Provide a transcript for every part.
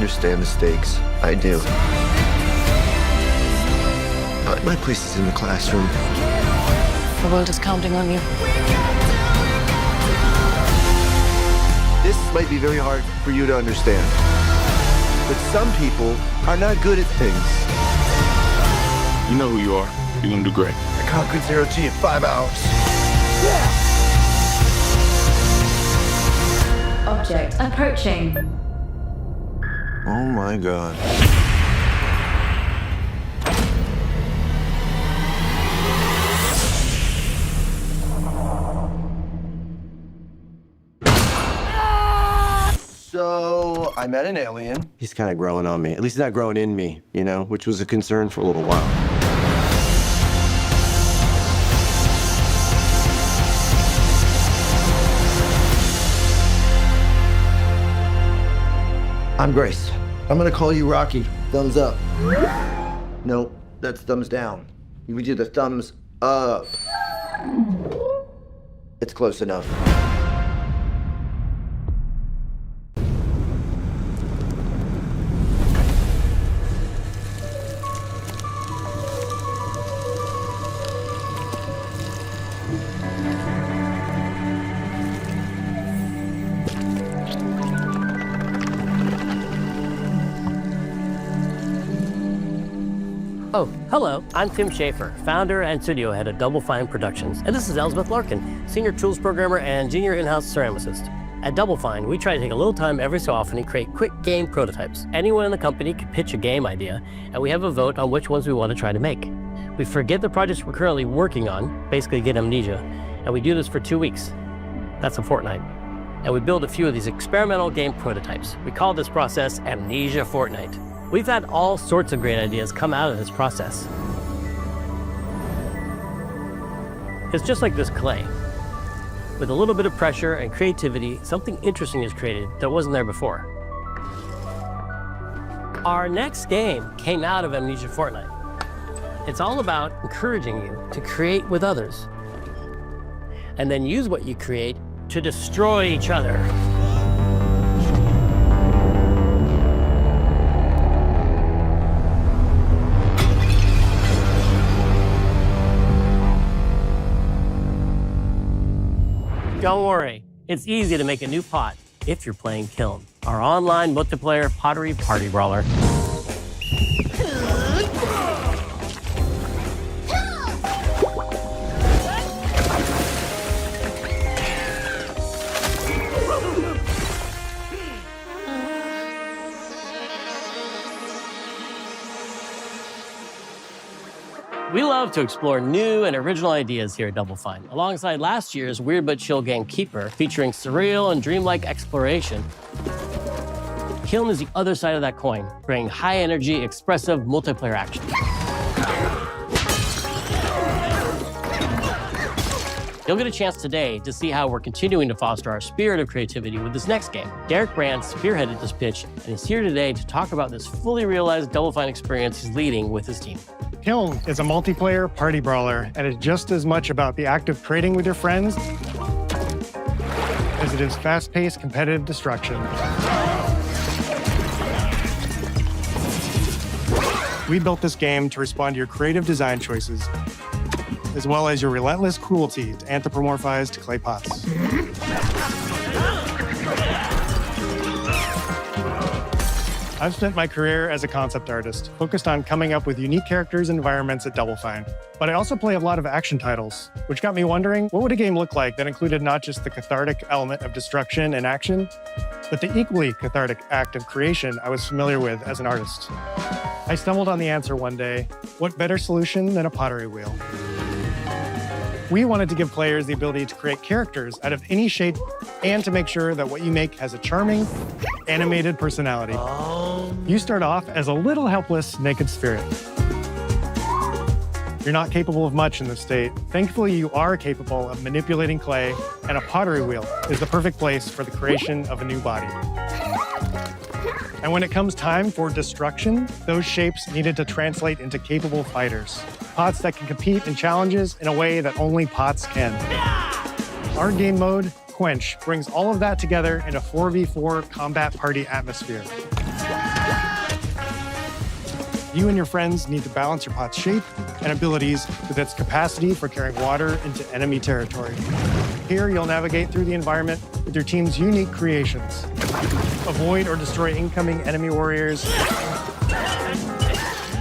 understand the stakes. I do. But my place is in the classroom. The world is counting on you. This might be very hard for you to understand. But some people are not good at things. You know who you are. You're gonna do great. I conquered Zero G in 5 hours. Object approaching. Oh my God. So I met an alien. He's kind of growing on me. At least he's not growing in me, you know, which was a concern for a little while. I'm Grace. I'm gonna call you Rocky. Thumbs up. Nope, that's thumbs down. You would do the thumbs up. It's close enough. Oh, hello. I'm Tim Schafer, founder and studio head of Double Fine Productions. And this is Elizabeth Larkin, senior tools programmer and junior in-house ceramicist. At Double Fine, we try to take a little time every so often and create quick game prototypes. Anyone in the company can pitch a game idea, and we have a vote on which ones we want to try to make. We forget the projects we're currently working on, basically get amnesia, and we do this for 2 weeks. That's a fortnight. And we build a few of these experimental game prototypes. We call this process Amnesia Fortnight. We've had all sorts of great ideas come out of this process. It's just like this clay. With a little bit of pressure and creativity, something interesting is created that wasn't there before. Our next game came out of Amnesia Fortnight. It's all about encouraging you to create with others, and then use what you create to destroy each other. Don't worry, it's easy to make a new pot if you're playing Kiln, our online multiplayer pottery party brawler. We love to explore new and original ideas here at Double Fine. Alongside last year's Weird But Chill game Keeper, featuring surreal and dreamlike exploration, Kiln is the other side of that coin, bringing high-energy, expressive multiplayer action. You'll get a chance today to see how we're continuing to foster our spirit of creativity with this next game. Derek Brand spearheaded this pitch and is here today to talk about this fully realized Double Fine experience he's leading with his team. Kiln is a multiplayer party brawler and is just as much about the act of trading with your friends as it is fast-paced competitive destruction. We built this game to respond to your creative design choices, as well as your relentless cruelty to anthropomorphized clay pots. I've spent my career as a concept artist, focused on coming up with unique characters and environments at Double Fine. But I also play a lot of action titles, which got me wondering, what would a game look like that included not just the cathartic element of destruction and action, but the equally cathartic act of creation I was familiar with as an artist? I stumbled on the answer one day: what better solution than a pottery wheel? We wanted to give players the ability to create characters out of any shape and to make sure that what you make has a charming, animated personality. You start off as a little helpless, naked spirit. You're not capable of much in this state. Thankfully, you are capable of manipulating clay, and a pottery wheel is the perfect place for the creation of a new body. And when it comes time for destruction, those shapes needed to translate into capable fighters. Pots that can compete in challenges in a way that only pots can. Our game mode, Quench, brings all of that together in a 4v4 combat party atmosphere. You and your friends need to balance your pot's shape and abilities with its capacity for carrying water into enemy territory. Here, you'll navigate through the environment with your team's unique creations. Avoid or destroy incoming enemy warriors.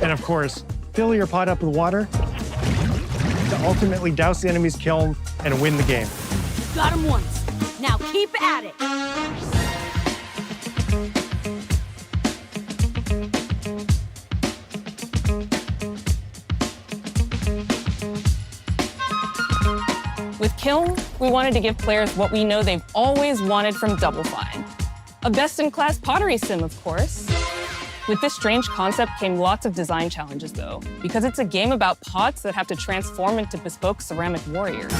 And of course, fill your pot up with water to ultimately douse the enemy's kiln and win the game. Got him once. Now keep at it. With Kiln, we wanted to give players what we know they've always wanted from Double Fine. A best-in-class pottery sim, of course. With this strange concept came lots of design challenges, though, because it's a game about pots that have to transform into bespoke ceramic warriors.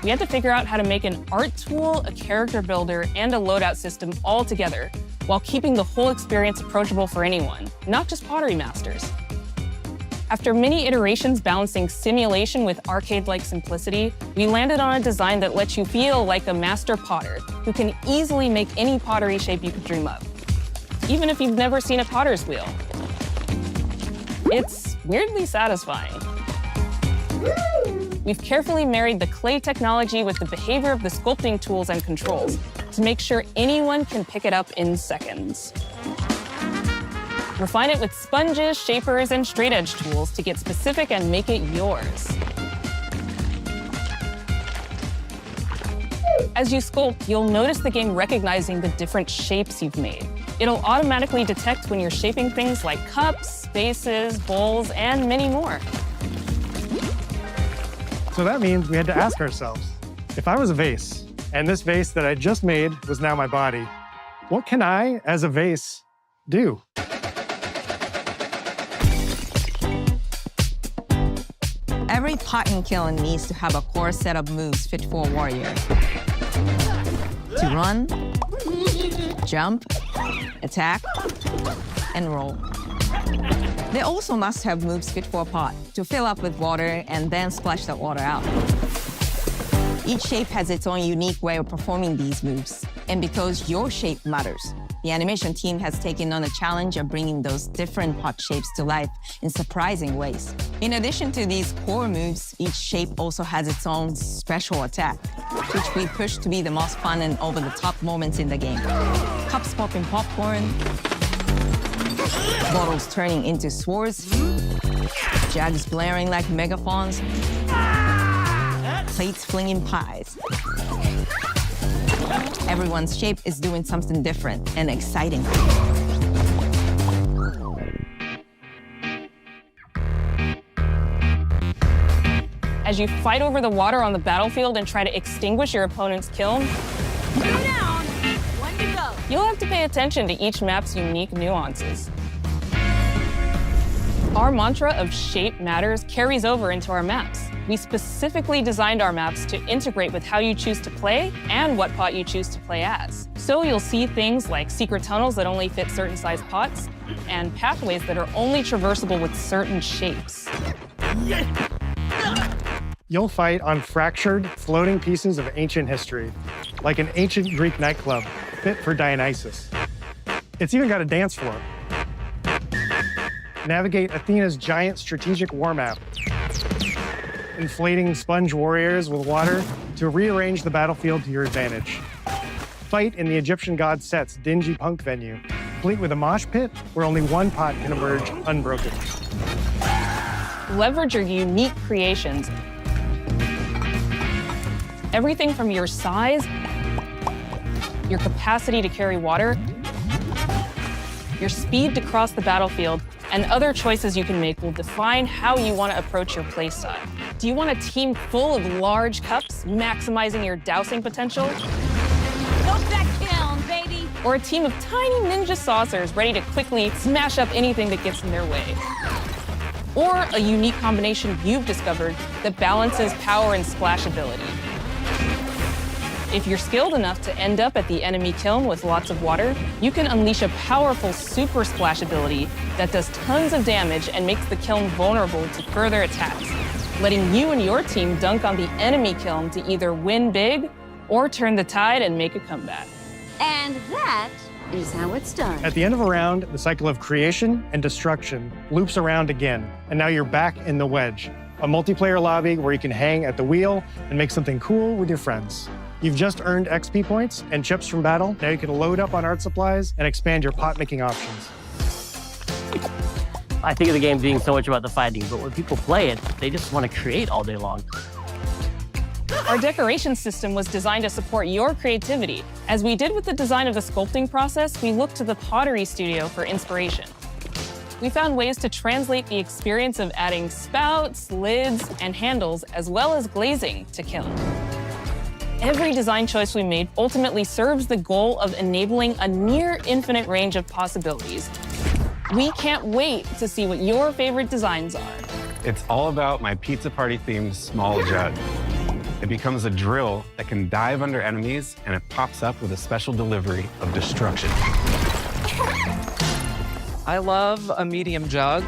We had to figure out how to make an art tool, a character builder, and a loadout system all together, while keeping the whole experience approachable for anyone, not just pottery masters. After many iterations balancing simulation with arcade-like simplicity, we landed on a design that lets you feel like a master potter who can easily make any pottery shape you could dream of, even if you've never seen a potter's wheel. It's weirdly satisfying. We've carefully married the clay technology with the behavior of the sculpting tools and controls to make sure anyone can pick it up in seconds. Refine it with sponges, shapers, and straight edge tools to get specific and make it yours. As you sculpt, you'll notice the game recognizing the different shapes you've made. It'll automatically detect when you're shaping things like cups, vases, bowls, and many more. So that means we had to ask ourselves, if I was a vase, and this vase that I just made was now my body, what can I, as a vase, do? Every pot and kiln needs to have a core set of moves fit for a warrior. To run, jump, attack, and roll. They also must have moves fit for a pot to fill up with water and then splash that water out. Each shape has its own unique way of performing these moves. And because your shape matters, the animation team has taken on a challenge of bringing those different pot shapes to life in surprising ways. In addition to these core moves, each shape also has its own special attack, which we push to be the most fun and over-the-top moments in the game. Cups popping popcorn, bottles turning into swords, jugs blaring like megaphones, plates flinging pies. Everyone's shape is doing something different and exciting. As you fight over the water on the battlefield and try to extinguish your opponent's kiln, Two down, one to go. you'll have to pay attention to each map's unique nuances. Our mantra of shape matters carries over into our maps. We specifically designed our maps to integrate with how you choose to play and what pot you choose to play as. So you'll see things like secret tunnels that only fit certain size pots and pathways that are only traversable with certain shapes. You'll fight on fractured, floating pieces of ancient history, like an ancient Greek nightclub fit for Dionysus. It's even got a dance floor. Navigate Athena's giant strategic war map, inflating sponge warriors with water to rearrange the battlefield to your advantage. Fight in the Egyptian god Set's dingy punk venue, complete with a mosh pit where only one pot can emerge unbroken. Leverage your unique creations. Everything from your size, your capacity to carry water, your speed to cross the battlefield, and other choices you can make will define how you want to approach your playstyle. Do you want a team full of large cups, maximizing your dousing potential? Go that kiln, baby. Or a team of tiny ninja saucers ready to quickly smash up anything that gets in their way? Or a unique combination you've discovered that balances power and splashability? If you're skilled enough to end up at the enemy kiln with lots of water, you can unleash a powerful super splash ability that does tons of damage and makes the kiln vulnerable to further attacks, letting you and your team dunk on the enemy kiln to either win big or turn the tide and make a comeback. And that is how it's done. At the end of a round, the cycle of creation and destruction loops around again, and now you're back in the Wedge, a multiplayer lobby where you can hang at the wheel and make something cool with your friends. You've just earned XP points and chips from battle. Now you can load up on art supplies and expand your pot-making options. I think of the game being so much about the fighting, but when people play it, they just want to create all day long. Our decoration system was designed to support your creativity. As we did with the design of the sculpting process, we looked to the pottery studio for inspiration. We found ways to translate the experience of adding spouts, lids, and handles, as well as glazing to kiln. Every design choice we made ultimately serves the goal of enabling a near infinite range of possibilities. We can't wait to see what your favorite designs are. It's all about my pizza party themed small jug. It becomes a drill that can dive under enemies, and it pops up with a special delivery of destruction. I love a medium jug,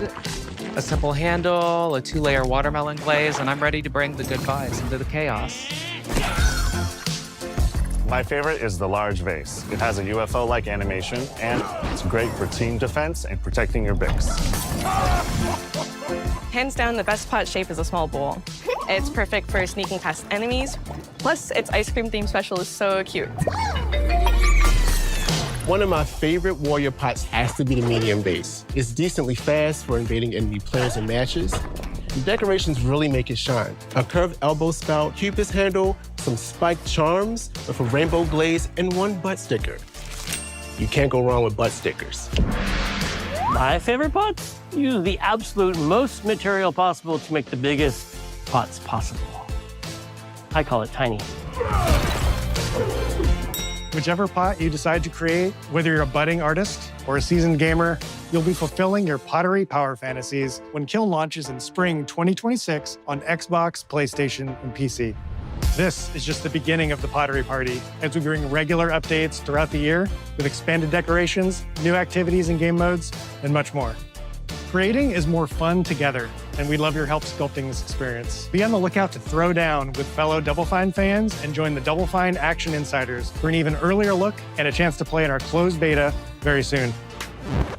a simple handle, a 2-layer watermelon glaze, and I'm ready to bring the good vibes into the chaos. My favorite is the large vase. It has a UFO-like animation, and it's great for team defense and protecting your Bix. Hands down, the best pot shape is a small bowl. It's perfect for sneaking past enemies. Plus, its ice cream theme special is so cute. One of my favorite warrior pots has to be the medium base. It's decently fast for invading enemy players and matches. The decorations really make it shine. A curved elbow spout, Cupid's handle, some spiked charms with a rainbow glaze, and one butt sticker. You can't go wrong with butt stickers. My favorite pots use the absolute most material possible to make the biggest pots possible. I call it tiny. Whichever pot you decide to create, whether you're a budding artist or a seasoned gamer, you'll be fulfilling your pottery power fantasies when Kiln launches in spring 2026 on Xbox, PlayStation, and PC. This is just the beginning of the Pottery Party as we bring regular updates throughout the year with expanded decorations, new activities and game modes, and much more. Creating is more fun together, and we love your help sculpting this experience. Be on the lookout to throw down with fellow Double Fine fans and join the Double Fine Action Insiders for an even earlier look and a chance to play in our closed beta very soon.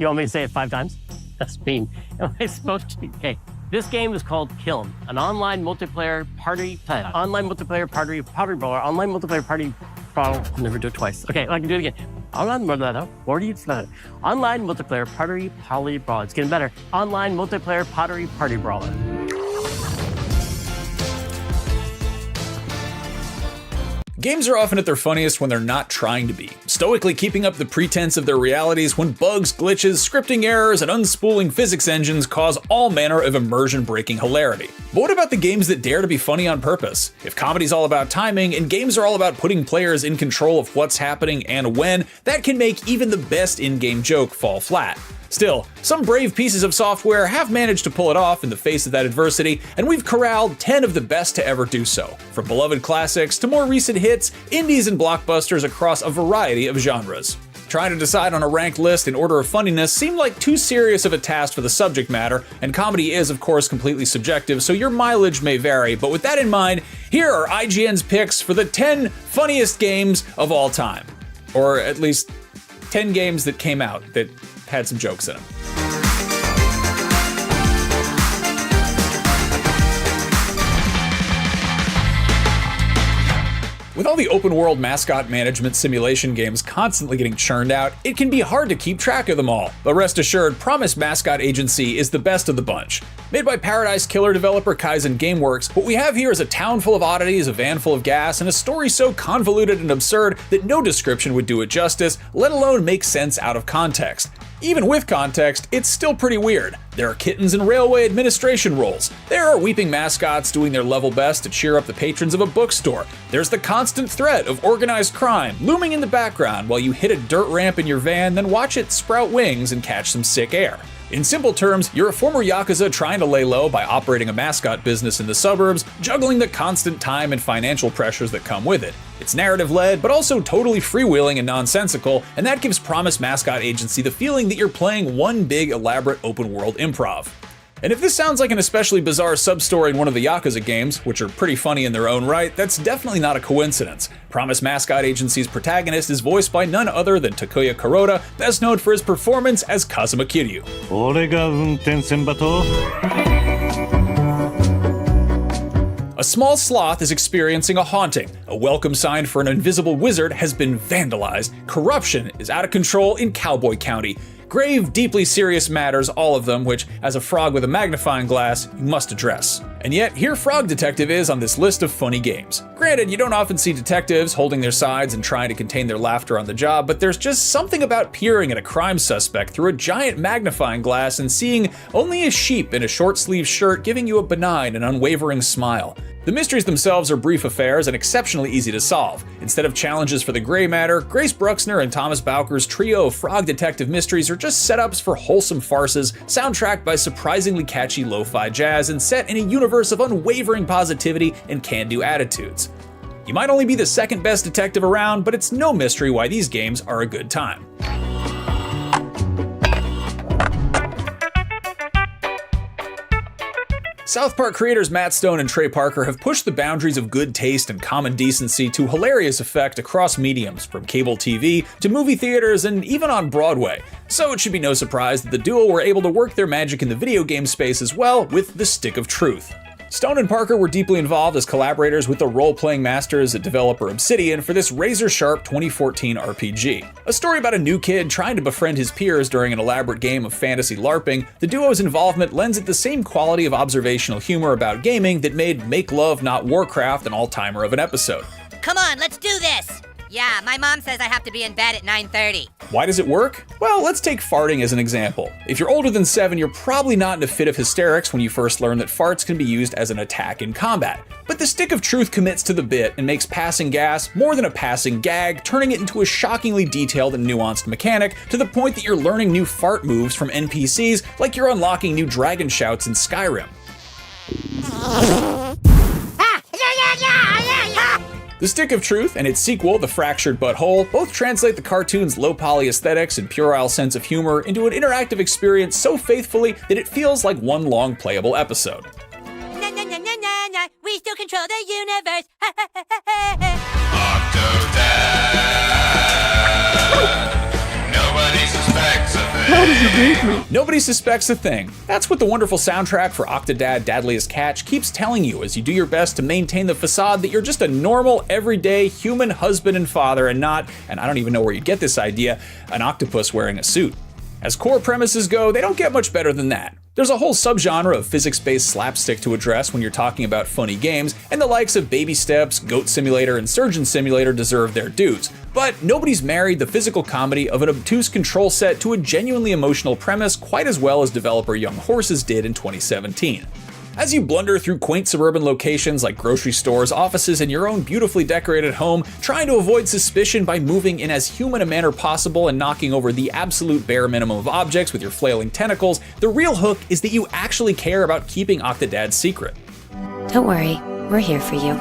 You want me to say it 5 times? That's mean. Am I supposed to? Okay. This game is called Kiln, an online multiplayer pottery brawler. Never do it twice. Okay, I can do it again. Online multiplayer pottery brawler. It's getting better. Online multiplayer pottery party brawler. Games are often at their funniest when they're not trying to be, stoically keeping up the pretense of their realities when bugs, glitches, scripting errors, and unspooling physics engines cause all manner of immersion-breaking hilarity. But what about the games that dare to be funny on purpose? If comedy's all about timing, and games are all about putting players in control of what's happening and when, that can make even the best in-game joke fall flat. Still, some brave pieces of software have managed to pull it off in the face of that adversity, and we've corralled 10 of the best to ever do so. From beloved classics to more recent hits, indies and blockbusters across a variety of genres. Trying to decide on a ranked list in order of funniness seemed like too serious of a task for the subject matter, and comedy is of course completely subjective, so your mileage may vary, but with that in mind, here are IGN's picks for the 10 funniest games of all time. Or at least 10 games that came out that had some jokes in them. With all the open-world mascot management simulation games constantly getting churned out, it can be hard to keep track of them all. But rest assured, Promise Mascot Agency is the best of the bunch. Made by Paradise Killer developer Kaizen Gameworks, what we have here is a town full of oddities, a van full of gas, and a story so convoluted and absurd that no description would do it justice, let alone make sense out of context. Even with context, it's still pretty weird. There are kittens in railway administration roles. There are weeping mascots doing their level best to cheer up the patrons of a bookstore. There's the constant threat of organized crime looming in the background while you hit a dirt ramp in your van, then watch it sprout wings and catch some sick air. In simple terms, you're a former Yakuza trying to lay low by operating a mascot business in the suburbs, juggling the constant time and financial pressures that come with it. It's narrative-led, but also totally freewheeling and nonsensical, and that gives Promise Mascot Agency the feeling that you're playing one big elaborate open-world improv. And if this sounds like an especially bizarre sub-story in one of the Yakuza games, which are pretty funny in their own right, that's definitely not a coincidence. Promise Mascot Agency's protagonist is voiced by none other than Takuya Kuroda, best known for his performance as Kazuma Kiryu. A small sloth is experiencing a haunting. A welcome sign for an invisible wizard has been vandalized. Corruption is out of control in Cowboy County. Grave, deeply serious matters, all of them, which, as a frog with a magnifying glass, you must address. And yet, here Frog Detective is on this list of funny games. Granted, you don't often see detectives holding their sides and trying to contain their laughter on the job, but there's just something about peering at a crime suspect through a giant magnifying glass and seeing only a sheep in a short-sleeved shirt giving you a benign and unwavering smile. The mysteries themselves are brief affairs and exceptionally easy to solve. Instead of challenges for the gray matter, Grace Bruxner and Thomas Bowker's trio of Frog Detective mysteries are just setups for wholesome farces, soundtracked by surprisingly catchy lo-fi jazz and set in a universe of unwavering positivity and can-do attitudes. You might only be the second best detective around, but it's no mystery why these games are a good time. South Park creators Matt Stone and Trey Parker have pushed the boundaries of good taste and common decency to hilarious effect across mediums, from cable TV to movie theaters and even on Broadway. So it should be no surprise that the duo were able to work their magic in the video game space as well with The Stick of Truth. Stone and Parker were deeply involved as collaborators with the role-playing masters at developer Obsidian for this razor-sharp 2014 RPG. A story about a new kid trying to befriend his peers during an elaborate game of fantasy LARPing, the duo's involvement lends it the same quality of observational humor about gaming that made Make Love Not Warcraft an all-timer of an episode. Come on, let's do this! Yeah, my mom says I have to be in bed at 9:30. Why does it work? Well, let's take farting as an example. If you're older than 7, you're probably not in a fit of hysterics when you first learn that farts can be used as an attack in combat. But the Stick of Truth commits to the bit and makes passing gas more than a passing gag, turning it into a shockingly detailed and nuanced mechanic to the point that you're learning new fart moves from NPCs like you're unlocking new dragon shouts in Skyrim. The Stick of Truth and its sequel, The Fractured But Whole, both translate the cartoon's low-poly aesthetics and puerile sense of humor into an interactive experience so faithfully that it feels like one long playable episode. Na na na na na na, we still control the universe. Nobody suspects a thing. How did you beat me? Nobody suspects a thing. That's what the wonderful soundtrack for Octodad Dadliest Catch keeps telling you as you do your best to maintain the facade that you're just a normal, everyday human husband and father and not, and I don't even know where you get this idea, an octopus wearing a suit. As core premises go, they don't get much better than that. There's a whole subgenre of physics-based slapstick to address when you're talking about funny games, and the likes of Baby Steps, Goat Simulator, and Surgeon Simulator deserve their dues. But nobody's married the physical comedy of an obtuse control set to a genuinely emotional premise quite as well as developer Young Horses did in 2017. As you blunder through quaint suburban locations like grocery stores, offices, and your own beautifully decorated home, trying to avoid suspicion by moving in as human a manner possible and knocking over the absolute bare minimum of objects with your flailing tentacles, the real hook is that you actually care about keeping Octodad's secret. Don't worry, we're here for you.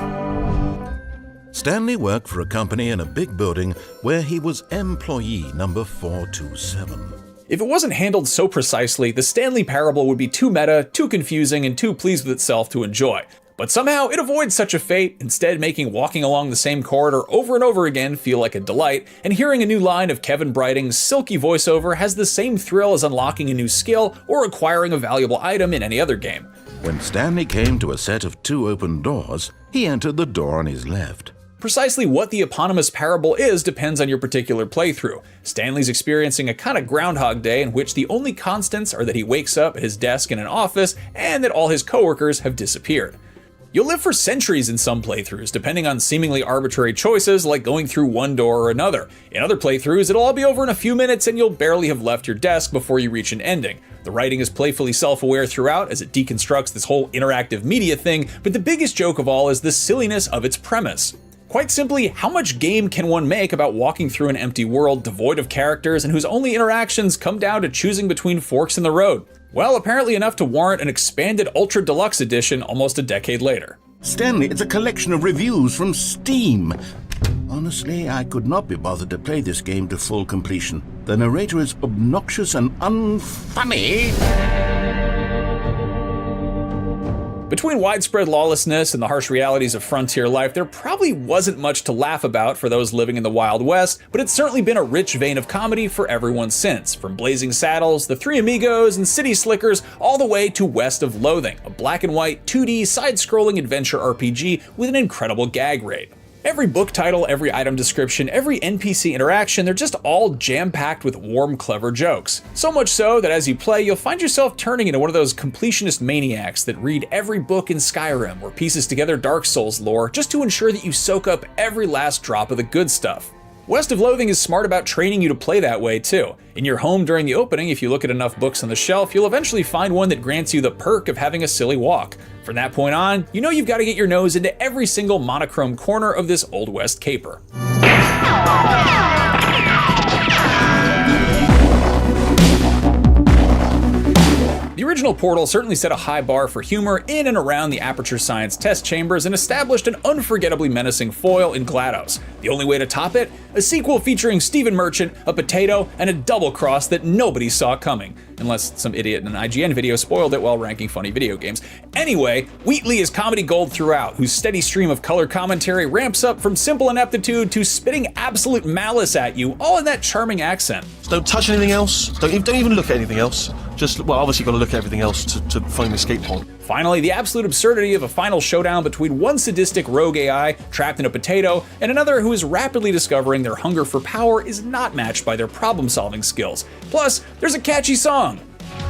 Stanley worked for a company in a big building where he was employee number 427. If it wasn't handled so precisely, the Stanley Parable would be too meta, too confusing, and too pleased with itself to enjoy. But somehow it avoids such a fate, instead making walking along the same corridor over and over again feel like a delight, and hearing a new line of Kevin Brighting's silky voiceover has the same thrill as unlocking a new skill or acquiring a valuable item in any other game. When Stanley came to a set of 2 open doors, he entered the door on his left. Precisely what the eponymous parable is depends on your particular playthrough. Stanley's experiencing a kind of Groundhog Day in which the only constants are that he wakes up at his desk in an office and that all his coworkers have disappeared. You'll live for centuries in some playthroughs, depending on seemingly arbitrary choices like going through one door or another. In other playthroughs, it'll all be over in a few minutes and you'll barely have left your desk before you reach an ending. The writing is playfully self-aware throughout as it deconstructs this whole interactive media thing, but the biggest joke of all is the silliness of its premise. Quite simply, how much game can one make about walking through an empty world devoid of characters and whose only interactions come down to choosing between forks in the road? Well, apparently enough to warrant an expanded Ultra Deluxe edition almost a decade later. Stanley, it's a collection of reviews from Steam. Honestly, I could not be bothered to play this game to full completion. The narrator is obnoxious and unfunny. Between widespread lawlessness and the harsh realities of frontier life, there probably wasn't much to laugh about for those living in the Wild West, but it's certainly been a rich vein of comedy for everyone since, from Blazing Saddles, The Three Amigos, and City Slickers, all the way to West of Loathing, a black and white 2D side-scrolling adventure RPG with an incredible gag rate. Every book title, every item description, every NPC interaction, they're just all jam-packed with warm, clever jokes. So much so that as you play, you'll find yourself turning into one of those completionist maniacs that read every book in Skyrim or pieces together Dark Souls lore just to ensure that you soak up every last drop of the good stuff. West of Loathing is smart about training you to play that way too. In your home during the opening, if you look at enough books on the shelf, you'll eventually find one that grants you the perk of having a silly walk. From that point on, you know you've got to get your nose into every single monochrome corner of this Old West caper. The original Portal certainly set a high bar for humor in and around the Aperture Science test chambers and established an unforgettably menacing foil in GLaDOS. The only way to top it? A sequel featuring Stephen Merchant, a potato, and a double cross that nobody saw coming. Unless some idiot in an IGN video spoiled it while ranking funny video games. Anyway, Wheatley is comedy gold throughout, whose steady stream of color commentary ramps up from simple ineptitude to spitting absolute malice at you, all in that charming accent. Don't touch anything else. Don't even look at anything else. Just, well, obviously you've got to look at everything else to find an escape point. Finally, the absolute absurdity of a final showdown between one sadistic rogue AI trapped in a potato and another who is rapidly discovering their hunger for power is not matched by their problem-solving skills. Plus, there's a catchy song.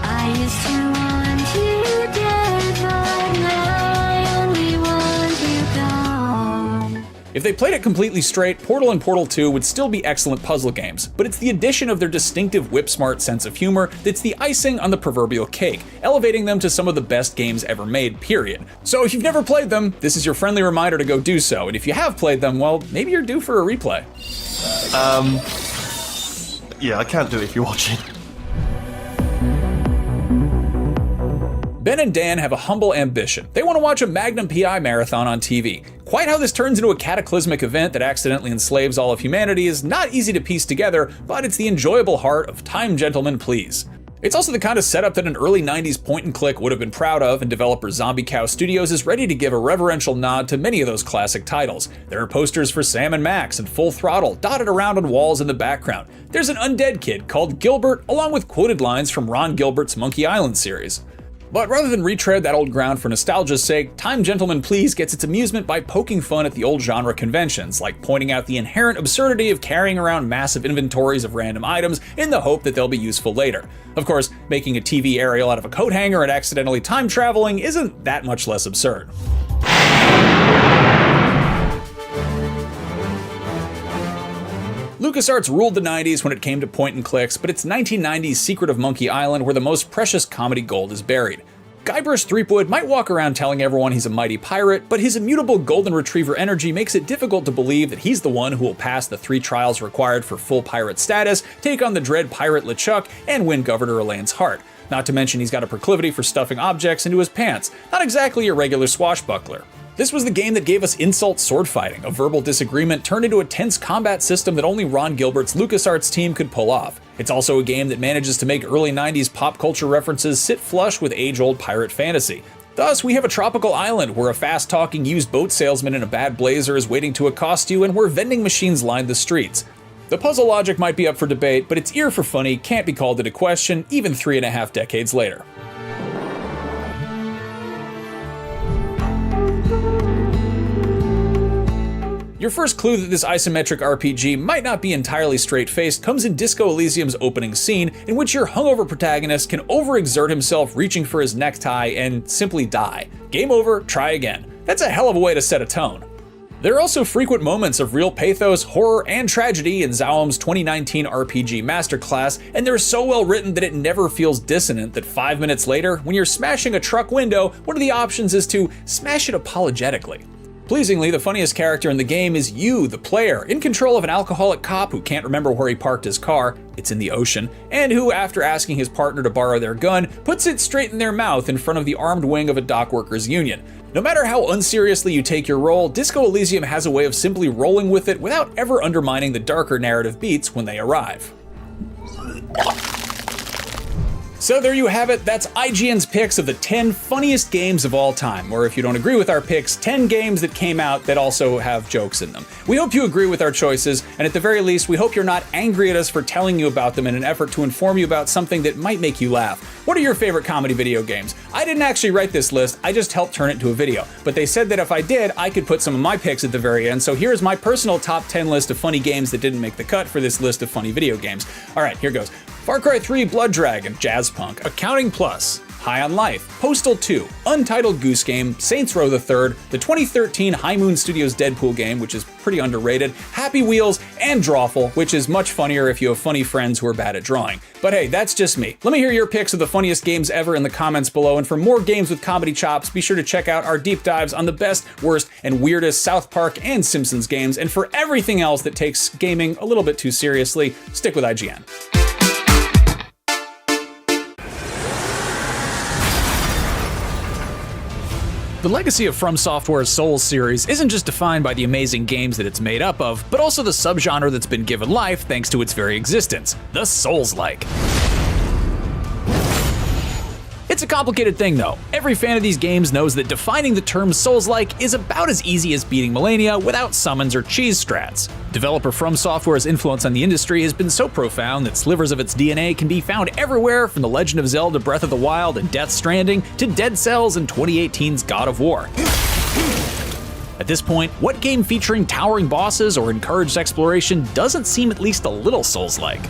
I used to want you dead, but now I only want you gone. If they played it completely straight, Portal and Portal 2 would still be excellent puzzle games, but it's the addition of their distinctive whip-smart sense of humor that's the icing on the proverbial cake, elevating them to some of the best games ever made, period. So if you've never played them, this is your friendly reminder to go do so, and if you have played them, well, maybe you're due for a replay. Yeah, I can't do it if you're watching. Ben and Dan have a humble ambition. They want to watch a Magnum PI marathon on TV. Quite how this turns into a cataclysmic event that accidentally enslaves all of humanity is not easy to piece together, but it's the enjoyable heart of Time Gentlemen Please. It's also the kind of setup that an early 90s point-and-click would have been proud of, and developer Zombie Cow Studios is ready to give a reverential nod to many of those classic titles. There are posters for Sam and Max and Full Throttle dotted around on walls in the background. There's an undead kid called Gilbert, along with quoted lines from Ron Gilbert's Monkey Island series. But rather than retread that old ground for nostalgia's sake, Time Gentlemen Please gets its amusement by poking fun at the old genre conventions, like pointing out the inherent absurdity of carrying around massive inventories of random items in the hope that they'll be useful later. Of course, making a TV aerial out of a coat hanger and accidentally time traveling isn't that much less absurd. LucasArts ruled the 90s when it came to point and clicks, but it's 1990's Secret of Monkey Island where the most precious comedy gold is buried. Guybrush Threepwood might walk around telling everyone he's a mighty pirate, but his immutable golden retriever energy makes it difficult to believe that he's the one who will pass the 3 trials required for full pirate status, take on the dread pirate LeChuck, and win Governor Elaine's heart. Not to mention he's got a proclivity for stuffing objects into his pants, not exactly a regular swashbuckler. This was the game that gave us insult sword fighting, a verbal disagreement turned into a tense combat system that only Ron Gilbert's LucasArts team could pull off. It's also a game that manages to make early 90s pop culture references sit flush with age-old pirate fantasy. Thus, we have a tropical island where a fast-talking used boat salesman in a bad blazer is waiting to accost you and where vending machines line the streets. The puzzle logic might be up for debate, but its ear for funny can't be called into question even 3.5 decades later. Your first clue that this isometric RPG might not be entirely straight-faced comes in Disco Elysium's opening scene, in which your hungover protagonist can overexert himself reaching for his necktie and simply die. Game over, try again. That's a hell of a way to set a tone. There are also frequent moments of real pathos, horror, and tragedy in Zaum's 2019 RPG Masterclass, and they're so well written that it never feels dissonant that 5 minutes later, when you're smashing a truck window, one of the options is to smash it apologetically. Pleasingly, the funniest character in the game is you, the player, in control of an alcoholic cop who can't remember where he parked his car, it's in the ocean, and who, after asking his partner to borrow their gun, puts it straight in their mouth in front of the armed wing of a dockworkers union. No matter how unseriously you take your role, Disco Elysium has a way of simply rolling with it without ever undermining the darker narrative beats when they arrive. So there you have it, that's IGN's picks of the 10 funniest games of all time, or if you don't agree with our picks, 10 games that came out that also have jokes in them. We hope you agree with our choices, and at the very least, we hope you're not angry at us for telling you about them in an effort to inform you about something that might make you laugh. What are your favorite comedy video games? I didn't actually write this list, I just helped turn it into a video, but they said that if I did, I could put some of my picks at the very end, so here's my personal top 10 list of funny games that didn't make the cut for this list of funny video games. Alright, here goes. Far Cry 3 Blood Dragon, Jazz Punk, Accounting Plus, High on Life, Postal 2, Untitled Goose Game, Saints Row III, the 2013 High Moon Studios Deadpool game, which is pretty underrated, Happy Wheels, and Drawful, which is much funnier if you have funny friends who are bad at drawing. But hey, that's just me. Let me hear your picks of the funniest games ever in the comments below, and for more games with comedy chops, be sure to check out our deep dives on the best, worst, and weirdest South Park and Simpsons games, and for everything else that takes gaming a little bit too seriously, stick with IGN. The legacy of From Software's Souls series isn't just defined by the amazing games that it's made up of, but also the subgenre that's been given life thanks to its very existence, the Souls-like. It's a complicated thing though. Every fan of these games knows that defining the term Souls-like is about as easy as beating Malenia without summons or cheese strats. Developer From Software's influence on the industry has been so profound that slivers of its DNA can be found everywhere, from The Legend of Zelda Breath of the Wild and Death Stranding to Dead Cells and 2018's God of War. At this point, what game featuring towering bosses or encouraged exploration doesn't seem at least a little Souls-like?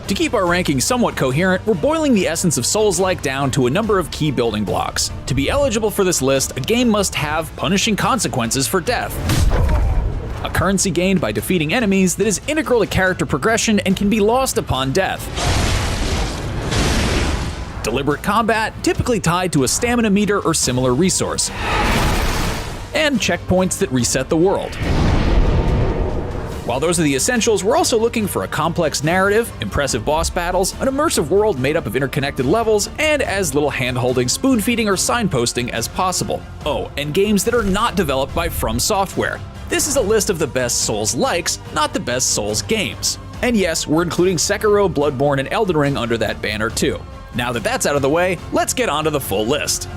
To keep our rankings somewhat coherent, we're boiling the essence of Souls-like down to a number of key building blocks. To be eligible for this list, a game must have punishing consequences for death, a currency gained by defeating enemies that is integral to character progression and can be lost upon death, deliberate combat, typically tied to a stamina meter or similar resource, and checkpoints that reset the world. While those are the essentials, we're also looking for a complex narrative, impressive boss battles, an immersive world made up of interconnected levels, and as little hand-holding, spoon-feeding, or signposting as possible. Oh, and games that are not developed by From Software. This is a list of the best Souls-likes, not the best Souls games. And yes, we're including Sekiro, Bloodborne, and Elden Ring under that banner too. Now that that's out of the way, let's get onto the full list.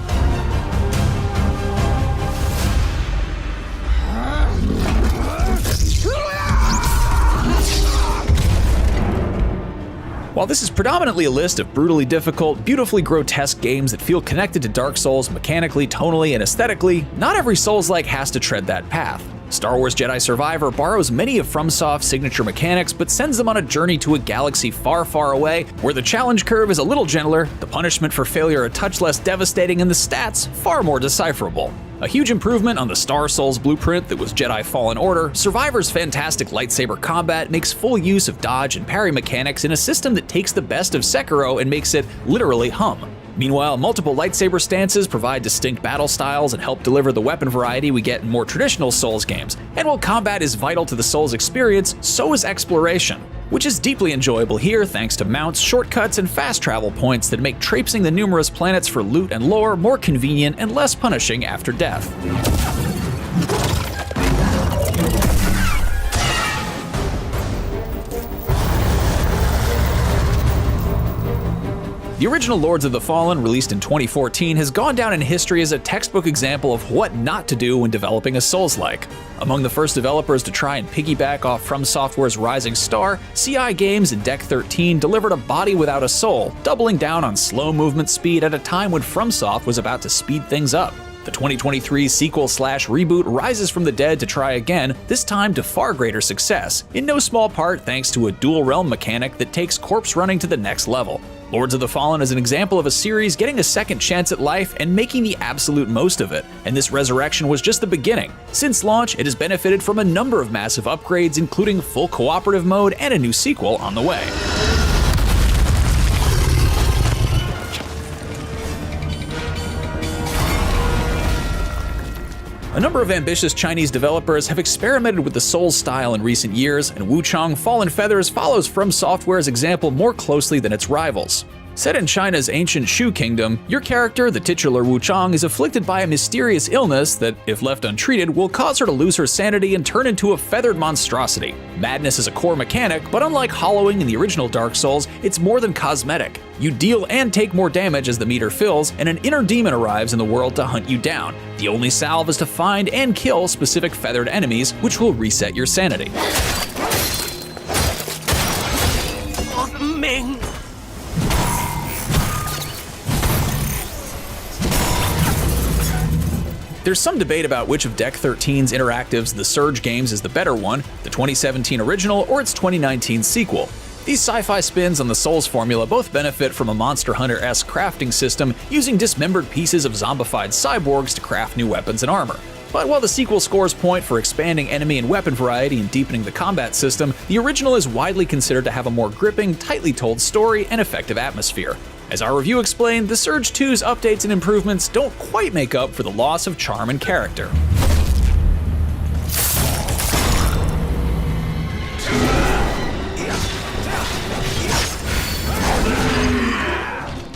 While this is predominantly a list of brutally difficult, beautifully grotesque games that feel connected to Dark Souls mechanically, tonally, and aesthetically, not every Souls-like has to tread that path. Star Wars Jedi Survivor borrows many of FromSoft's signature mechanics, but sends them on a journey to a galaxy far, far away, where the challenge curve is a little gentler, the punishment for failure a touch less devastating, and the stats far more decipherable. A huge improvement on the Star Souls blueprint that was Jedi Fallen Order, Survivor's fantastic lightsaber combat makes full use of dodge and parry mechanics in a system that takes the best of Sekiro and makes it literally hum. Meanwhile, multiple lightsaber stances provide distinct battle styles and help deliver the weapon variety we get in more traditional Souls games. And while combat is vital to the Souls experience, so is exploration, which is deeply enjoyable here thanks to mounts, shortcuts, and fast travel points that make traipsing the numerous planets for loot and lore more convenient and less punishing after death. The original Lords of the Fallen, released in 2014, has gone down in history as a textbook example of what not to do when developing a Souls-like. Among the first developers to try and piggyback off From Software's Rising Star, CI Games and Deck 13 delivered a body without a soul, doubling down on slow movement speed at a time when FromSoft was about to speed things up. The 2023 sequel/reboot rises from the dead to try again, this time to far greater success, in no small part thanks to a dual realm mechanic that takes corpse running to the next level. Lords of the Fallen is an example of a series getting a second chance at life and making the absolute most of it, and this resurrection was just the beginning. Since launch, it has benefited from a number of massive upgrades, including full cooperative mode and a new sequel on the way. A number of ambitious Chinese developers have experimented with the Souls style in recent years, and Wuchang Fallen Feathers follows From Software's example more closely than its rivals. Set in China's ancient Shu kingdom, your character, the titular Wu Chang, is afflicted by a mysterious illness that, if left untreated, will cause her to lose her sanity and turn into a feathered monstrosity. Madness is a core mechanic, but unlike hollowing in the original Dark Souls, it's more than cosmetic. You deal and take more damage as the meter fills, and an inner demon arrives in the world to hunt you down. The only salve is to find and kill specific feathered enemies, which will reset your sanity. There's some debate about which of Deck 13's interactives, the Surge games, is the better one, the 2017 original or its 2019 sequel. These sci-fi spins on the Souls formula both benefit from a Monster Hunter-esque crafting system using dismembered pieces of zombified cyborgs to craft new weapons and armor. But while the sequel scores point for expanding enemy and weapon variety and deepening the combat system, the original is widely considered to have a more gripping, tightly told story and effective atmosphere. As our review explained, the Surge 2's updates and improvements don't quite make up for the loss of charm and character.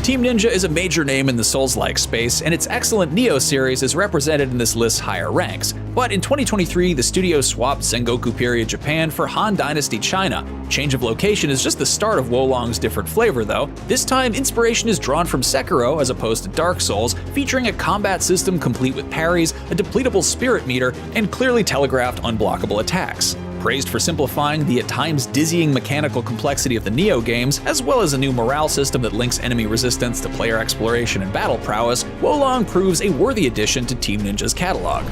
Team Ninja is a major name in the Souls-like space, and its excellent Nioh series is represented in this list's higher ranks. But in 2023, the studio swapped Sengoku period Japan for Han Dynasty China. Change of location is just the start of Wolong's different flavor, though. This time, inspiration is drawn from Sekiro as opposed to Dark Souls, featuring a combat system complete with parries, a depletable spirit meter, and clearly telegraphed unblockable attacks. Praised for simplifying the at times dizzying mechanical complexity of the Nioh games, as well as a new morale system that links enemy resistance to player exploration and battle prowess, Wolong proves a worthy addition to Team Ninja's catalog.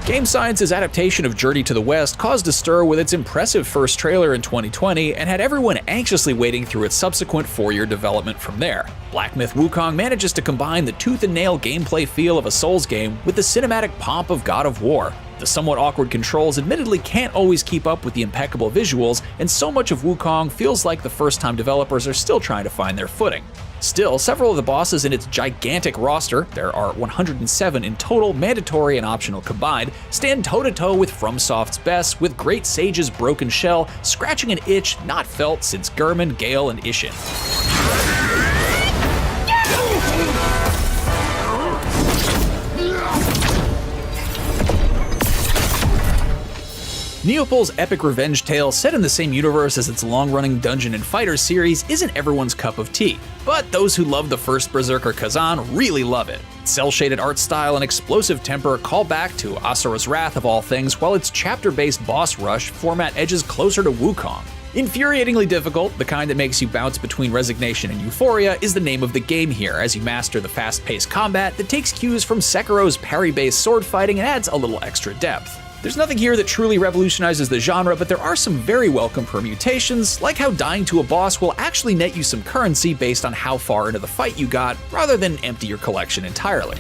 Game Science's adaptation of Journey to the West caused a stir with its impressive first trailer in 2020 and had everyone anxiously waiting through its subsequent 4-year development from there. Black Myth Wukong manages to combine the tooth-and-nail gameplay feel of a Souls game with the cinematic pomp of God of War. The somewhat awkward controls admittedly can't always keep up with the impeccable visuals, and so much of Wukong feels like the first-time developers are still trying to find their footing. Still, several of the bosses in its gigantic roster, there are 107 in total, mandatory and optional combined, stand toe-to-toe with FromSoft's best, with Great Sage's broken shell scratching an itch not felt since Gurman, Gale, and Ishin. Neopol's epic revenge tale set in the same universe as its long-running Dungeon & Fighter series isn't everyone's cup of tea, but those who love the first Berserker Kazan really love it. Cell-shaded art style and explosive temper call back to Asura's Wrath of all things, while its chapter-based boss rush format edges closer to Wukong. Infuriatingly difficult, the kind that makes you bounce between resignation and euphoria, is the name of the game here as you master the fast-paced combat that takes cues from Sekiro's parry-based sword fighting and adds a little extra depth. There's nothing here that truly revolutionizes the genre, but there are some very welcome permutations, like how dying to a boss will actually net you some currency based on how far into the fight you got, rather than empty your collection entirely.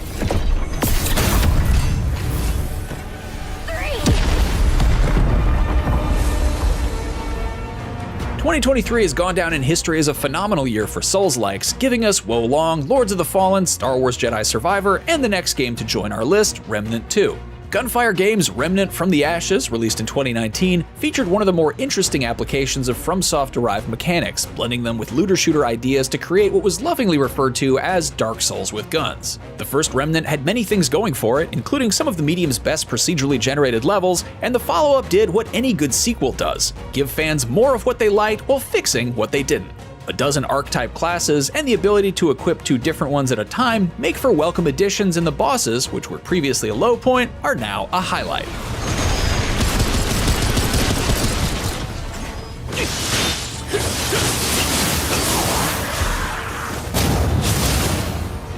"2023 has gone down in history as a phenomenal year for Souls-likes, giving us Wolong, Lords of the Fallen, Star Wars Jedi Survivor, and the next game to join our list, Remnant 2. Gunfire Games' Remnant from the Ashes, released in 2019, featured one of the more interesting applications of FromSoft-derived mechanics, blending them with looter-shooter ideas to create what was lovingly referred to as Dark Souls with guns. The first Remnant had many things going for it, including some of the medium's best procedurally generated levels, and the follow-up did what any good sequel does: give fans more of what they liked while fixing what they didn't. A dozen archetype classes and the ability to equip 2 different ones at a time make for welcome additions, and the bosses, which were previously a low point, are now a highlight.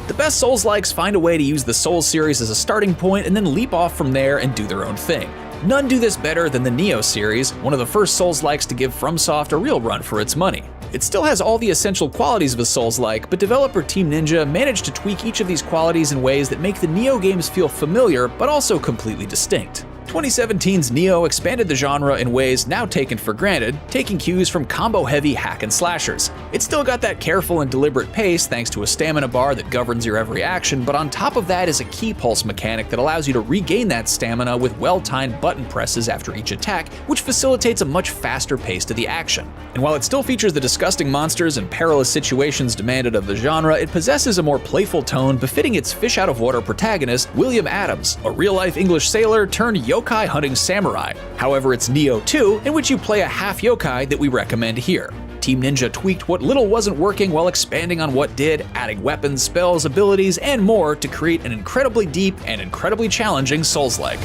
The best Souls-likes find a way to use the Souls series as a starting point and then leap off from there and do their own thing. None do this better than the Nioh series, one of the first Souls-likes to give FromSoft a real run for its money. It still has all the essential qualities of a Souls-like, but developer Team Ninja managed to tweak each of these qualities in ways that make the Nioh games feel familiar, but also completely distinct. 2017's Nioh expanded the genre in ways now taken for granted, taking cues from combo-heavy hack and slashers. It's still got that careful and deliberate pace thanks to a stamina bar that governs your every action, but on top of that is a key pulse mechanic that allows you to regain that stamina with well-timed button presses after each attack, which facilitates a much faster pace to the action. And while it still features the disgusting monsters and perilous situations demanded of the genre, it possesses a more playful tone befitting its fish-out-of-water protagonist, William Adams, a real-life English sailor turned yokai hunting samurai. However, it's Nioh 2, in which you play a half yokai that we recommend here. Team Ninja tweaked what little wasn't working while expanding on what did, adding weapons, spells, abilities, and more to create an incredibly deep and incredibly challenging Souls-like.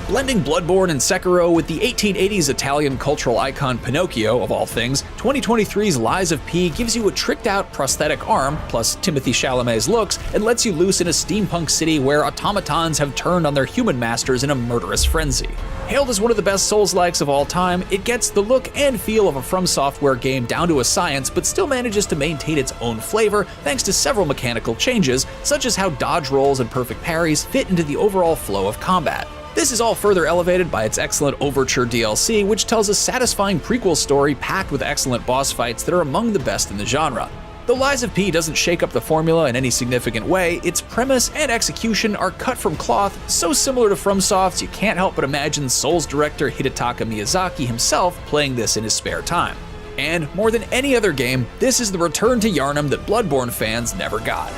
Blending Bloodborne and Sekiro with the 1880s Italian cultural icon Pinocchio, of all things, 2023's Lies of P gives you a tricked-out prosthetic arm, plus Timothée Chalamet's looks, and lets you loose in a steampunk city where automatons have turned on their human masters in a murderous frenzy. Hailed as one of the best Souls-likes of all time, it gets the look and feel of a From Software game down to a science, but still manages to maintain its own flavor thanks to several mechanical changes, such as how dodge rolls and perfect parries fit into the overall flow of combat. This is all further elevated by its excellent Overture DLC, which tells a satisfying prequel story packed with excellent boss fights that are among the best in the genre. Though Lies of P doesn't shake up the formula in any significant way, its premise and execution are cut from cloth, so similar to FromSoft's you can't help but imagine Souls director Hidetaka Miyazaki himself playing this in his spare time. And more than any other game, this is the return to Yharnam that Bloodborne fans never got.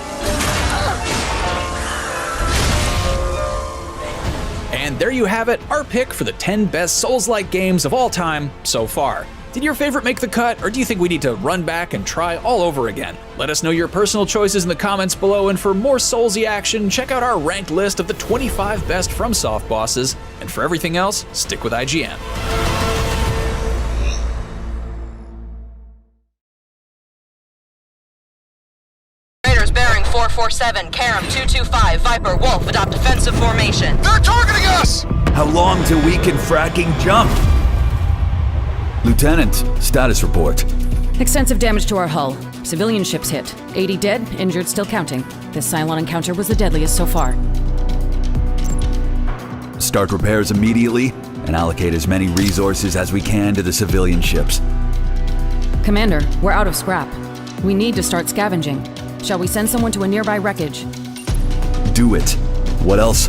And there you have it, our pick for the 10 best Souls-like games of all time so far. Did your favorite make the cut, or do you think we need to run back and try all over again? Let us know your personal choices in the comments below, and for more Soulsy action, check out our ranked list of the 25 best FromSoft bosses, and for everything else, stick with IGN. Bearing 447, Karam 225, Viper, Wolf, adopt defensive formation. They're targeting us! How long till we can fracking jump? Lieutenant, status report. Extensive damage to our hull. Civilian ships hit. 80 dead, injured still counting. This Cylon encounter was the deadliest so far. Start repairs immediately and allocate as many resources as we can to the civilian ships. Commander, we're out of scrap. We need to start scavenging. Shall we send someone to a nearby wreckage? Do it. What else?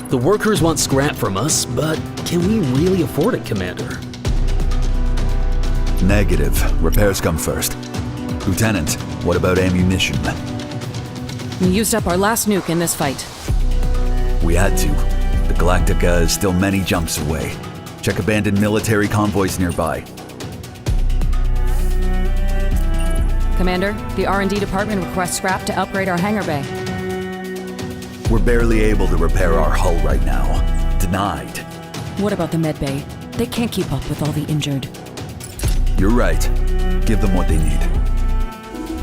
The workers want scrap from us, but can we really afford it, Commander? Negative. Repairs come first. Lieutenant, what about ammunition? We used up our last nuke in this fight. We had to. The Galactica is still many jumps away. Check abandoned military convoys nearby. Commander, the R&D department requests scrap to upgrade our hangar bay. We're barely able to repair our hull right now. Denied. What about the med bay? They can't keep up with all the injured. You're right. Give them what they need.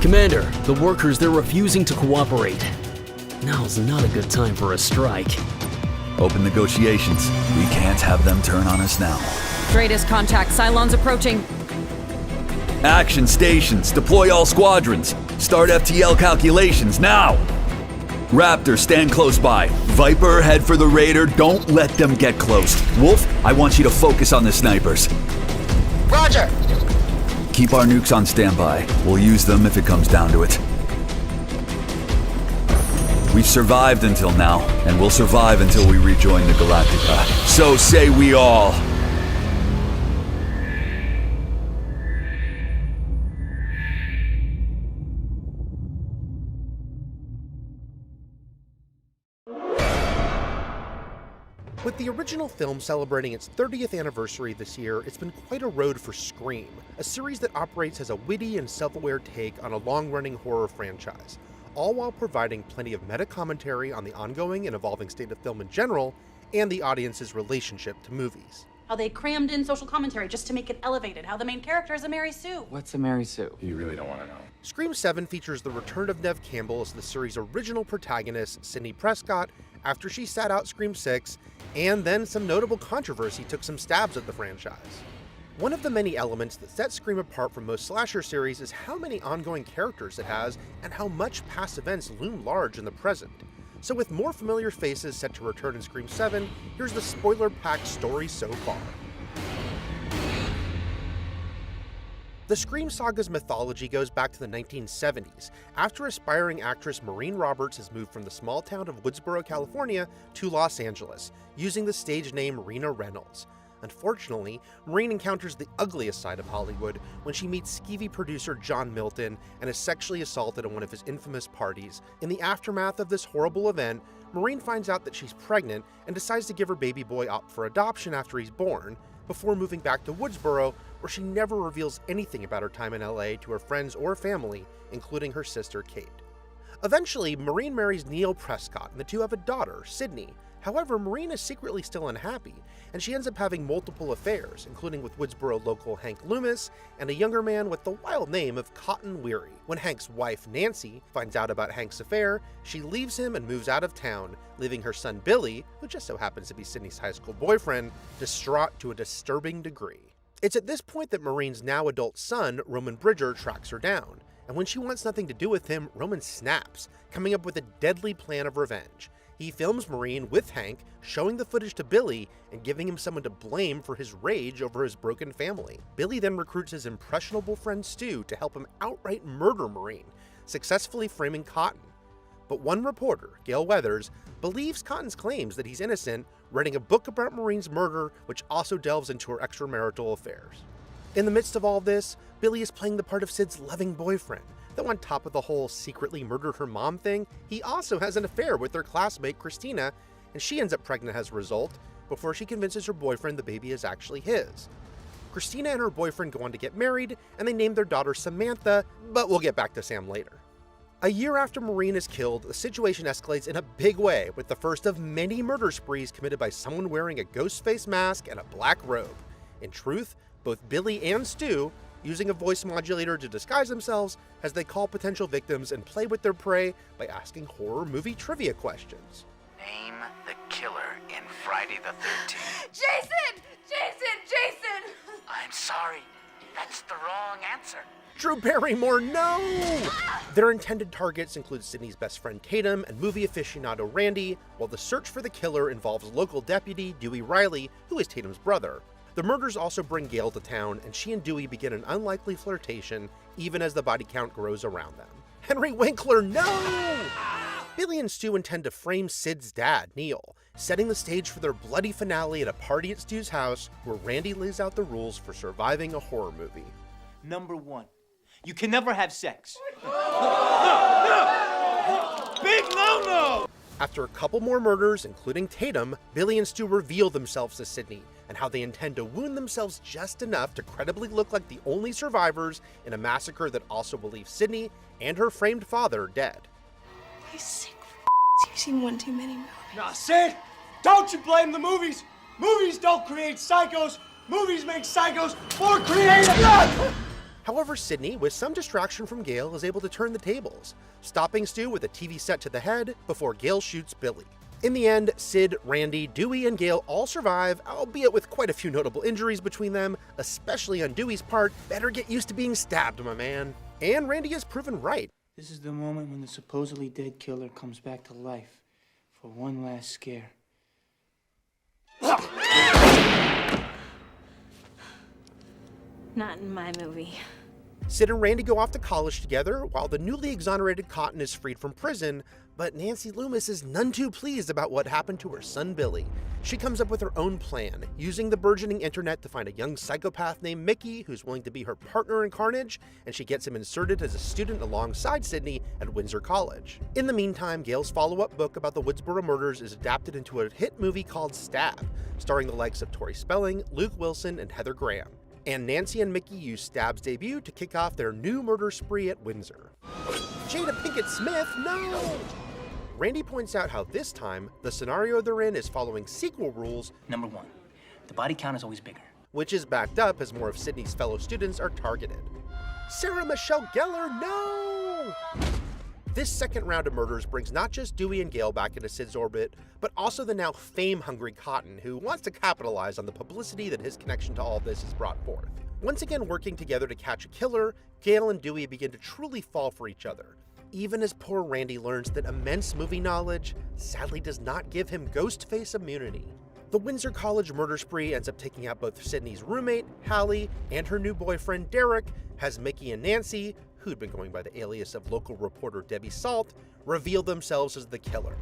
Commander, the workers, they're refusing to cooperate. Now's not a good time for a strike. Open negotiations. We can't have them turn on us now. Stratus contact. Cylons approaching. Action stations, deploy all squadrons. Start FTL calculations now. Raptor, stand close by. Viper, head for the Raider. Don't let them get close. Wolf, I want you to focus on the snipers. Roger. Keep our nukes on standby. We'll use them if it comes down to it. We've survived until now, and we'll survive until we rejoin the Galactica. So say we all. With the original film celebrating its 30th anniversary this year, it's been quite a road for Scream, a series that operates as a witty and self-aware take on a long-running horror franchise, all while providing plenty of meta-commentary on the ongoing and evolving state of film in general, and the audience's relationship to movies. How they crammed in social commentary just to make it elevated, how the main character is a Mary Sue. What's a Mary Sue? You really don't want to know. Scream 7 features the return of Neve Campbell as the series' original protagonist, Sidney Prescott, after she sat out Scream 6, and then some notable controversy took some stabs at the franchise. One of the many elements that sets Scream apart from most slasher series is how many ongoing characters it has and how much past events loom large in the present. So with more familiar faces set to return in Scream 7, here's the spoiler-packed story so far. The Scream saga's mythology goes back to the 1970s, after aspiring actress Maureen Roberts has moved from the small town of Woodsboro, California to Los Angeles, using the stage name Rena Reynolds. Unfortunately, Maureen encounters the ugliest side of Hollywood when she meets skeevy producer John Milton and is sexually assaulted at one of his infamous parties. In the aftermath of this horrible event, Maureen finds out that she's pregnant and decides to give her baby boy up for adoption after he's born, before moving back to Woodsboro, where she never reveals anything about her time in LA to her friends or family, including her sister Kate. Eventually, Maureen marries Neil Prescott, and the two have a daughter, Sydney. However, Maureen is secretly still unhappy, and she ends up having multiple affairs, including with Woodsboro local Hank Loomis and a younger man with the wild name of Cotton Weary. When Hank's wife, Nancy, finds out about Hank's affair, she leaves him and moves out of town, leaving her son Billy, who just so happens to be Sydney's high school boyfriend, distraught to a disturbing degree. It's at this point that Maureen's now adult son, Roman Bridger, tracks her down, and when she wants nothing to do with him, Roman snaps, coming up with a deadly plan of revenge. He films Maureen with Hank, showing the footage to Billy and giving him someone to blame for his rage over his broken family. Billy then recruits his impressionable friend Stu to help him outright murder Maureen, successfully framing Cotton. But one reporter, Gail Weathers, believes Cotton's claims that he's innocent, writing a book about Maureen's murder, which also delves into her extramarital affairs. In the midst of all this, Billy is playing the part of Sid's loving boyfriend, though on top of the whole secretly murdered her mom thing, he also has an affair with their classmate Christina, and she ends up pregnant as a result, before she convinces her boyfriend the baby is actually his. Christina and her boyfriend go on to get married, and they name their daughter Samantha, but we'll get back to Sam later. A year after Maureen is killed, the situation escalates in a big way, with the first of many murder sprees committed by someone wearing a ghost face mask and a black robe. In truth, both Billy and Stu, using a voice modulator to disguise themselves as they call potential victims and play with their prey by asking horror movie trivia questions. Name the killer in Friday the 13th. Jason! Jason! Jason! I'm sorry. That's the wrong answer. Drew Barrymore, no! Their intended targets include Sydney's best friend Tatum and movie aficionado Randy, while the search for the killer involves local deputy Dewey Riley, who is Tatum's brother. The murders also bring Gail to town, and she and Dewey begin an unlikely flirtation, even as the body count grows around them. Henry Winkler, no! Billy and Stu intend to frame Sid's dad, Neil, setting the stage for their bloody finale at a party at Stu's house, where Randy lays out the rules for surviving a horror movie. Number 1, you can never have sex. Big no-no! After a couple more murders, including Tatum, Billy and Stu reveal themselves to Sydney, and how they intend to wound themselves just enough to credibly look like the only survivors in a massacre that also believes Sydney and her framed father dead. You sick You've seen one too many movies. Nah, Sid, don't you blame the movies. Movies don't create psychos. Movies make psychos more creative. However, Sydney, with some distraction from Gail, is able to turn the tables, stopping Stu with a TV set to the head before Gail shoots Billy. In the end, Sid, Randy, Dewey, and Gail all survive, albeit with quite a few notable injuries between them, especially on Dewey's part. Better get used to being stabbed, my man. And Randy is proven right. This is the moment when the supposedly dead killer comes back to life for one last scare. Not in my movie. Sid and Randy go off to college together, while the newly exonerated Cotton is freed from prison, but Nancy Loomis is none too pleased about what happened to her son Billy. She comes up with her own plan, using the burgeoning internet to find a young psychopath named Mickey who's willing to be her partner in carnage, and she gets him inserted as a student alongside Sydney at Windsor College. In the meantime, Gail's follow-up book about the Woodsboro murders is adapted into a hit movie called Stab, starring the likes of Tori Spelling, Luke Wilson, and Heather Graham. And Nancy and Mickey use Stab's debut to kick off their new murder spree at Windsor. Jada Pinkett Smith, no! Randy points out how this time, the scenario they're in is following sequel rules. Number 1, the body count is always bigger. Which is backed up as more of Sydney's fellow students are targeted. Sarah Michelle Gellar, no! This second round of murders brings not just Dewey and Gale back into Sid's orbit, but also the now fame-hungry Cotton, who wants to capitalize on the publicity that his connection to all this has brought forth. Once again working together to catch a killer, Gale and Dewey begin to truly fall for each other, even as poor Randy learns that immense movie knowledge sadly does not give him Ghostface immunity. The Windsor College murder spree ends up taking out both Sydney's roommate, Hallie, and her new boyfriend, Derek, as Mickey and Nancy, who'd been going by the alias of local reporter Debbie Salt, reveal themselves as the killer.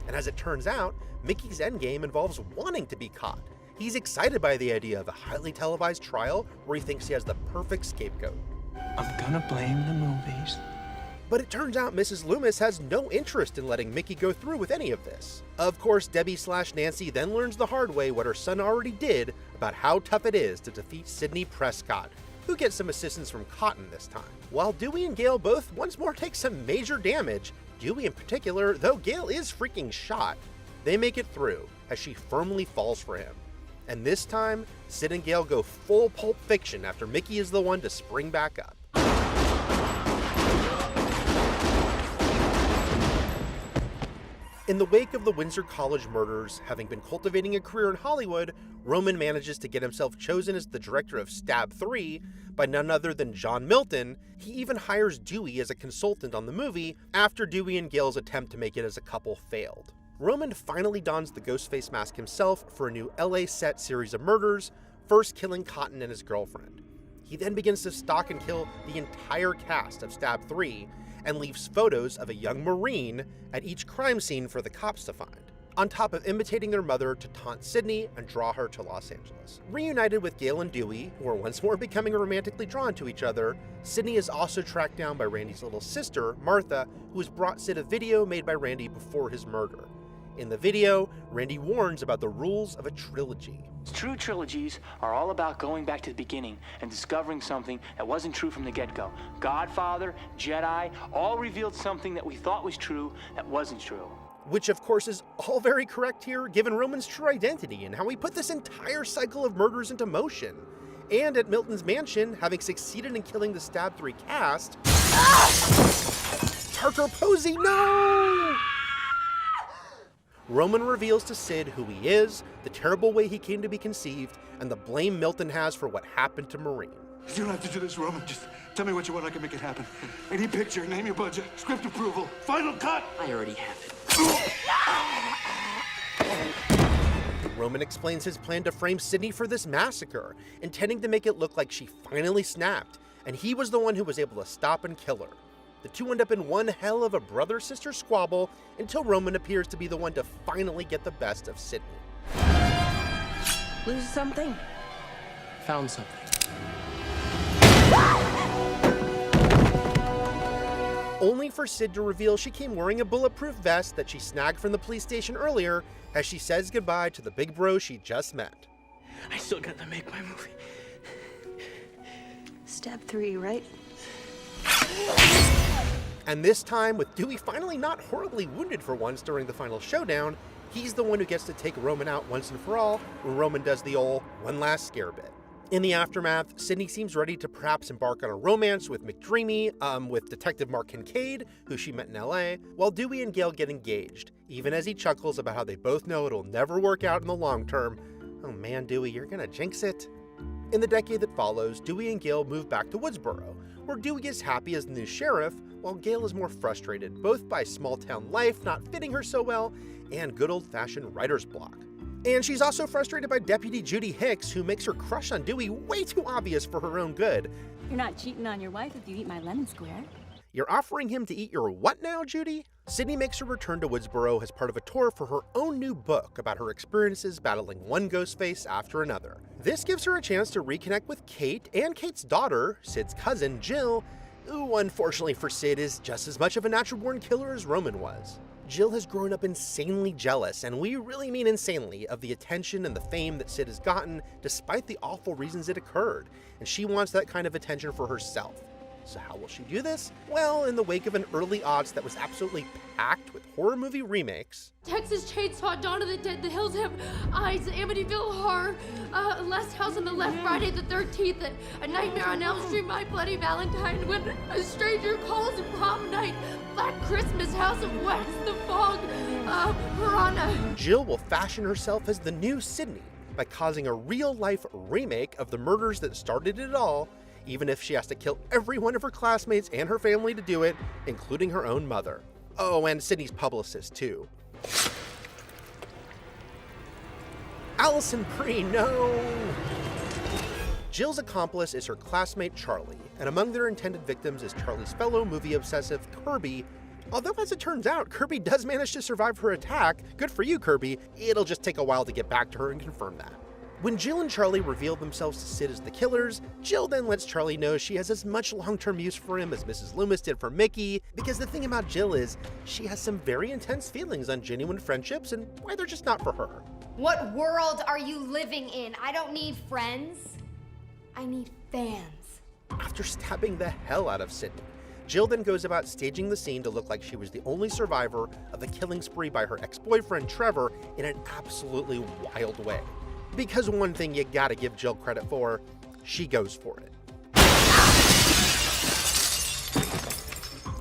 And as it turns out, Mickey's endgame involves wanting to be caught. He's excited by the idea of a highly televised trial where he thinks he has the perfect scapegoat. I'm gonna blame the movies. But it turns out Mrs. Loomis has no interest in letting Mickey go through with any of this. Of course, Debbie/Nancy then learns the hard way what her son already did about how tough it is to defeat Sidney Prescott, who gets some assistance from Cotton this time. While Dewey and Gale both once more take some major damage, Dewey in particular, though Gale is freaking shot, they make it through as she firmly falls for him. And this time, Sid and Gale go full Pulp Fiction after Mickey is the one to spring back up. In the wake of the Windsor College murders, having been cultivating a career in Hollywood, Roman manages to get himself chosen as the director of Stab 3 by none other than John Milton. He even hires Dewey as a consultant on the movie after Dewey and Gale's attempt to make it as a couple failed. Roman finally dons the Ghostface mask himself for a new LA set series of murders, first killing Cotton and his girlfriend. He then begins to stalk and kill the entire cast of Stab 3, and leaves photos of a young Marine at each crime scene for the cops to find, on top of imitating their mother to taunt Sydney and draw her to Los Angeles. Reunited with Gale and Dewey, who are once more becoming romantically drawn to each other, Sydney is also tracked down by Randy's little sister, Martha, who has brought Sid a video made by Randy before his murder. In the video, Randy warns about the rules of a trilogy. True trilogies are all about going back to the beginning and discovering something that wasn't true from the get-go. Godfather, Jedi, all revealed something that we thought was true that wasn't true. Which of course is all very correct here, given Roman's true identity and how he put this entire cycle of murders into motion. And at Milton's mansion, having succeeded in killing the Stab 3 cast... Parker Posey, no! Roman reveals to Sid who he is, the terrible way he came to be conceived, and the blame Milton has for what happened to Marine. You don't have to do this, Roman. Just tell me what you want, I can make it happen. Any picture, name your budget, script approval, final cut! I already have it. Roman explains his plan to frame Sydney for this massacre, intending to make it look like she finally snapped, and he was the one who was able to stop and kill her. The two end up in one hell of a brother-sister squabble until Roman appears to be the one to finally get the best of Sydney. Lose something? Found something. Only for Sid to reveal she came wearing a bulletproof vest that she snagged from the police station earlier as she says goodbye to the big bro she just met. I still gotta make my movie. Stab 3, right? And this time, with Dewey finally not horribly wounded for once during the final showdown, he's the one who gets to take Roman out once and for all when Roman does the old one last scare bit. In the aftermath, Sydney seems ready to perhaps embark on a romance with McDreamy, with Detective Mark Kincaid, who she met in LA, while Dewey and Gale get engaged, even as he chuckles about how they both know it'll never work out in the long term. Oh man, Dewey, you're gonna jinx it. In the decade that follows, Dewey and Gale move back to Woodsboro, where Dewey is happy as the new sheriff, while Gale is more frustrated, both by small-town life not fitting her so well, and good old-fashioned writer's block. And she's also frustrated by Deputy Judy Hicks, who makes her crush on Dewey way too obvious for her own good. You're not cheating on your wife if you eat my lemon square. You're offering him to eat your what now, Judy? Sydney makes her return to Woodsboro as part of a tour for her own new book about her experiences battling one Ghostface after another. This gives her a chance to reconnect with Kate and Kate's daughter, Sid's cousin, Jill, who unfortunately for Sid is just as much of a natural-born killer as Roman was. Jill has grown up insanely jealous, and we really mean insanely, of the attention and the fame that Sid has gotten despite the awful reasons it occurred, and she wants that kind of attention for herself. So how will she do this? Well, in the wake of an early aughts that was absolutely packed with horror movie remakes, Texas Chainsaw, Dawn of the Dead, The Hills Have Eyes, Amityville Horror, Last House on the Left, Friday the 13th, A Nightmare on Elm Street, My Bloody Valentine, When a Stranger Calls, Prom Night, Black Christmas, House of Wax, The Fog, Piranha. Jill will fashion herself as the new Sydney by causing a real-life remake of the murders that started it all, even if she has to kill every one of her classmates and her family to do it, including her own mother. Oh, and Sydney's publicist, too. Allison Brie, no! Jill's accomplice is her classmate Charlie, and among their intended victims is Charlie's fellow movie obsessive Kirby. Although, as it turns out, Kirby does manage to survive her attack. Good for you, Kirby. It'll just take a while to get back to her and confirm that. When Jill and Charlie reveal themselves to Sid as the killers, Jill then lets Charlie know she has as much long-term use for him as Mrs. Loomis did for Mickey, because the thing about Jill is she has some very intense feelings on genuine friendships and why they're just not for her. What world are you living in? I don't need friends. I need fans. After stabbing the hell out of Sydney, Jill then goes about staging the scene to look like she was the only survivor of a killing spree by her ex-boyfriend Trevor in an absolutely wild way. Because one thing you gotta give Jill credit for, she goes for it.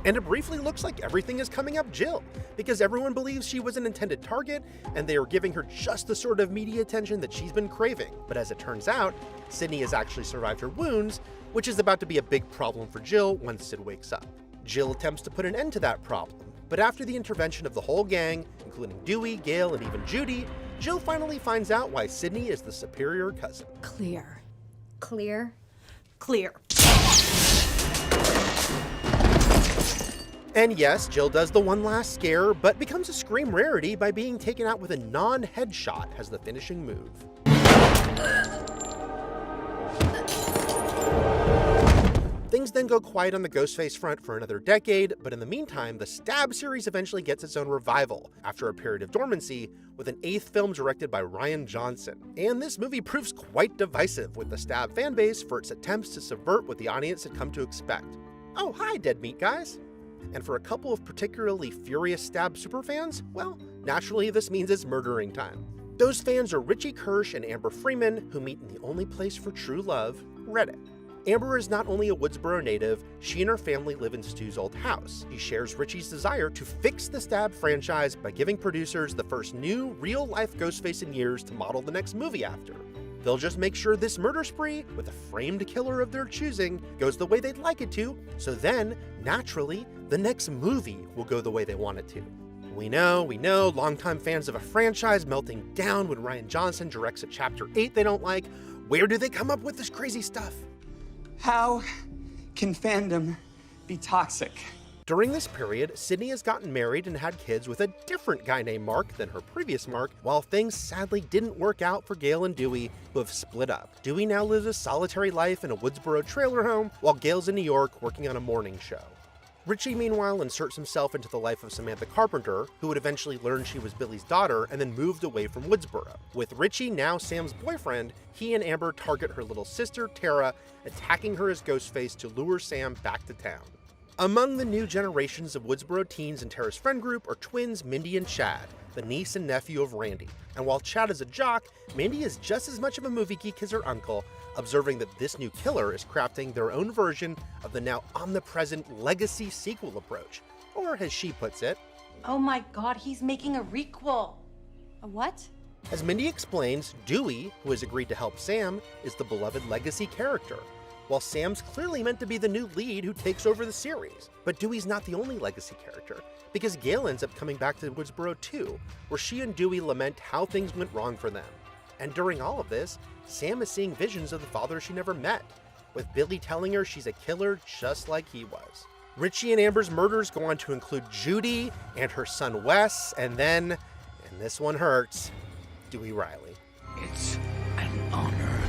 And it briefly looks like everything is coming up Jill, because everyone believes she was an intended target, and they are giving her just the sort of media attention that she's been craving. But as it turns out, Sydney has actually survived her wounds, which is about to be a big problem for Jill once Sid wakes up. Jill attempts to put an end to that problem, but after the intervention of the whole gang, including Dewey, Gail, and even Judy, Jill finally finds out why Sydney is the superior cousin. Clear. Clear? Clear. And yes, Jill does the one last scare, but becomes a Scream rarity by being taken out with a non-headshot as the finishing move. Things then go quiet on the Ghostface front for another decade, but in the meantime, the Stab series eventually gets its own revival after a period of dormancy, with an 8th film directed by Rian Johnson. And this movie proves quite divisive with the Stab fanbase for its attempts to subvert what the audience had come to expect. Oh, hi, Dead Meat guys! And for a couple of particularly furious Stab superfans, well, naturally this means it's murdering time. Those fans are Richie Kirsch and Amber Freeman, who meet in the only place for true love, Reddit. Amber is not only a Woodsboro native, she and her family live in Stu's old house. She shares Richie's desire to fix the Stab franchise by giving producers the first new, real-life Ghostface in years to model the next movie after. They'll just make sure this murder spree, with a framed killer of their choosing, goes the way they'd like it to, so then, naturally, the next movie will go the way they want it to. We know, longtime fans of a franchise melting down when Rian Johnson directs a Chapter 8 they don't like. Where do they come up with this crazy stuff? How can fandom be toxic? During this period, Sydney has gotten married and had kids with a different guy named Mark than her previous Mark, while things sadly didn't work out for Gail and Dewey, who have split up. Dewey now lives a solitary life in a Woodsboro trailer home, while Gail's in New York working on a morning show. Richie, meanwhile, inserts himself into the life of Samantha Carpenter, who would eventually learn she was Billy's daughter and then moved away from Woodsboro. With Richie now Sam's boyfriend, he and Amber target her little sister, Tara, attacking her as Ghostface to lure Sam back to town. Among the new generations of Woodsboro teens in Tara's friend group are twins Mindy and Chad, the niece and nephew of Randy. And while Chad is a jock, Mindy is just as much of a movie geek as her uncle, observing that this new killer is crafting their own version of the now omnipresent legacy sequel approach, or as she puts it, Oh my god, he's making a requel. A what? As Mindy explains, Dewey, who has agreed to help Sam, is the beloved legacy character, while Sam's clearly meant to be the new lead who takes over the series. But Dewey's not the only legacy character, because Gail ends up coming back to Woodsboro too, where she and Dewey lament how things went wrong for them. And during all of this, Sam is seeing visions of the father she never met, with Billy telling her she's a killer just like he was. Richie and Amber's murders go on to include Judy and her son Wes, and then, and this one hurts, Dewey Riley. It's an honor.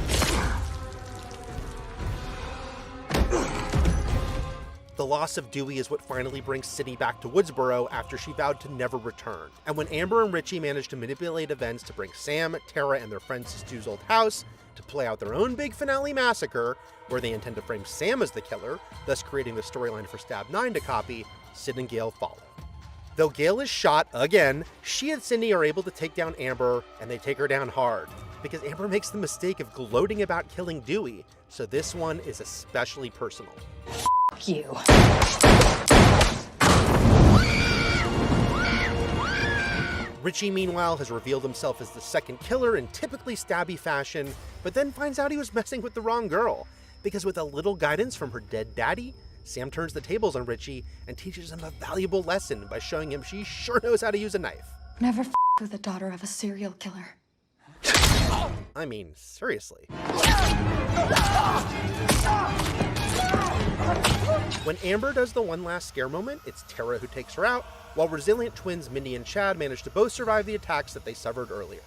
The loss of Dewey is what finally brings Sydney back to Woodsboro after she vowed to never return. And when Amber and Richie manage to manipulate events to bring Sam, Tara, and their friends to Stu's old house to play out their own big finale massacre, where they intend to frame Sam as the killer, thus creating the storyline for Stab 9 to copy, Sid and Gale follow. Though Gale is shot again, she and Sydney are able to take down Amber, and they take her down hard, because Amber makes the mistake of gloating about killing Dewey, so this one is especially personal. F you. Richie, meanwhile, has revealed himself as the second killer in typically stabby fashion, but then finds out he was messing with the wrong girl, because with a little guidance from her dead daddy, Sam turns the tables on Richie and teaches him a valuable lesson by showing him she sure knows how to use a knife. Never f with the daughter of a serial killer. I mean, seriously. When Amber does the one last scare moment, it's Tara who takes her out, while resilient twins Mindy and Chad manage to both survive the attacks that they suffered earlier.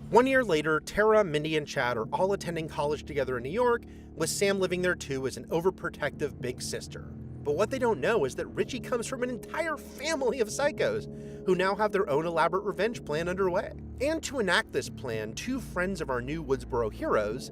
1 year later, Tara, Mindy, and Chad are all attending college together in New York, with Sam living there too as an overprotective big sister. But what they don't know is that Richie comes from an entire family of psychos, who now have their own elaborate revenge plan underway. And to enact this plan, two friends of our new Woodsboro heroes,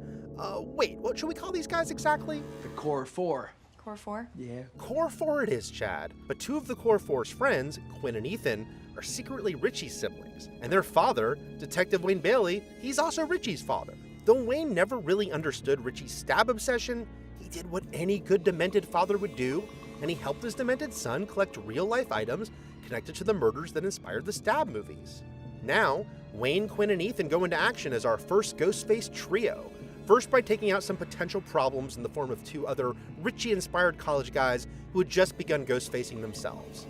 wait, what should we call these guys exactly? The Core 4. Core 4? Yeah. Core 4 it is, Chad. But two of the Core 4's friends, Quinn and Ethan, are secretly Richie's siblings. And their father, Detective Wayne Bailey, he's also Richie's father. Though Wayne never really understood Richie's stab obsession, he did what any good demented father would do, and he helped his demented son collect real-life items connected to the murders that inspired the Stab movies. Now, Wayne, Quinn, and Ethan go into action as our first Ghostface trio, first by taking out some potential problems in the form of two other Richie-inspired college guys who had just begun ghostfacing themselves.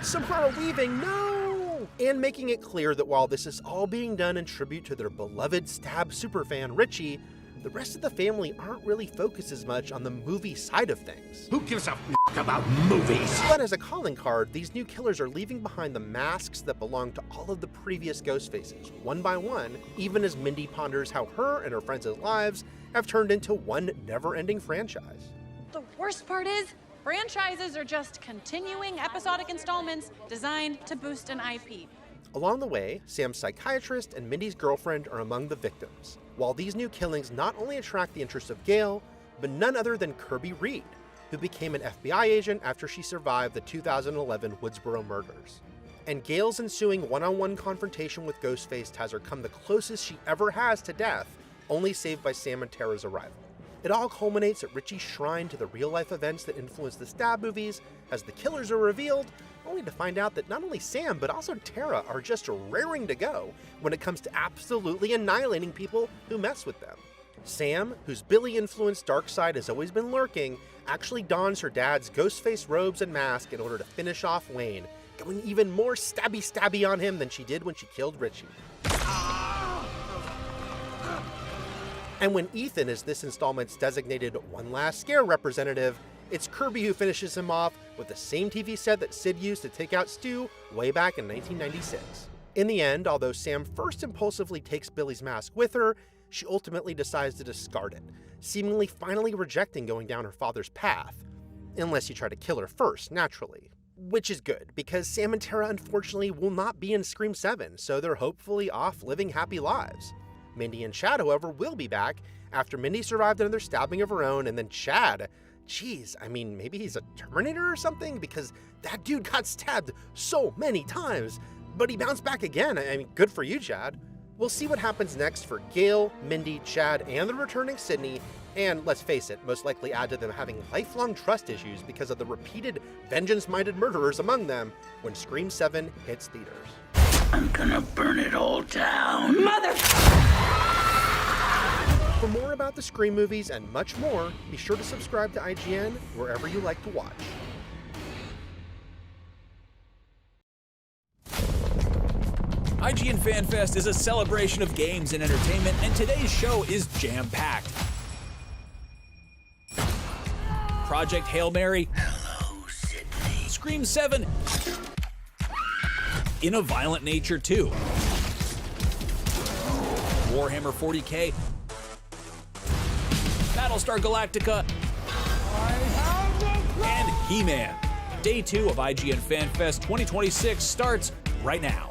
Samara Weaving, no! And making it clear that while this is all being done in tribute to their beloved Stab superfan Richie, the rest of the family aren't really focused as much on the movie side of things. Who gives a f about movies? But as a calling card, these new killers are leaving behind the masks that belong to all of the previous Ghostfaces, one by one, even as Mindy ponders how her and her friends' lives have turned into one never-ending franchise. The worst part is, franchises are just continuing episodic installments designed to boost an IP. Along the way, Sam's psychiatrist and Mindy's girlfriend are among the victims, while these new killings not only attract the interest of Gale, but none other than Kirby Reed, who became an FBI agent after she survived the 2011 Woodsboro murders. And Gale's ensuing one-on-one confrontation with Ghostface has her come the closest she ever has to death, only saved by Sam and Tara's arrival. It all culminates at Richie's shrine to the real-life events that influenced the Stab movies, as the killers are revealed, only to find out that not only Sam, but also Tara are just raring to go when it comes to absolutely annihilating people who mess with them. Sam, whose Billy-influenced dark side has always been lurking, actually dons her dad's Ghostface robes and mask in order to finish off Wayne, going even more stabby on him than she did when she killed Richie. And when Ethan is this installment's designated one last scare representative, it's Kirby who finishes him off with the same TV set that Sid used to take out Stu way back in 1996. In the end, although Sam first impulsively takes Billy's mask with her, she ultimately decides to discard it, seemingly finally rejecting going down her father's path. Unless you try to kill her first, naturally. Which is good, because Sam and Tara unfortunately will not be in Scream 7, so they're hopefully off living happy lives. Mindy and Chad, however, will be back after Mindy survived another stabbing of her own, and then Chad, geez, I mean, maybe he's a Terminator or something, because that dude got stabbed so many times, but he bounced back again. I mean, good for you, Chad. We'll see what happens next for Gale, Mindy, Chad, and the returning Sydney, and let's face it, most likely add to them having lifelong trust issues because of the repeated vengeance-minded murderers among them when Scream 7 hits theaters. I'm gonna burn it all down. Mother! For more about the Scream movies and much more, be sure to subscribe to IGN wherever you like to watch. IGN Fan Fest is a celebration of games and entertainment, and today's show is jam-packed. Project Hail Mary. Hello, Sydney. Scream 7. In a Violent Nature 2. Warhammer 40K. Battlestar Galactica. I have the and He-Man. Day 2 of IGN Fan Fest 2026 starts right now.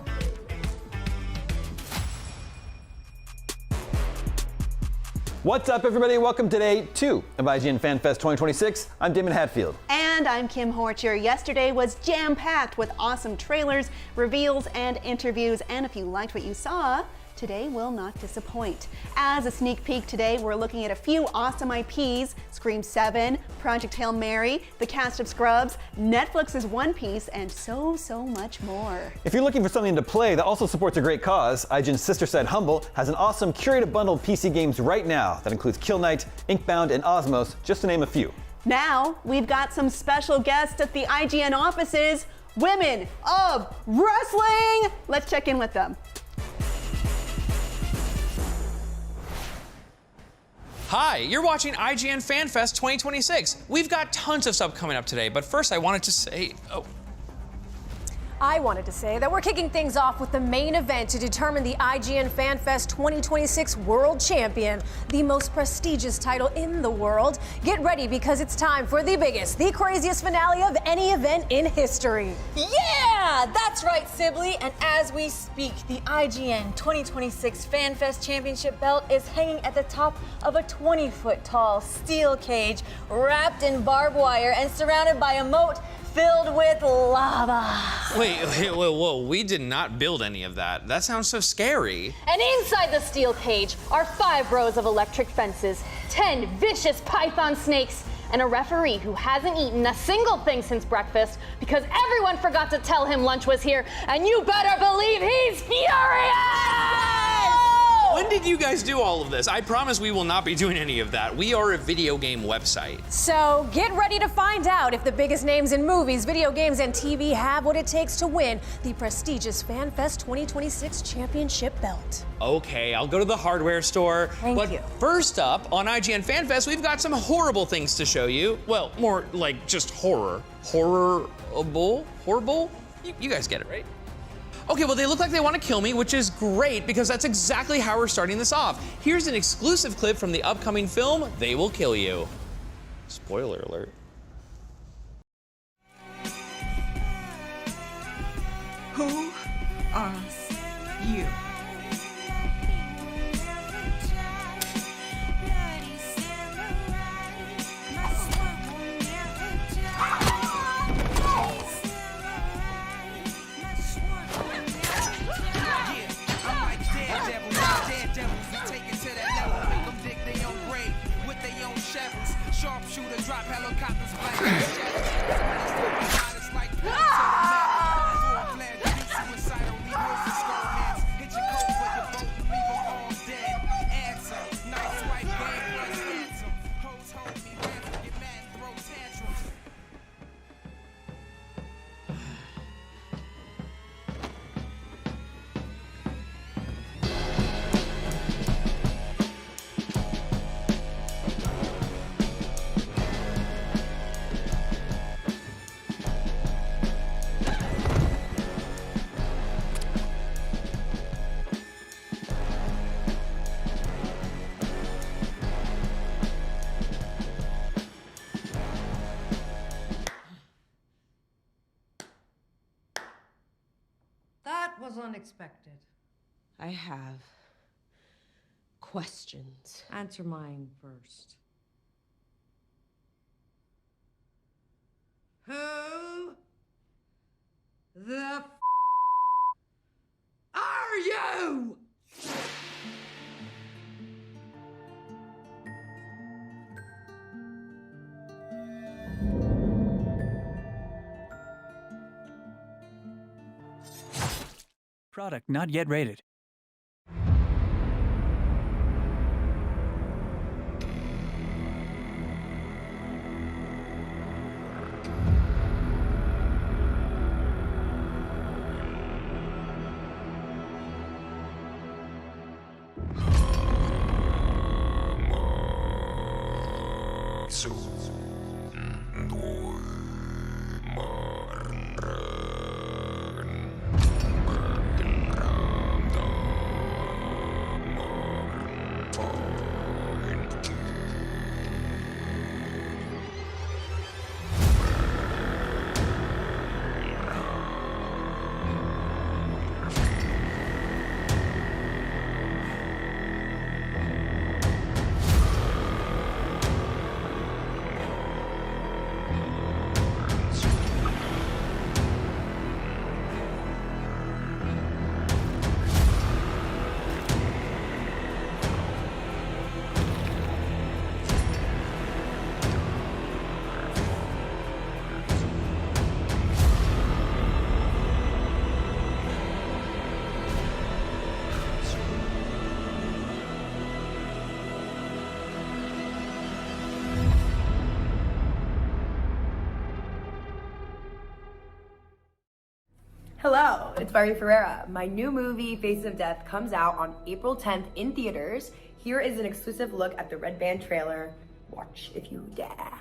What's up, everybody? Welcome to day 2 of IGN Fan Fest 2026. I'm Damon Hatfield. And I'm Kim Horcher. Yesterday was jam-packed with awesome trailers, reveals, and interviews. And if you liked what you saw, today will not disappoint. As a sneak peek today, we're looking at a few awesome IPs: Scream 7, Project Hail Mary, the cast of Scrubs, Netflix's One Piece, and so much more. If you're looking for something to play that also supports a great cause, IGN's sister site Humble has an awesome curated bundle of PC games right now that includes Kill Knight, Inkbound, and Osmos, just to name a few. Now, we've got some special guests at the IGN offices, women of wrestling. Let's check in with them. Hi, you're watching IGN Fan Fest 2026. We've got tons of stuff coming up today, but first I wanted to say, I wanted to say that we're kicking things off with the main event to determine the IGN Fan Fest 2026 World Champion, the most prestigious title in the world. Get ready because it's time for the biggest, the craziest finale of any event in history. Yeah, that's right, Sibley. And as we speak, the IGN 2026 Fan Fest Championship belt is hanging at the top of a 20-foot tall steel cage wrapped in barbed wire and surrounded by a moat filled with lava. Wait, whoa, we did not build any of that. That sounds so scary. And inside the steel cage are 5 rows of electric fences, 10 vicious python snakes, and a referee who hasn't eaten a single thing since breakfast because everyone forgot to tell him lunch was here, and you better believe he's furious! When did you guys do all of this? I promise we will not be doing any of that. We are a video game website. So get ready to find out if the biggest names in movies, video games, and TV have what it takes to win the prestigious Fan Fest 2026 Championship belt. Okay, I'll go to the hardware store. Thank you. First up, on IGN Fan Fest, we've got some horrible things to show you. Well, more like just horror. Horrible? You guys get it, right? Okay, well, they look like they want to kill me, which is great because that's exactly how we're starting this off. Here's an exclusive clip from the upcoming film, They Will Kill You. Spoiler alert. Who are you? Sharpshooter drop helicopters hit your coat for your boat, leave them all dead. Answer, nice white game plus handsome. Hoes hold me ransom, get mad and throw tantrums. That was unexpected. I have questions. Answer mine first. Who the are you? Product not yet rated. Hello, it's Barbie Ferreira. My new movie, Faces of Death, comes out on April 10th in theaters. Here is an exclusive look at the Red Band trailer. Watch if you dare.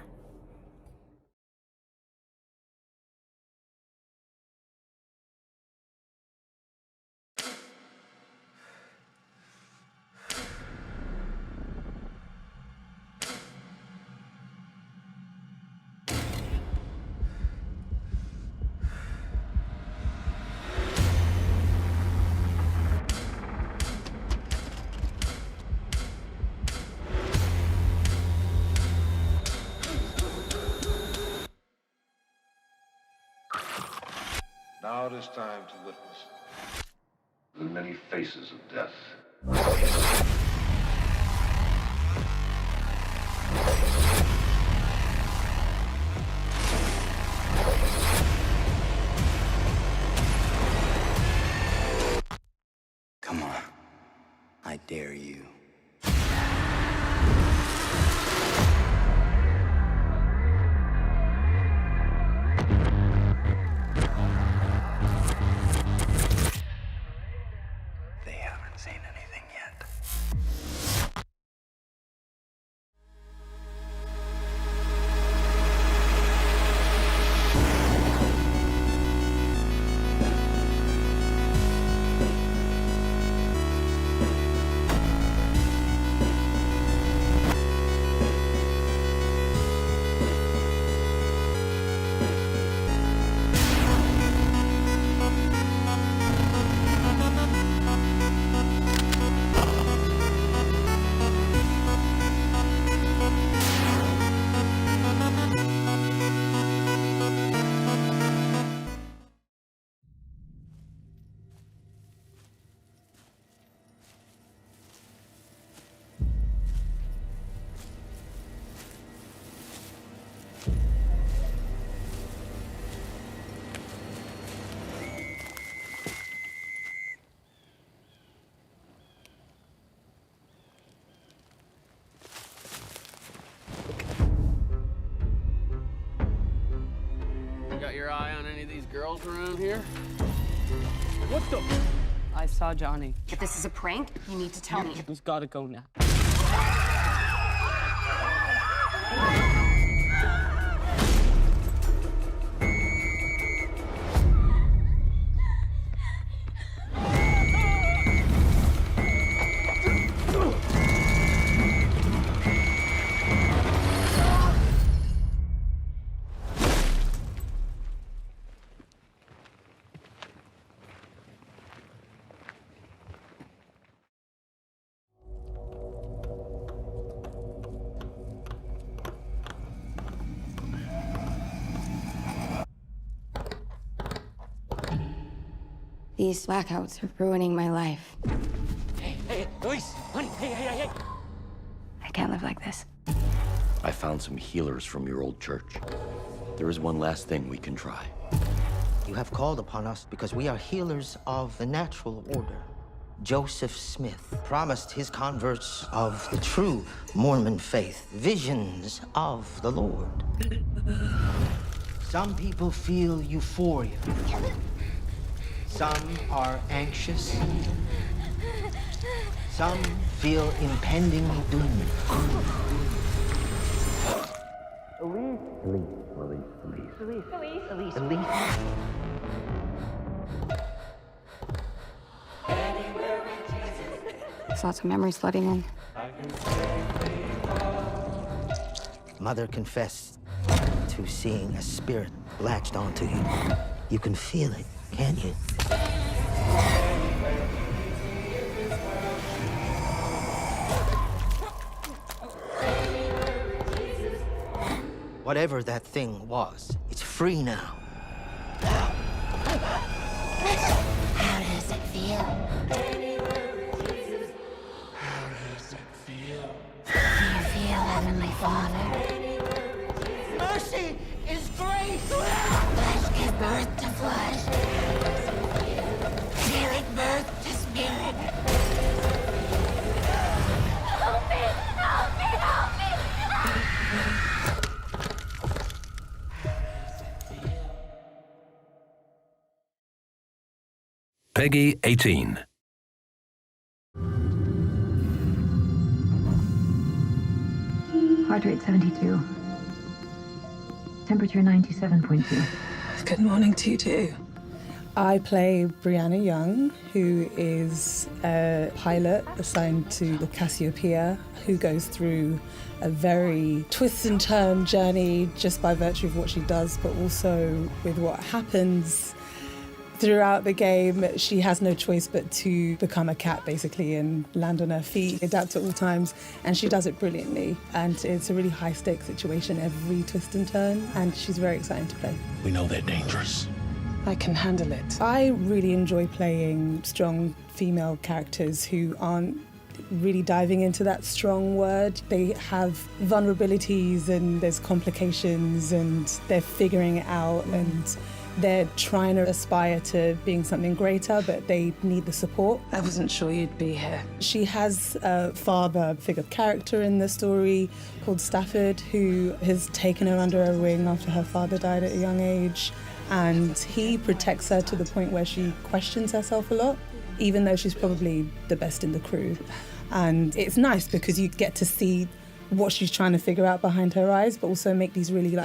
Now it is time to witness the many faces of death. Come on. I dare you. They haven't seen anything yet. Got your eye on any of these girls around here? What the? I saw Johnny. If this is a prank, you need to tell me. He's gotta go now. These blackouts are ruining my life. Hey, Luis! Honey, hey! I can't live like this. I found some healers from your old church. There is one last thing we can try. You have called upon us because we are healers of the natural order. Joseph Smith promised his converts of the true Mormon faith visions of the Lord. Some people feel euphoria. Some are anxious. Some feel impending doom. Elise. There's lots of memories flooding in. Mother confessed to seeing a spirit latched onto you. You can feel it, can't you? Whatever that thing was, it's free now. How does it feel? Do you feel Heavenly Father? Mercy is grace! Flesh give birth to flesh. Spirit birth to spirit. Help me! Help me! Help me! Peggy 18. Heart rate 72. Temperature 97.2. Good morning to you too. I play Brianna Young, who is a pilot assigned to the Cassiopeia, who goes through a very twist and turn journey just by virtue of what she does, but also with what happens throughout the game. She has no choice but to become a cat, basically, and land on her feet, adapt at all times, and she does it brilliantly. And it's a really high-stakes situation, every twist and turn, and she's very exciting to play. We know they're dangerous. I can handle it. I really enjoy playing strong female characters who aren't really diving into that strong word. They have vulnerabilities and there's complications and they're figuring it out and they're trying to aspire to being something greater, but they need the support. I wasn't sure you'd be here. She has a father figure character in the story called Stafford, who has taken her under her wing after her father died at a young age. And he protects her to the point where she questions herself a lot, even though she's probably the best in the crew. And it's nice because you get to see what she's trying to figure out behind her eyes, but also make these really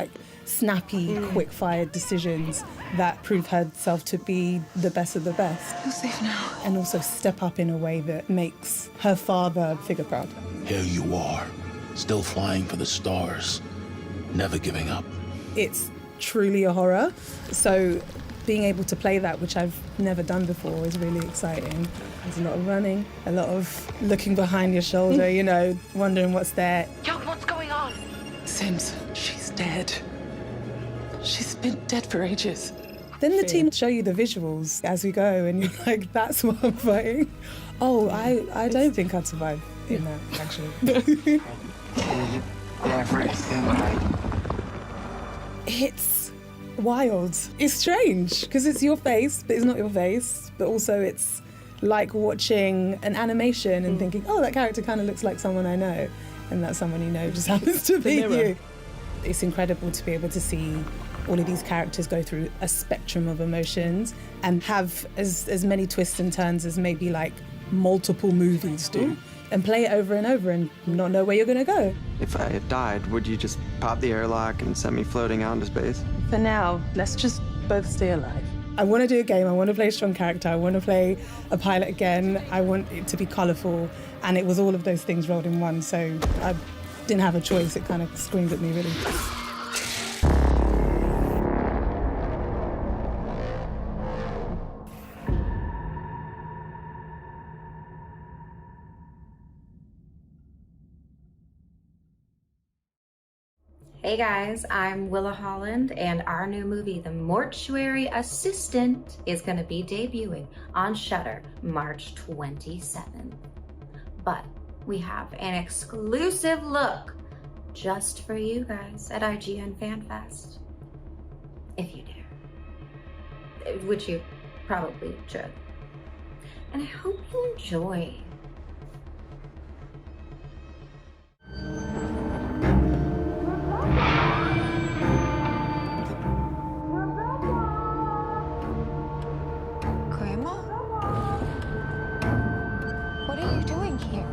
snappy, quick-fired decisions that prove herself to be the best of the best. You're safe now. And also step up in a way that makes her father figure proud. Here you are, still flying for the stars, never giving up. It's truly a horror, so being able to play that, which I've never done before, is really exciting. There's a lot of running, a lot of looking behind your shoulder, wondering what's there. Young, what's going on? Sims, she's dead. She's been dead for ages. Then the team show you the visuals as we go, and you're like, that's what I'm fighting. Oh, I don't think I'd survive in that, actually. It's wild. It's strange, because it's your face, but it's not your face. But also it's like watching an animation and thinking, oh, that character kind of looks like someone I know. And that someone you know just happens to be you. It's incredible to be able to see all of these characters go through a spectrum of emotions and have as many twists and turns as maybe multiple movies do. And play it over and over and not know where you're going to go. If I had died, would you just pop the airlock and send me floating out into space? For now, let's just both stay alive. I want to do a game. I want to play a strong character. I want to play a pilot again. I want it to be colourful. And it was all of those things rolled in one. So I didn't have a choice. It kind of screamed at me, really. Hey guys, I'm Willa Holland, and our new movie, The Mortuary Assistant, is going to be debuting on Shudder March 27th. But we have an exclusive look just for you guys at IGN Fan Fest. If you dare. Which you probably should. And I hope you enjoy. What are you doing here?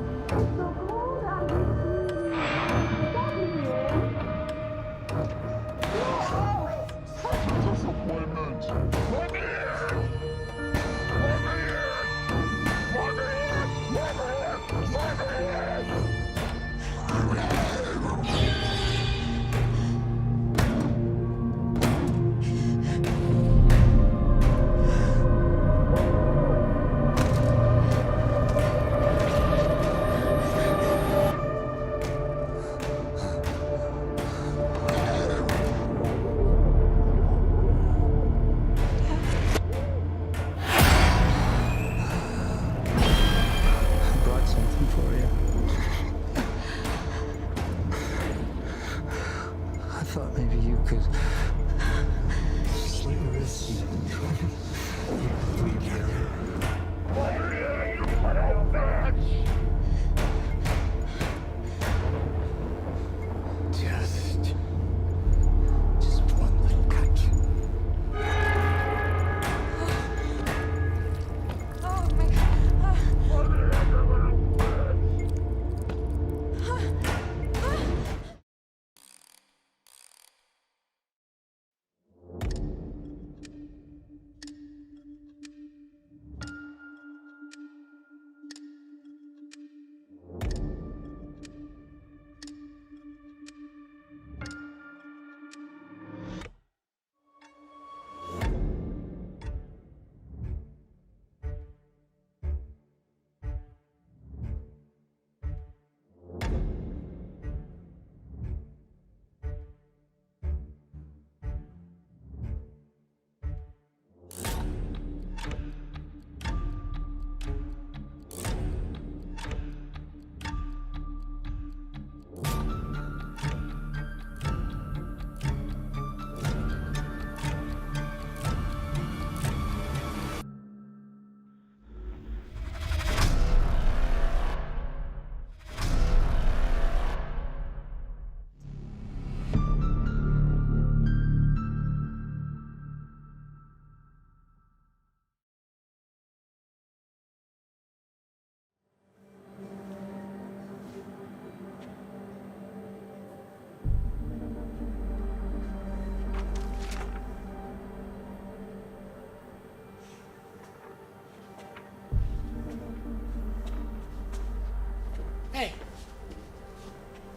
Hey,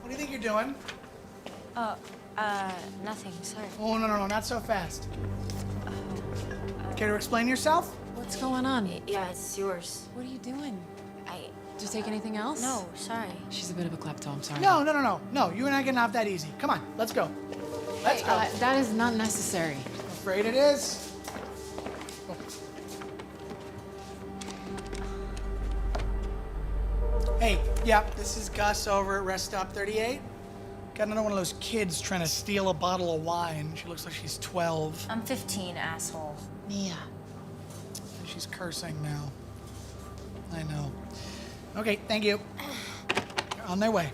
what do you think you're doing? Nothing, sorry. Oh, no, not so fast. Care to explain yourself? What's going on? Yeah, it's yours. What are you doing? Did you take anything else? No, sorry. She's a bit of a klepto, I'm sorry. No, you and I getting off that easy. Come on, let's go. Let's go. That is not necessary. Afraid it is? Hey, this is Gus over at Rest Stop 38. Got another one of those kids trying to steal a bottle of wine. She looks like she's 12. I'm 15, asshole. Mia. She's cursing now. I know. Okay, thank you. They're on their way.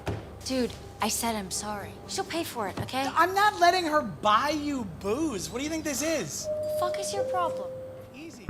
Dude, I said I'm sorry. She'll pay for it, okay? I'm not letting her buy you booze. What do you think this is? The fuck is your problem? Easy.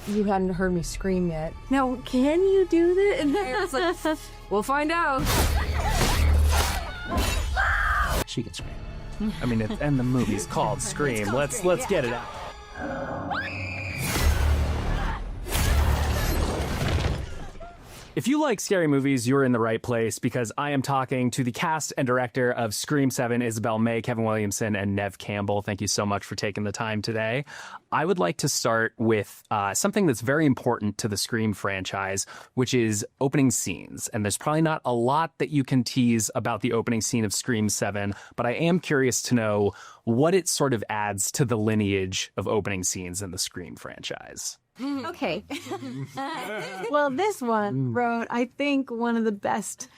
You hadn't heard me scream yet. Now, can you do this? We'll find out. She can scream. I mean, and the movie's called Scream. Let's get it out. If you like scary movies, you're in the right place because I am talking to the cast and director of Scream 7, Isabel May, Kevin Williamson, and Nev Campbell. Thank you so much for taking the time today. I would like to start with something that's very important to the Scream franchise, which is opening scenes. And there's probably not a lot that you can tease about the opening scene of Scream 7, but I am curious to know what it sort of adds to the lineage of opening scenes in the Scream franchise. Okay. Well, this one wrote, I think, one of the best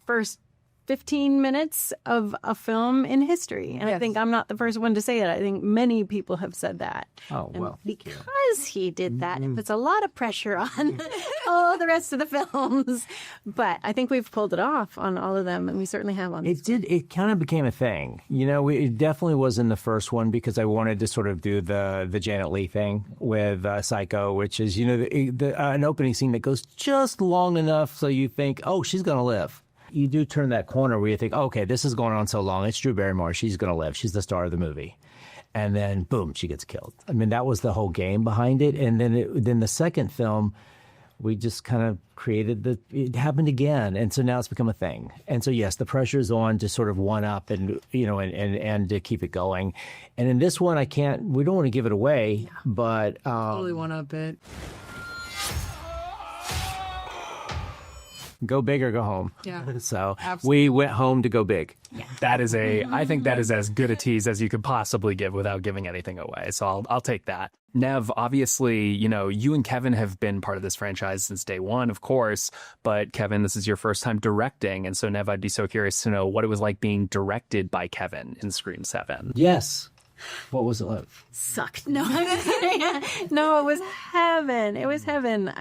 first 15 minutes of a film in history. And I think I'm not the first one to say it. I think many people have said that. Oh, well. And because he did that, it puts a lot of pressure on all the rest of the films. But I think we've pulled it off on all of them, and we certainly have on this. It kind of became a thing. You know, it definitely wasn't the first one because I wanted to sort of do the Janet Leigh thing with Psycho, which is, you know, an opening scene that goes just long enough so you think, oh, she's going to live. You do turn that corner where you think, okay, this is going on so long. It's Drew Barrymore. She's going to live. She's the star of the movie. And then, boom, she gets killed. I mean, that was the whole game behind it. And then the second film, we just kind of created it happened again. And so now it's become a thing. And so, yes, the pressure is on to sort of one up and, you know, and to keep it going. And in this one, we don't want to give it away, but. Totally one up it. Go big or go home. Yeah. So Absolutely. we went home to go big. Yeah. That is I think that is as good a tease as you could possibly give without giving anything away. So I'll take that. Nev, obviously, you know, you and Kevin have been part of this franchise since day one, of course. But Kevin, this is your first time directing. And so, Nev, I'd be so curious to know what it was like being directed by Kevin in Scream 7. Yes. What was it like? Sucked. No, I'm just kidding. No, it was heaven. It was heaven.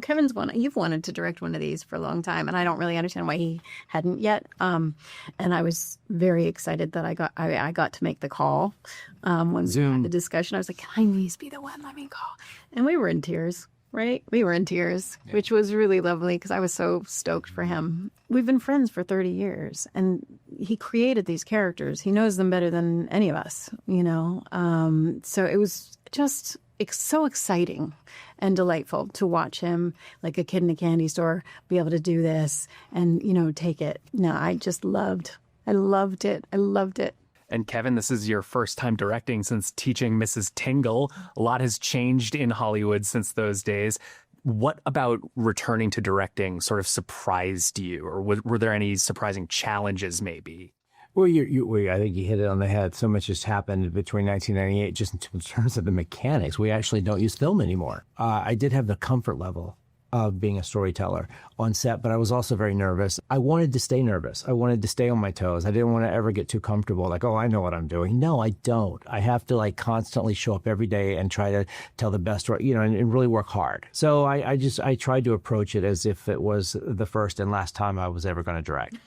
Kevin's you've wanted to direct one of these for a long time, and I don't really understand why he hadn't yet. And I was very excited that I got to make the call when we had the discussion. I was like, can I please be the one? Let me call. And we were in tears. Right? We were in tears, which was really lovely because I was so stoked for him. We've been friends for 30 years, and he created these characters. He knows them better than any of us, you know? So it was just so exciting and delightful to watch him, like a kid in a candy store, be able to do this and, you know, take it. No, I loved it. I loved it. And Kevin, this is your first time directing since teaching Mrs. Tingle. A lot has changed in Hollywood since those days. What about returning to directing sort of surprised you? Or were there any surprising challenges maybe? Well, I think you hit it on the head. So much has happened between 1998, just in terms of the mechanics. We actually don't use film anymore. I did have the comfort level of being a storyteller on set, but I was also very nervous. I wanted to stay nervous. I wanted to stay on my toes. I didn't want to ever get too comfortable, like, oh, I know what I'm doing. No, I don't. I have to like constantly show up every day and try to tell the best story, you know, and really work hard. So I tried to approach it as if it was the first and last time I was ever going to direct.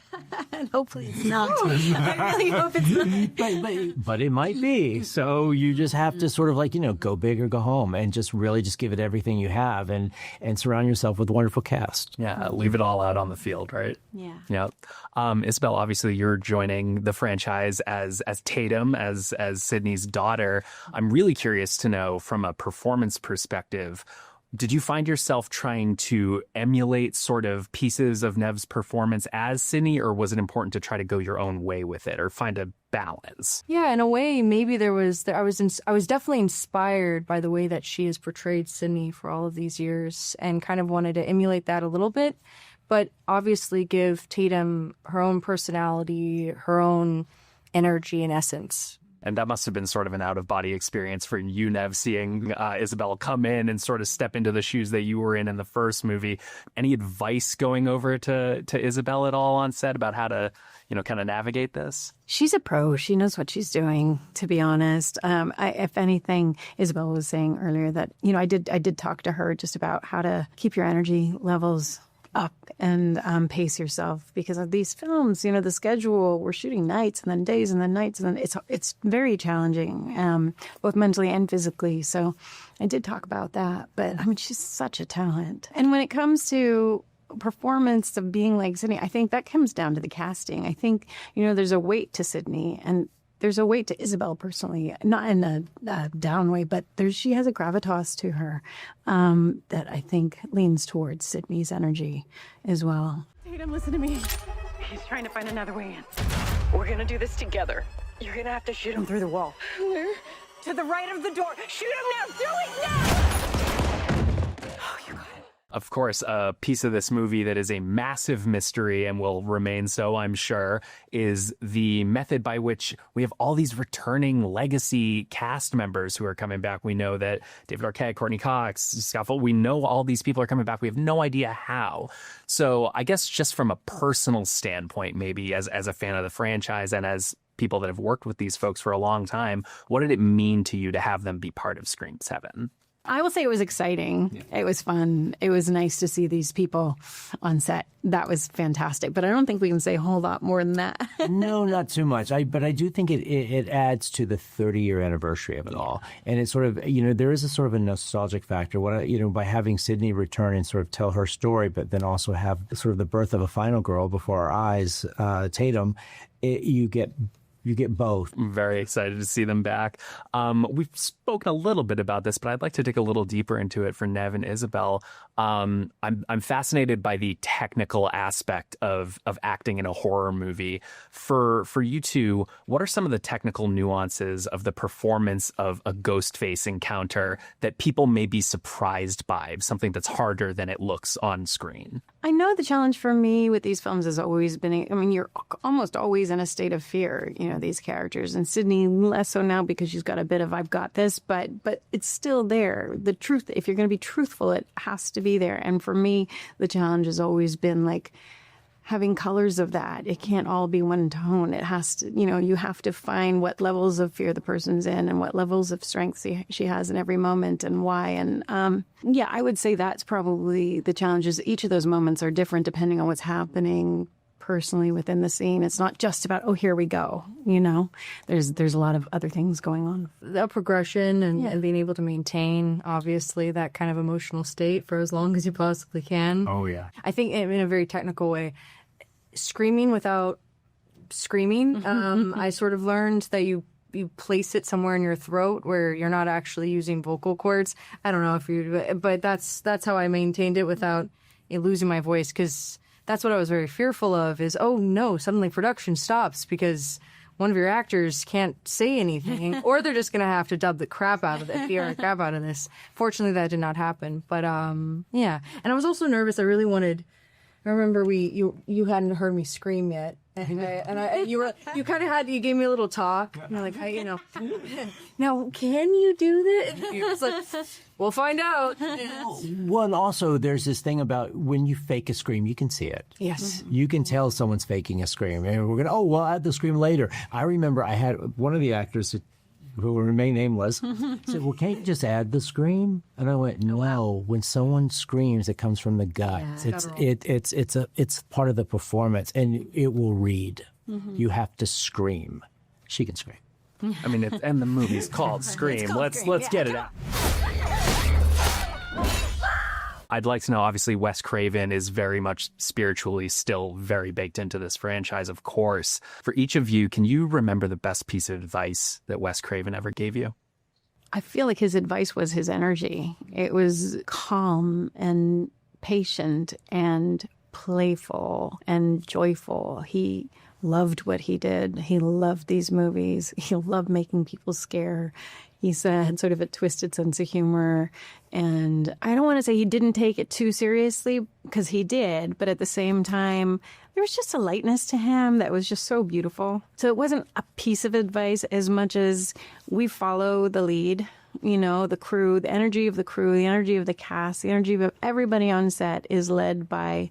And hopefully it's not. I really hope it's not. But it might be. So you just have to sort of like, you know, go big or go home and just really just give it everything you have and surround yourself with a wonderful cast. Yeah, leave it all out on the field, right? Yeah. Yeah. Isabel, obviously you're joining the franchise as Tatum, as Sydney's daughter. I'm really curious to know from a performance perspective, did you find yourself trying to emulate sort of pieces of Nev's performance as Sydney, or was it important to try to go your own way with it or find a balance? Yeah, in a way, maybe I was definitely inspired by the way that she has portrayed Sydney for all of these years and kind of wanted to emulate that a little bit, but obviously give Tatum her own personality, her own energy and essence. And that must have been sort of an out-of-body experience for you, Nev, seeing Isabel come in and sort of step into the shoes that you were in the first movie. Any advice going over to Isabel at all on set about how to, you know, kind of navigate this? She's a pro. She knows what she's doing, to be honest. If anything, Isabel was saying earlier that, you know, I did talk to her just about how to keep your energy levels up and pace yourself, because of these films, you know, the schedule, we're shooting nights and then days and then nights, and then it's very challenging, both mentally and physically. So I did talk about that, but I mean, she's such a talent. And when it comes to performance of being like Sydney, I think that comes down to the casting. I think, you know, there's a weight to Sydney and there's a weight to Isabel personally, not in a down way, but she has a gravitas to her that I think leans towards Sydney's energy as well. Tatum, listen to me. He's trying to find another way in. We're gonna do this together. You're gonna have to shoot him through the wall. Where? To the right of the door. Shoot him now! Do it now! Oh, you got it. Of course, a piece of this movie that is a massive mystery and will remain so, I'm sure, is the method by which we have all these returning legacy cast members who are coming back. We know that David Arquette, Courtney Cox, Scott Full, we know all these people are coming back. We have no idea how. So I guess just from a personal standpoint, maybe as a fan of the franchise and as people that have worked with these folks for a long time, what did it mean to you to have them be part of Scream 7? I will say it was exciting. Yeah. It was fun. It was nice to see these people on set. That was fantastic. But I don't think we can say a whole lot more than that. No, not too much. But I do think it adds to the 30-year anniversary of it all. And it's sort of, you know, there is a sort of a nostalgic factor. By having Sydney return and sort of tell her story, but then also have sort of the birth of a final girl before our eyes, Tatum, you get both. I'm very excited to see them back. We've spoken a little bit about this, but I'd like to dig a little deeper into it for Nev and Isabel. I'm fascinated by the technical aspect of acting in a horror movie. For you two, what are some of the technical nuances of the performance of a ghost face encounter that people may be surprised by, something that's harder than it looks on screen? I know the challenge for me with these films has always been, I mean, you're almost always in a state of fear, you know, these characters. And Sydney less so now because she's got a bit of I've got this, but it's still there. The truth, if you're going to be truthful, it has to be there. And for me, the challenge has always been like having colors of that. It can't all be one tone. It has to, you know, you have to find what levels of fear the person's in and what levels of strength she has in every moment and why. And yeah, I would say that's probably the challenges. Each of those moments are different depending on what's happening personally within the scene. It's not just about, oh, here we go, you know. There's a lot of other things going on. The progression and being able to maintain, obviously, that kind of emotional state for as long as you possibly can. Oh, yeah. I think in a very technical way, screaming without screaming, I sort of learned that you place it somewhere in your throat where you're not actually using vocal cords. I don't know if you, but that's how I maintained it without losing my voice, because that's what I was very fearful of is, oh no, suddenly production stops because one of your actors can't say anything or they're just going to have to dub the crap out of it, the crap out of this. Fortunately, that did not happen. But yeah. And I was also nervous. I really wanted, I remember you hadn't heard me scream yet. And you gave me a little talk. You're like, now can you do this? It's like, we'll find out. Well, and also there's this thing about when you fake a scream, you can see it. Yes. You can tell someone's faking a scream. And we're going, we'll add the scream later. I remember I had one of the actors who will remain nameless said, well, can't you just add the scream? And I went, no, when someone screams, it comes from the guts. Yeah. It's part of the performance, and it will read. You have to scream. She can scream. I mean, and the movie's called Scream. Let's get it out. I'd like to know, obviously, Wes Craven is very much spiritually still very baked into this franchise, of course. For each of you, can you remember the best piece of advice that Wes Craven ever gave you? I feel like his advice was his energy. It was calm and patient and playful and joyful. He loved what he did. He loved these movies. He loved making people scare. He had sort of a twisted sense of humor. And I don't want to say he didn't take it too seriously, because he did. But at the same time, there was just a lightness to him that was just so beautiful. So it wasn't a piece of advice as much as we follow the lead, the crew, the energy of the crew, the energy of the cast, the energy of everybody on set is led by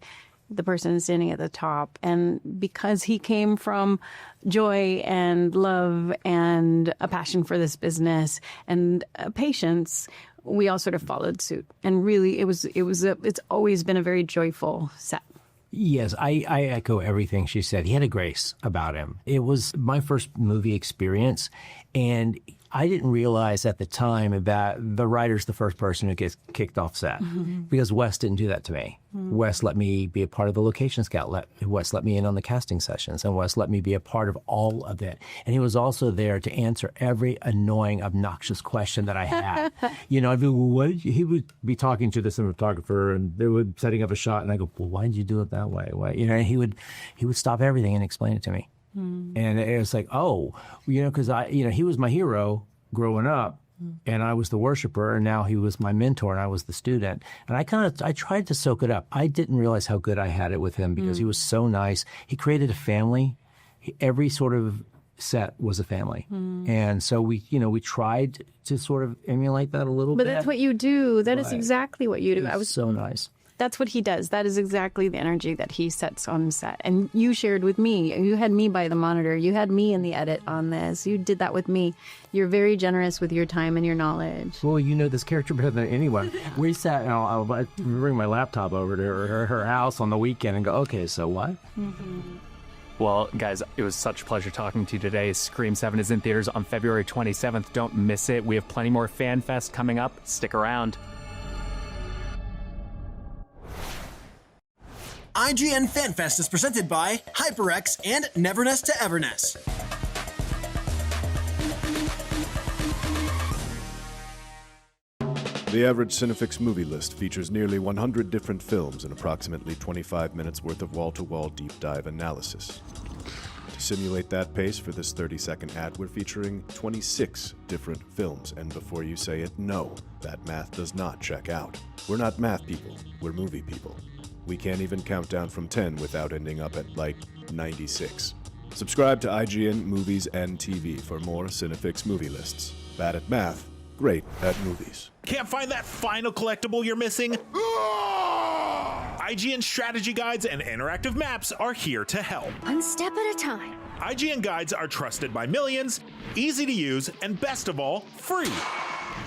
the person standing at the top. And because he came from joy and love and a passion for this business and patience, we all sort of followed suit. And really, it's always been a very joyful set. Yes, I echo everything she said. He had a grace about him. It was my first movie experience, and I didn't realize at the time that the writer's the first person who gets kicked off set, because Wes didn't do that to me. Wes let me be a part of the location scout. Wes let me in on the casting sessions, and Wes let me be a part of all of it. And he was also there to answer every annoying, obnoxious question that I had. I'd be, well, he would be talking to the cinematographer, and they would setting up a shot, and I go, well, why did you do it that way? Why? And he would stop everything and explain it to me. And it was like, because he was my hero growing up, and I was the worshiper, and now he was my mentor, and I was the student. And I tried to soak it up. I didn't realize how good I had it with him, because he was so nice. He created a family. Every sort of set was a family. And so we tried to sort of emulate that a little bit. But that's what you do. That is exactly what you do. It was so nice. That's what he does. That is exactly the energy that he sets on set. And you shared with me. You had me by the monitor. You had me in the edit on this. You did that with me. You're very generous with your time and your knowledge. Well, you know this character better than anyone. We sat, I'll bring my laptop over to her house on the weekend and go, okay, so what? Well, guys, it was such a pleasure talking to you today. Scream 7 is in theaters on February 27th. Don't miss it. We have plenty more Fan Fest coming up. Stick around. IGN Fan Fest is presented by HyperX and Neverness to Everness. The average Cinefix movie list features nearly 100 different films and approximately 25 minutes worth of wall-to-wall deep dive analysis. To simulate that pace for this 30-second ad, we're featuring 26 different films, and before you say it, no, that math does not check out. We're not math people, we're movie people. We can't even count down from 10 without ending up at, 96. Subscribe to IGN Movies and TV for more Cinefix movie lists. Bad at math, great at movies. Can't find that final collectible you're missing? IGN strategy guides and interactive maps are here to help. One step at a time. IGN guides are trusted by millions, easy to use, and best of all, free.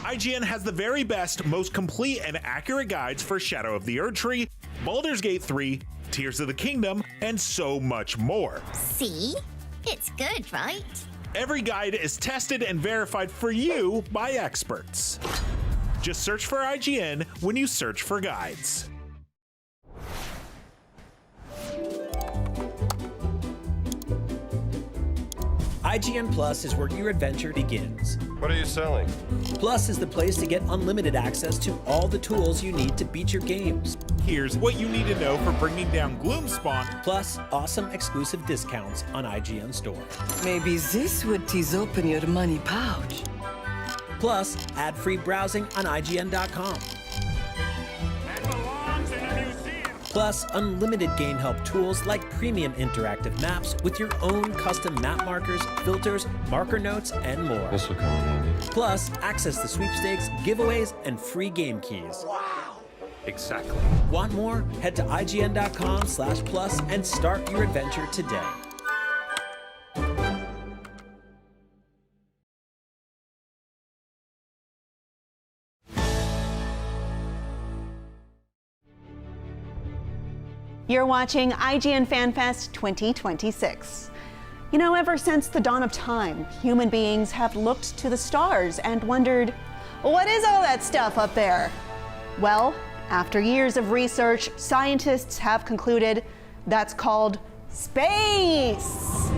IGN has the very best, most complete and accurate guides for Shadow of the Erdtree, Baldur's Gate 3, Tears of the Kingdom, and so much more. See? It's good, right? Every guide is tested and verified for you by experts. Just search for IGN when you search for guides. IGN Plus is where your adventure begins. What are you selling? Plus is the place to get unlimited access to all the tools you need to beat your games. Here's what you need to know for bringing down Gloomspawn. Plus, awesome exclusive discounts on IGN Store. Maybe this would tease open your money pouch. Plus, ad-free browsing on IGN.com. Plus, unlimited game help tools like premium interactive maps with your own custom map markers, filters, marker notes, and more. This will come in handy. Plus, access to sweepstakes, giveaways, and free game keys. Wow. Exactly. Want more? Head to IGN.com/plus and start your adventure today. You're watching IGN Fan Fest 2026. You know, ever since the dawn of time, human beings have looked to the stars and wondered, what is all that stuff up there? Well, after years of research, scientists have concluded that's called space.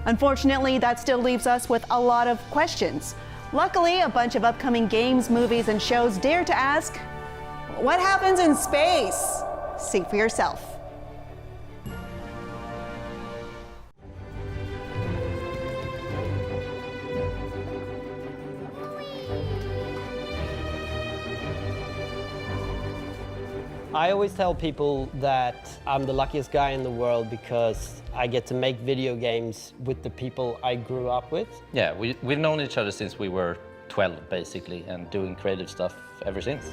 Unfortunately, that still leaves us with a lot of questions. Luckily, a bunch of upcoming games, movies, and shows dare to ask, what happens in space? See for yourself. I always tell people that I'm the luckiest guy in the world because I get to make video games with the people I grew up with. Yeah, we've known each other since we were 12, basically, and doing creative stuff ever since.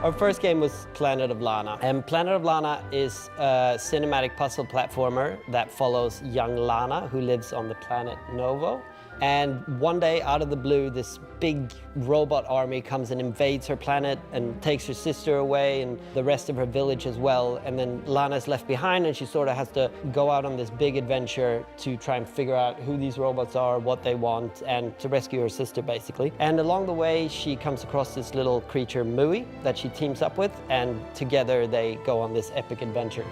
Our first game was Planet of Lana, and Planet of Lana is a cinematic puzzle platformer that follows young Lana, who lives on the planet Novo. And one day, out of the blue, this big robot army comes and invades her planet and takes her sister away and the rest of her village as well. And then Lana's left behind, and she sort of has to go out on this big adventure to try and figure out who these robots are, what they want, and to rescue her sister, basically. And along the way, she comes across this little creature, Mui, that she teams up with, and together they go on this epic adventure.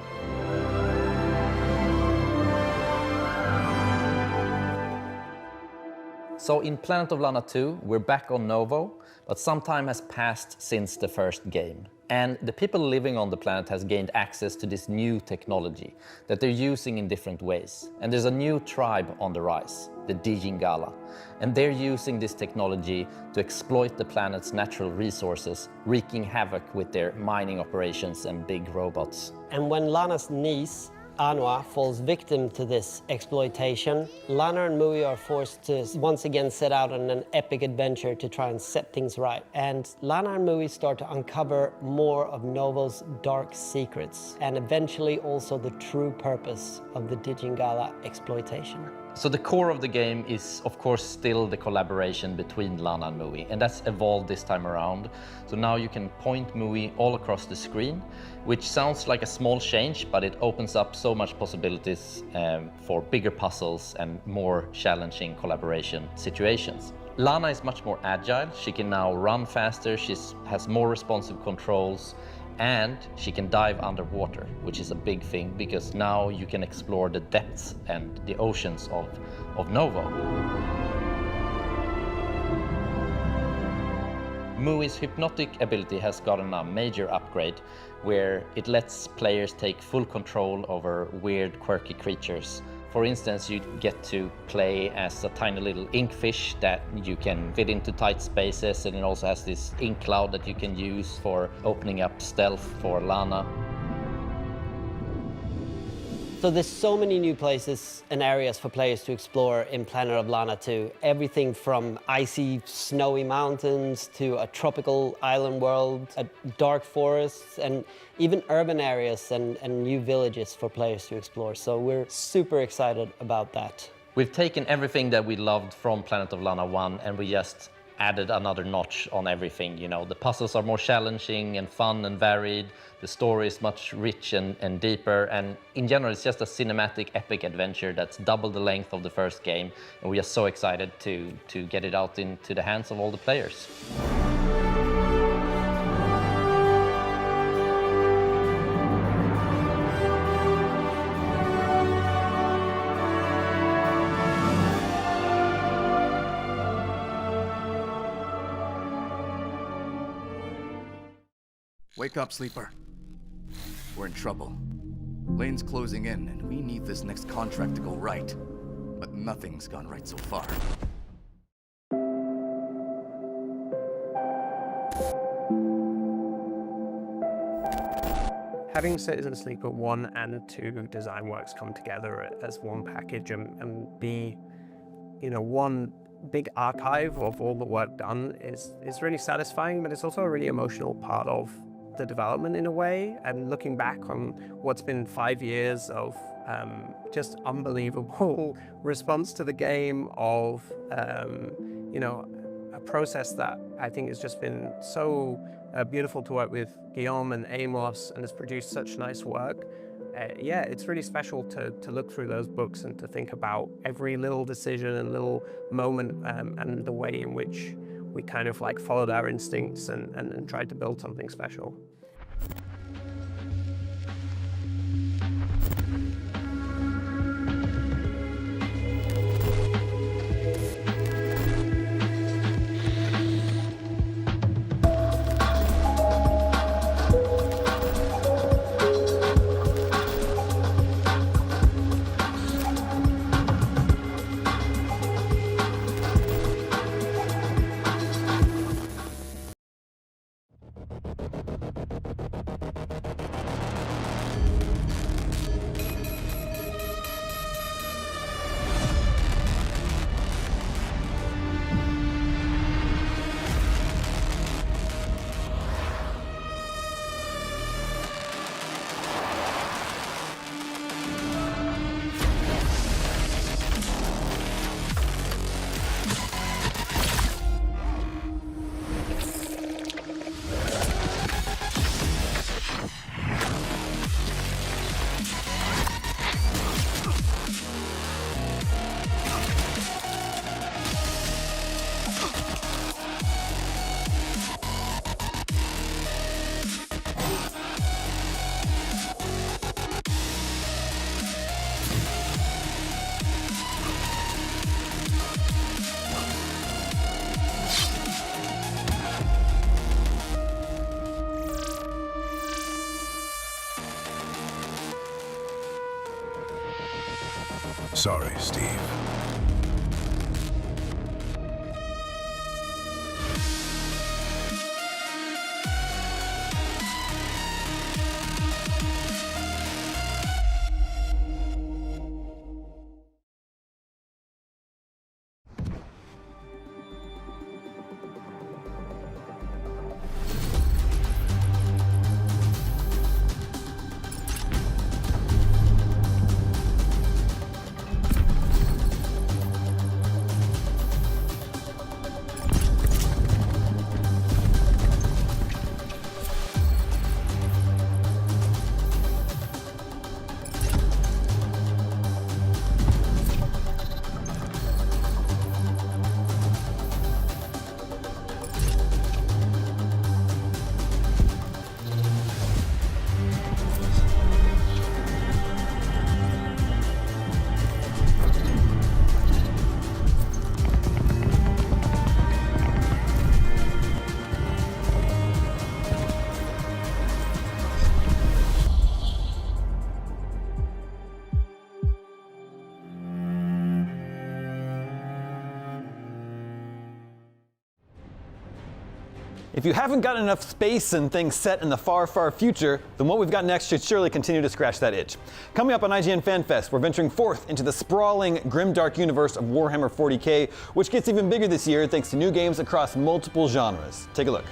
So in Planet of Lana 2, we're back on Novo, but some time has passed since the first game. And the people living on the planet has gained access to this new technology that they're using in different ways. And there's a new tribe on the rise, the Dijingala. And they're using this technology to exploit the planet's natural resources, wreaking havoc with their mining operations and big robots. And when Lana's niece, Anua, falls victim to this exploitation, Lana and Mui are forced to once again set out on an epic adventure to try and set things right. And Lana and Mui start to uncover more of Novo's dark secrets, and eventually also the true purpose of the Dijingala exploitation. So the core of the game is, of course, still the collaboration between Lana and Mui, and that's evolved this time around. So now you can point Mui all across the screen, which sounds like a small change, but it opens up so much possibilities for bigger puzzles and more challenging collaboration situations. Lana is much more agile. She can now run faster, she has more responsive controls, and she can dive underwater, which is a big thing because now you can explore the depths and the oceans of Novo. Mui's hypnotic ability has gotten a major upgrade where it lets players take full control over weird, quirky creatures. For instance, you get to play as a tiny little ink fish that you can fit into tight spaces, and it also has this ink cloud that you can use for opening up stealth for Lana. So there's so many new places and areas for players to explore in Planet of Lana 2. Everything from icy, snowy mountains to a tropical island world, dark forests, and even urban areas and new villages for players to explore. So we're super excited about that. We've taken everything that we loved from Planet of Lana 1 and we just added another notch on everything. You know, the puzzles are more challenging and fun and varied. The story is much rich and deeper, and in general it's just a cinematic epic adventure that's double the length of the first game, and we are so excited to get it out into the hands of all the players. Wake up, sleeper. We're in trouble. Lane's closing in, and we need this next contract to go right. But nothing's gone right so far. having Citizen Sleeper 1 and 2 design works come together as one package and be, you know, one big archive of all the work done is really satisfying, but it's also a really emotional part of the development in a way. And looking back on what's been 5 years of just unbelievable response to the game, of you know, a process that I think has just been so beautiful to work with Guillaume and Amos, and has produced such nice work. Yeah, it's really special to look through those books and to think about every little decision and little moment, and the way in which we kind of like followed our instincts and tried to build something special. Sorry, Steve. If you haven't got enough space and things set in the far, far future, then what we've got next should surely continue to scratch that itch. Coming up on IGN Fan Fest, we're venturing forth into the sprawling, grimdark universe of Warhammer 40k, which gets even bigger this year thanks to new games across multiple genres. Take a look.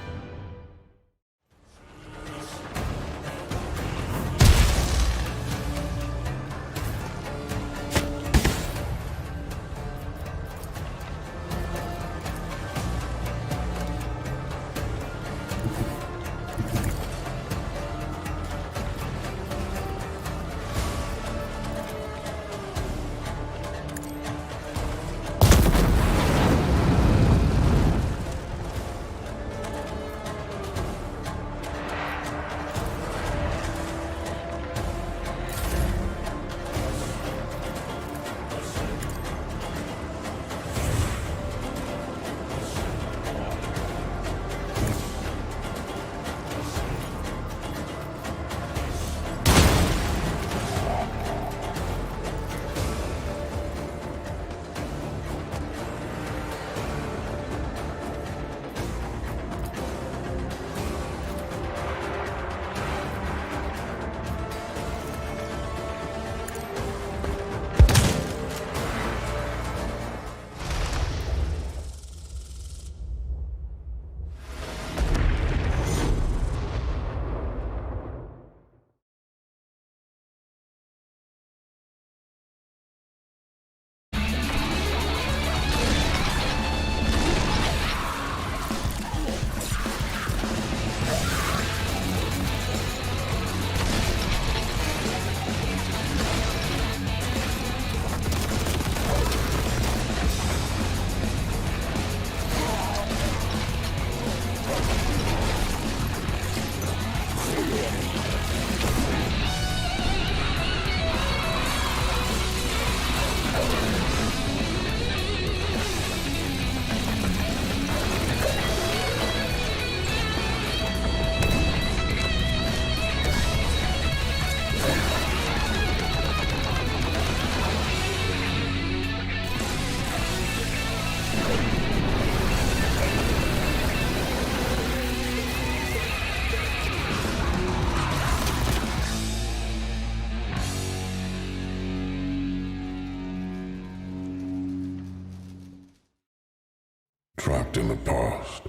trapped in the past,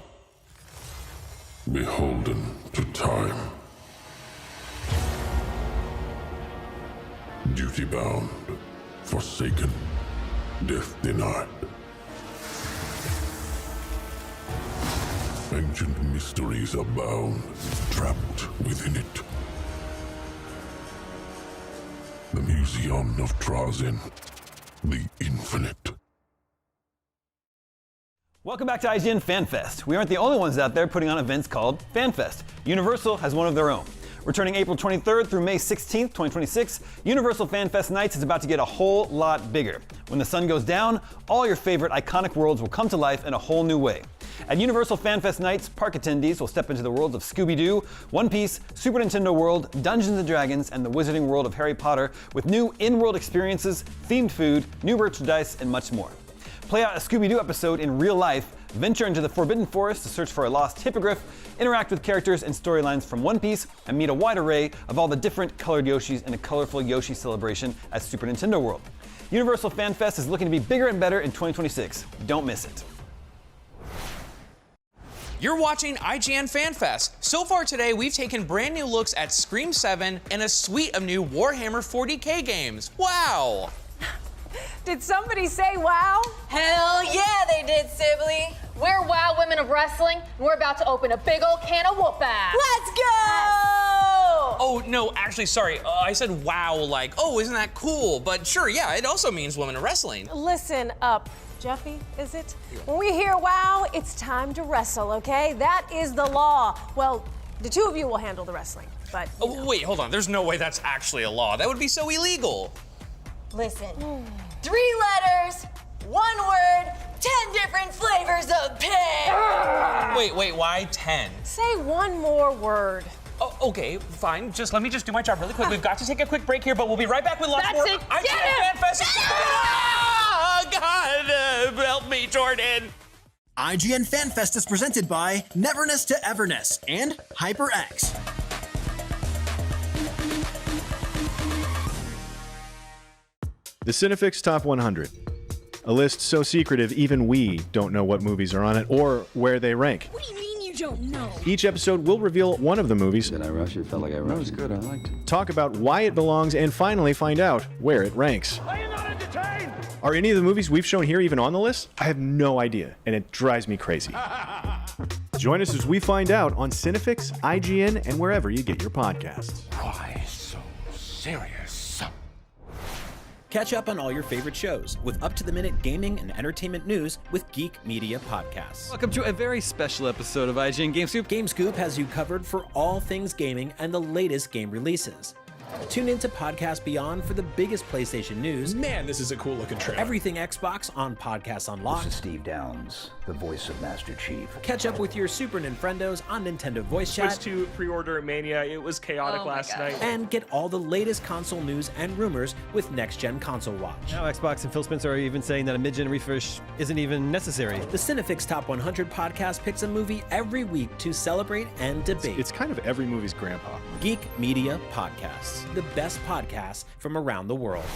beholden to time. Duty bound, forsaken, death denied. Ancient mysteries abound, trapped within it. The Museum of Trazin, the Infinite. Welcome back to IGN Fan Fest. We aren't the only ones out there putting on events called Fan Fest. Universal has one of their own. Returning April 23rd through May 16th, 2026, Universal Fan Fest Nights is about to get a whole lot bigger. When the sun goes down, all your favorite iconic worlds will come to life in a whole new way. At Universal Fan Fest Nights, park attendees will step into the worlds of Scooby-Doo, One Piece, Super Nintendo World, Dungeons & Dragons, and the Wizarding World of Harry Potter with new in-world experiences, themed food, new merchandise, and much more. Play out a Scooby-Doo episode in real life, venture into the Forbidden Forest to search for a lost hippogriff, interact with characters and storylines from One Piece, and meet a wide array of all the different colored Yoshis in a colorful Yoshi celebration at Super Nintendo World. Universal Fan Fest is looking to be bigger and better in 2026. Don't miss it. You're watching IGN Fan Fest. So far today, we've taken brand new looks at Scream 7 and a suite of new Warhammer 40K games. Wow! Did somebody say wow? Hell yeah, they did, Sibley. We're WoW Women of Wrestling, and we're about to open a big old can of whoop ass. Let's go! Oh, no, actually, sorry. I said wow, like, oh, isn't that cool? But sure, yeah, it also means women of wrestling. Listen up, Jeffy, is it? When we hear wow, it's time to wrestle, okay? That is the law. Well, the two of you will handle the wrestling, but Oh, wait, hold on. There's no way that's actually a law. That would be so illegal. Listen, 3 letters, 1 word, 10 different flavors of pig. Wait, why 10? say one more word. Oh, okay, fine. Let me do my job really quick. We've got to take a quick break here, but we'll be right back with lots more That's it. IGN Get Fan Fest. Ah, God, help me, Jordan. IGN Fan Fest is presented by Neverness to Everness and HyperX. The Cinefix Top 100. A list so secretive even we don't know what movies are on it or where they rank. What do you mean you don't know? Each episode will reveal one of the movies. Did I rush it? Felt like I rushed. That was good. I liked it. Talk about why it belongs and finally find out where it ranks. Are you not entertained? Are any of the movies we've shown here even on the list? I have no idea, and it drives me crazy. Join us as we find out on Cinefix, IGN, and wherever you get your podcasts. Why so serious? Catch up on all your favorite shows with up-to-the-minute gaming and entertainment news with Geek Media Podcasts. Welcome to a very special episode of IGN Game Scoop. Game Scoop has you covered for all things gaming and the latest game releases. Tune into Podcast Beyond for the biggest PlayStation news. Man, this is a cool looking trailer. Everything Xbox on Podcasts Unlocked. This is Steve Downs, the voice of Master Chief. Catch up with your Super Nintendos on Nintendo Voice Chat. Switched to pre-order Mania. It was chaotic last night. And get all the latest console news and rumors with Next Gen Console Watch. Now Xbox and Phil Spencer are even saying that a mid-gen refresh isn't even necessary. The Cinefix Top 100 podcast picks a movie every week to celebrate and debate. It's kind of every movie's grandpa. Geek Media Podcasts, the best podcasts from around the world.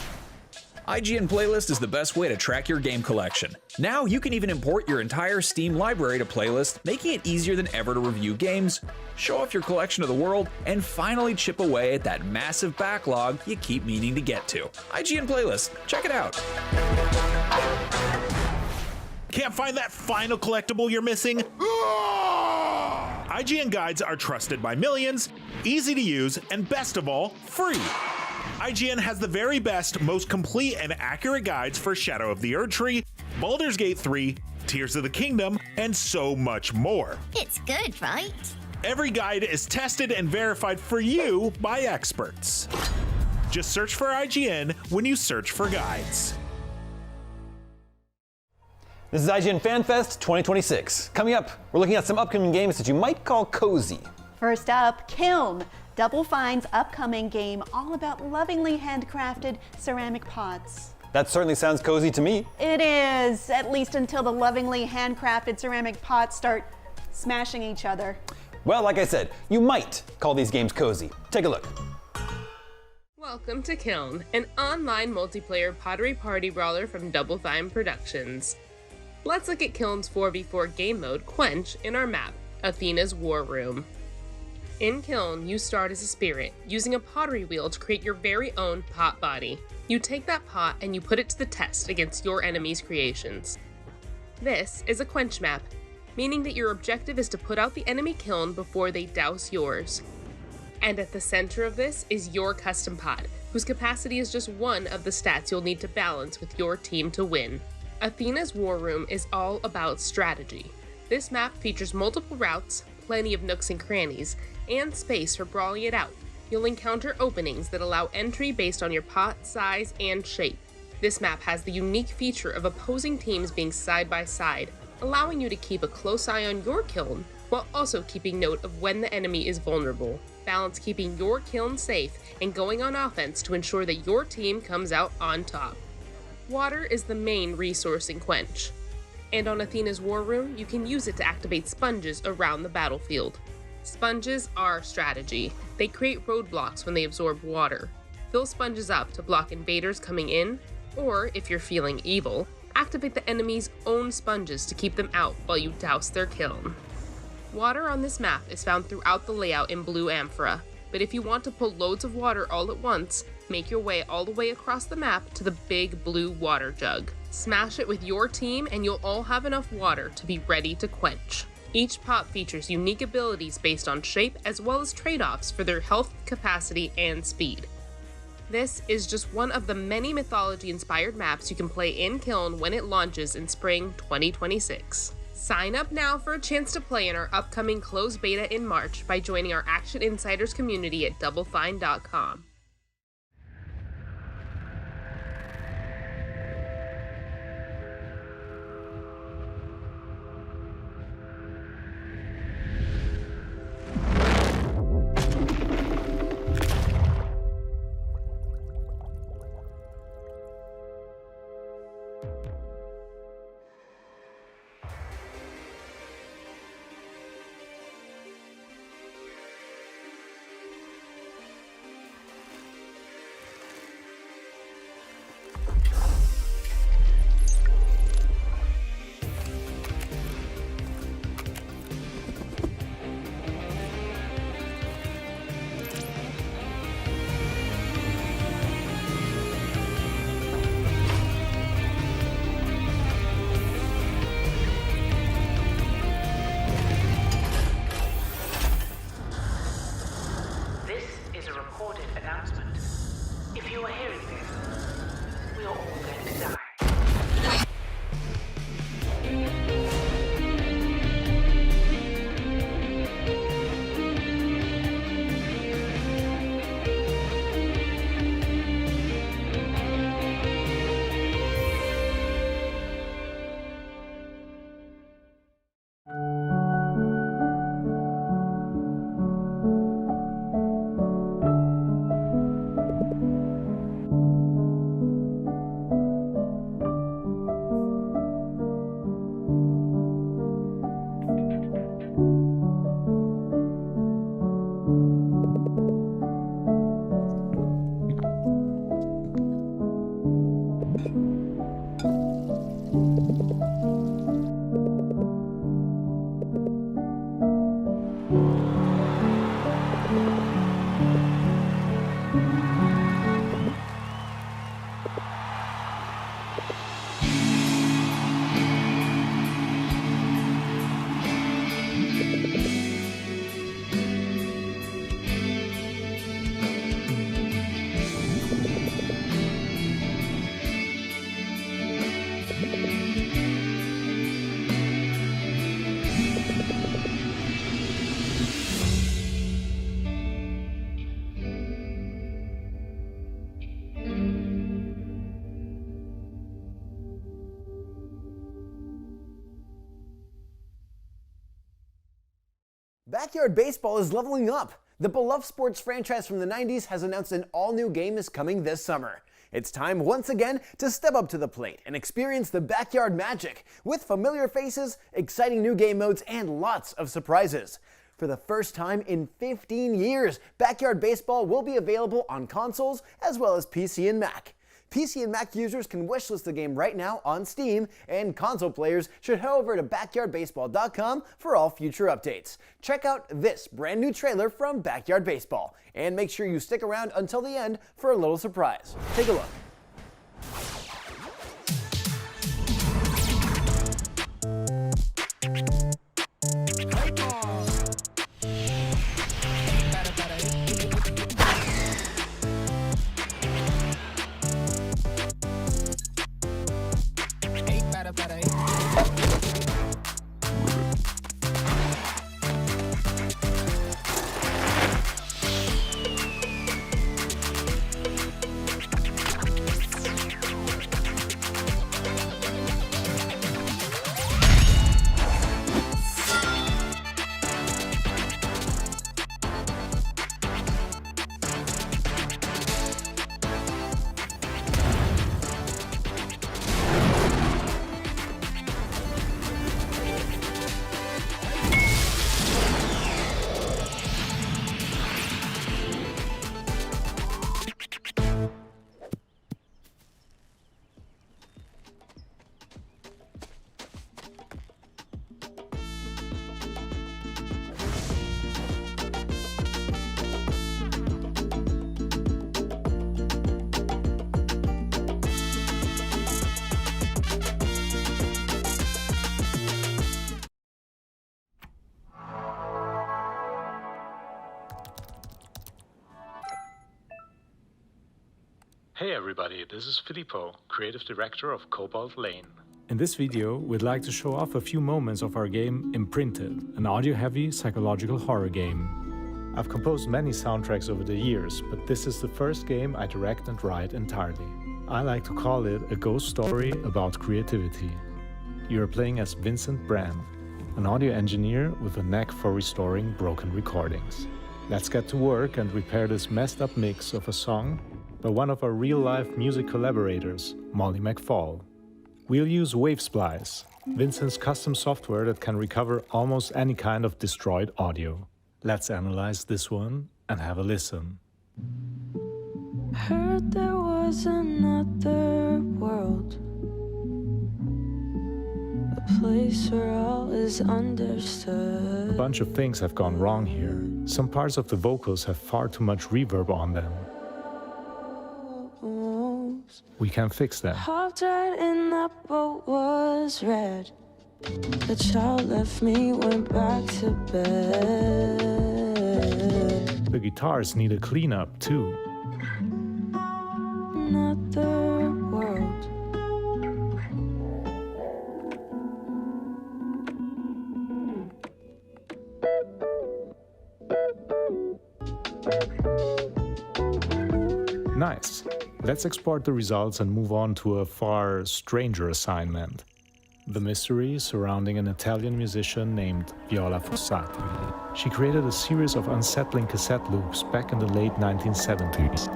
IGN Playlist is the best way to track your game collection. Now you can even import your entire Steam library to Playlist, making it easier than ever to review games, show off your collection of the world, and finally chip away at that massive backlog you keep meaning to get to. IGN Playlist, check it out. Can't find that final collectible you're missing? IGN guides are trusted by millions, easy to use, and best of all, free. IGN has the very best, most complete and accurate guides for Shadow of the Erdtree, Baldur's Gate 3, Tears of the Kingdom, and so much more. It's good, right? Every guide is tested and verified for you by experts. Just search for IGN when you search for guides. This is IGN Fan Fest 2026. Coming up, we're looking at some upcoming games that you might call cozy. First up, Kiln, Double Fine's upcoming game all about lovingly handcrafted ceramic pots. That certainly sounds cozy to me. It is, at least until the lovingly handcrafted ceramic pots start smashing each other. Well, like I said, you might call these games cozy. Take a look. Welcome to Kiln, an online multiplayer pottery party brawler from Double Fine Productions. Let's look at Kiln's 4v4 game mode, Quench, in our map, Athena's War Room. In Kiln, you start as a spirit, using a pottery wheel to create your very own pot body. You take that pot and you put it to the test against your enemy's creations. This is a Quench map, meaning that your objective is to put out the enemy kiln before they douse yours. And at the center of this is your custom pot, whose capacity is just one of the stats you'll need to balance with your team to win. Athena's War Room is all about strategy. This map features multiple routes, plenty of nooks and crannies, and space for brawling it out. You'll encounter openings that allow entry based on your pot size and shape. This map has the unique feature of opposing teams being side by side, allowing you to keep a close eye on your kiln, while also keeping note of when the enemy is vulnerable. Balance keeping your kiln safe and going on offense to ensure that your team comes out on top. Water is the main resource in Quench, and on Athena's War Room, you can use it to activate sponges around the battlefield. Sponges are strategy. They create roadblocks when they absorb water. Fill sponges up to block invaders coming in, or if you're feeling evil, activate the enemy's own sponges to keep them out while you douse their kiln. Water on this map is found throughout the layout in blue amphora, but if you want to pull loads of water all at once, make your way all the way across the map to the big blue water jug. Smash it with your team and you'll all have enough water to be ready to quench. Each pot features unique abilities based on shape as well as trade-offs for their health, capacity, and speed. This is just one of the many mythology-inspired maps you can play in Kiln when it launches in spring 2026. Sign up now for a chance to play in our upcoming closed beta in March by joining our Action Insiders community at doublefine.com. Backyard Baseball is leveling up. The beloved sports franchise from the 90s has announced an all-new game is coming this summer. It's time once again to step up to the plate and experience the backyard magic with familiar faces, exciting new game modes, and lots of surprises. For the first time in 15 years, Backyard Baseball will be available on consoles as well as PC and Mac. PC and Mac users can wishlist the game right now on Steam, and console players should head over to backyardbaseball.com for all future updates. Check out this brand new trailer from Backyard Baseball, and make sure you stick around until the end for a little surprise. Take a look. Hey everybody, this is Filippo, Creative Director of Cobalt Lane. In this video, we'd like to show off a few moments of our game Imprinted, an audio-heavy psychological horror game. I've composed many soundtracks over the years, but this is the first game I direct and write entirely. I like to call it a ghost story about creativity. You are playing as Vincent Brand, an audio engineer with a knack for restoring broken recordings. Let's get to work and repair this messed up mix of a song by one of our real-life music collaborators, Molly McFall. We'll use Wavesplice, Vincent's custom software that can recover almost any kind of destroyed audio. Let's analyze this one and have a listen. Heard there was another world, a place where all is understood. A bunch of things have gone wrong here. Some parts of the vocals have far too much reverb on them. We can fix them. Hopped right in that boat was red. The child left me, went back to bed. The guitars need a cleanup too. Another world. Nice. Let's export the results and move on to a far stranger assignment. The mystery surrounding an Italian musician named Viola Fossati. She created a series of unsettling cassette loops back in the late 1970s.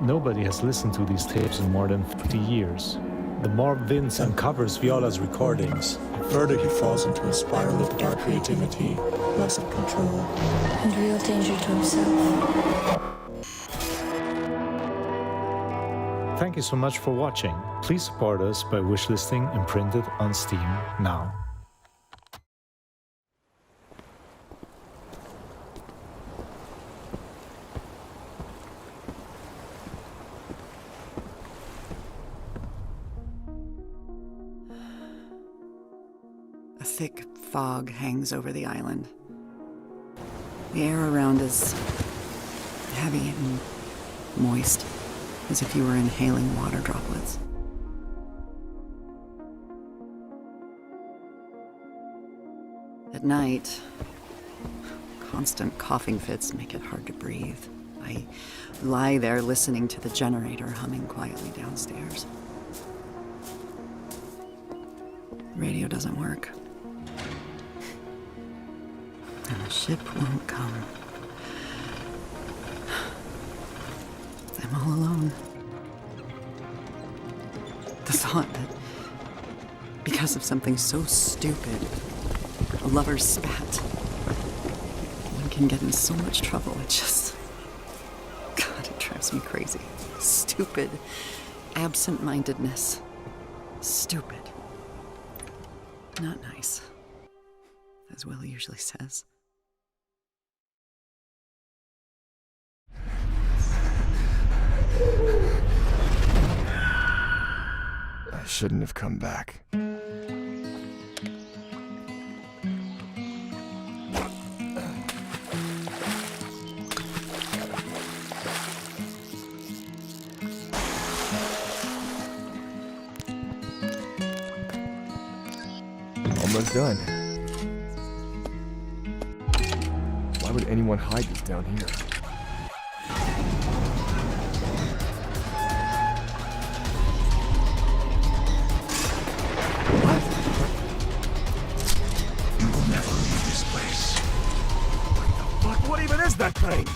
Nobody has listened to these tapes in more than 50 years. The more Vince uncovers Viola's recordings, the further he falls into a spiral of dark creativity, loss of control, And real danger to himself. Thank you so much for watching. Please support us by wishlisting Imprinted on Steam now. A thick fog hangs over the island. The air around is heavy and moist, as if you were inhaling water droplets. At night, constant coughing fits make it hard to breathe. I lie there listening to the generator humming quietly downstairs. The radio doesn't work. And the ship won't come. I'm all alone. The thought that, because of something so stupid, a lover's spat, one can get in so much trouble, it just... God, it drives me crazy. Stupid Absent-mindedness. Stupid. Not nice, as Will usually says. I shouldn't have come back. Almost done. Why would anyone hide this down here? You will never leave this place. Fuck, what even is that thing?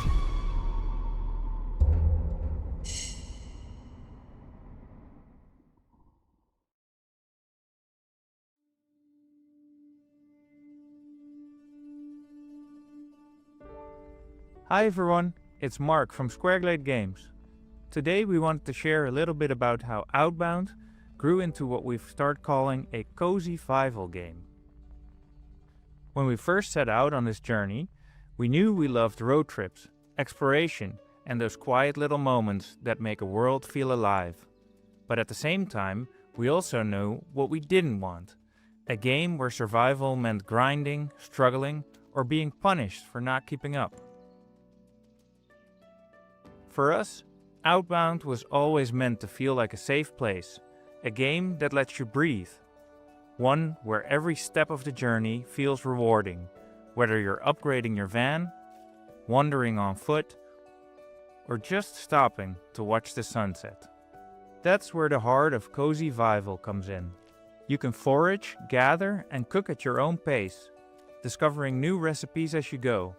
Hi everyone, it's Mark from Squareglade Games. Today we wanted to share a little bit about how Outbound grew into what we've started calling a cozy survival game. When we first set out on this journey, we knew we loved road trips, exploration, and those quiet little moments that make a world feel alive. But at the same time, we also knew what we didn't want. A game where survival meant grinding, struggling, or being punished for not keeping up. For us, Outbound was always meant to feel like a safe place, a game that lets you breathe. One where every step of the journey feels rewarding, whether you're upgrading your van, wandering on foot, or just stopping to watch the sunset. That's where the heart of cozy survival comes in. You can forage, gather, and cook at your own pace, discovering new recipes as you go.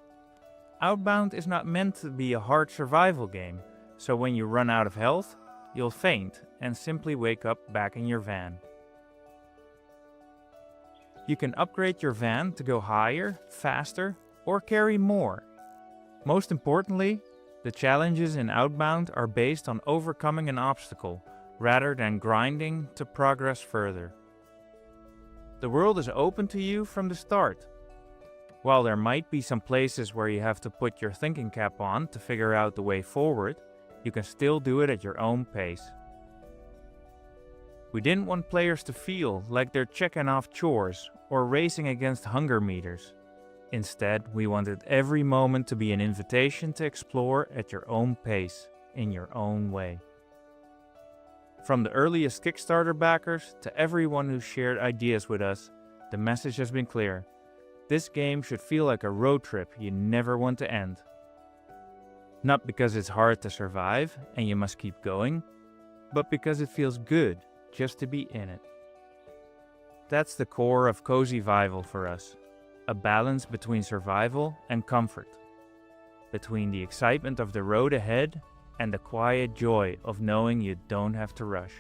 Outbound is not meant to be a hard survival game, so when you run out of health, you'll faint and simply wake up back in your van. You can upgrade your van to go higher, faster, or carry more. Most importantly, the challenges in Outbound are based on overcoming an obstacle, rather than grinding to progress further. The world is open to you from the start. While there might be some places where you have to put your thinking cap on to figure out the way forward, you can still do it at your own pace. We didn't want players to feel like they're checking off chores or racing against hunger meters. Instead, we wanted every moment to be an invitation to explore at your own pace, in your own way. From the earliest Kickstarter backers to everyone who shared ideas with us, the message has been clear. This game should feel like a road trip you never want to end. Not because it's hard to survive and you must keep going, but because it feels good just to be in it. That's the core of cozy survival for us, a balance between survival and comfort, between the excitement of the road ahead and the quiet joy of knowing you don't have to rush.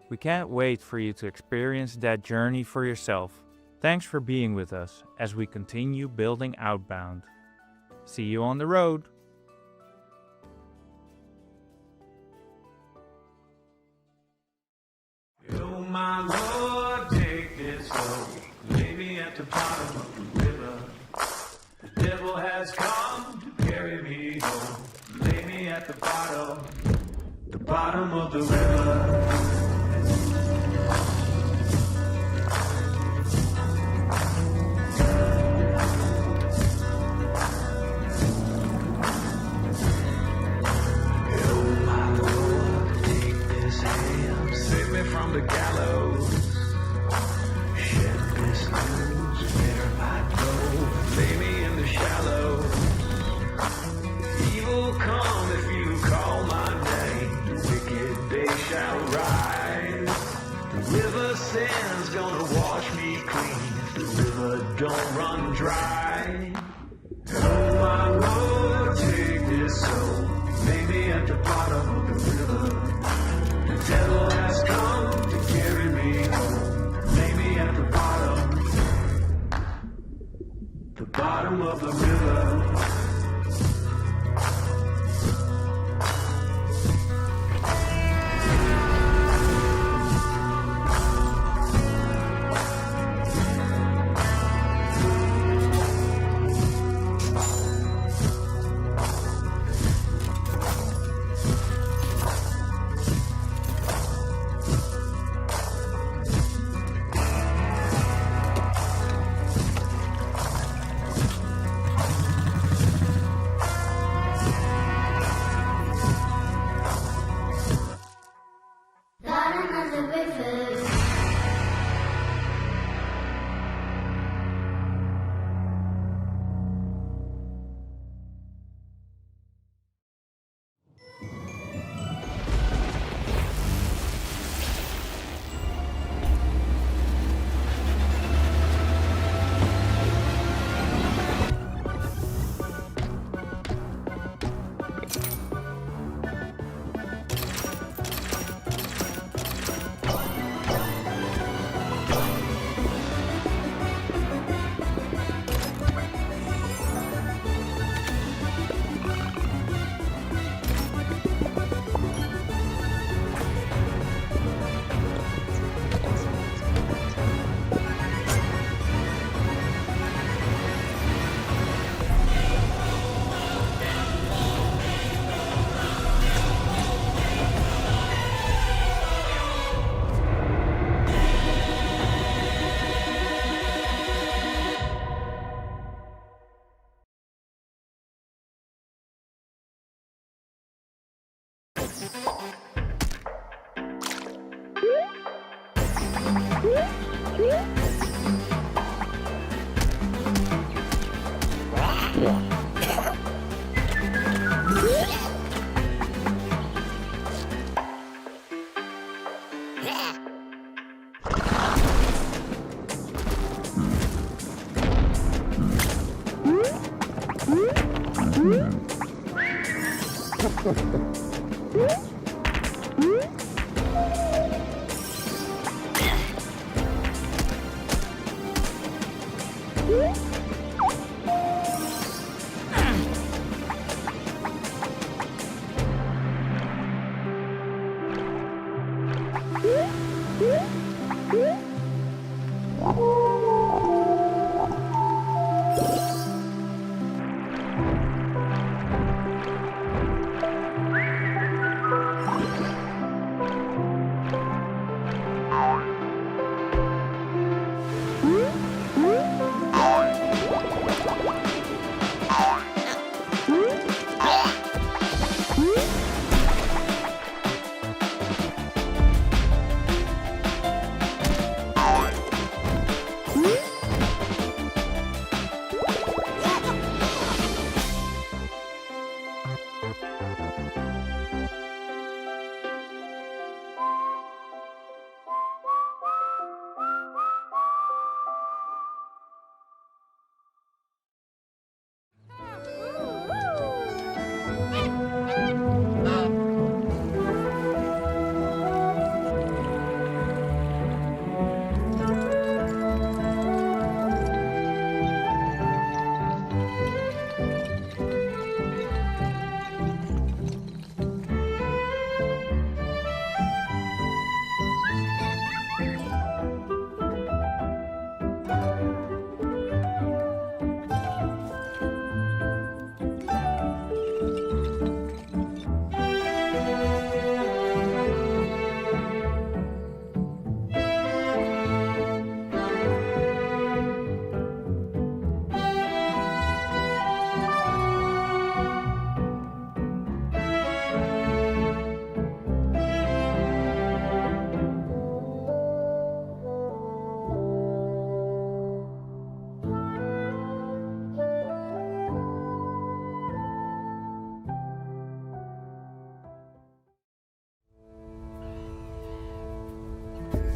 We can't wait for you to experience that journey for yourself. Thanks for being with us as we continue building Outbound. See you on the road! Oh my Lord, take this slow. Lay me at the bottom of the river. The devil has come to carry me home. Lay me at the bottom of the river. From the gallows, shed this news, where I go, lay me in the shallows. Evil come if you call my name, the wicked day shall rise. The river sand's gonna wash me clean, if the river don't run dry. Oh my Lord, take this soul, lay me at the bottom of the river. The devil has come to carry me home. Lay me at the bottom of the river.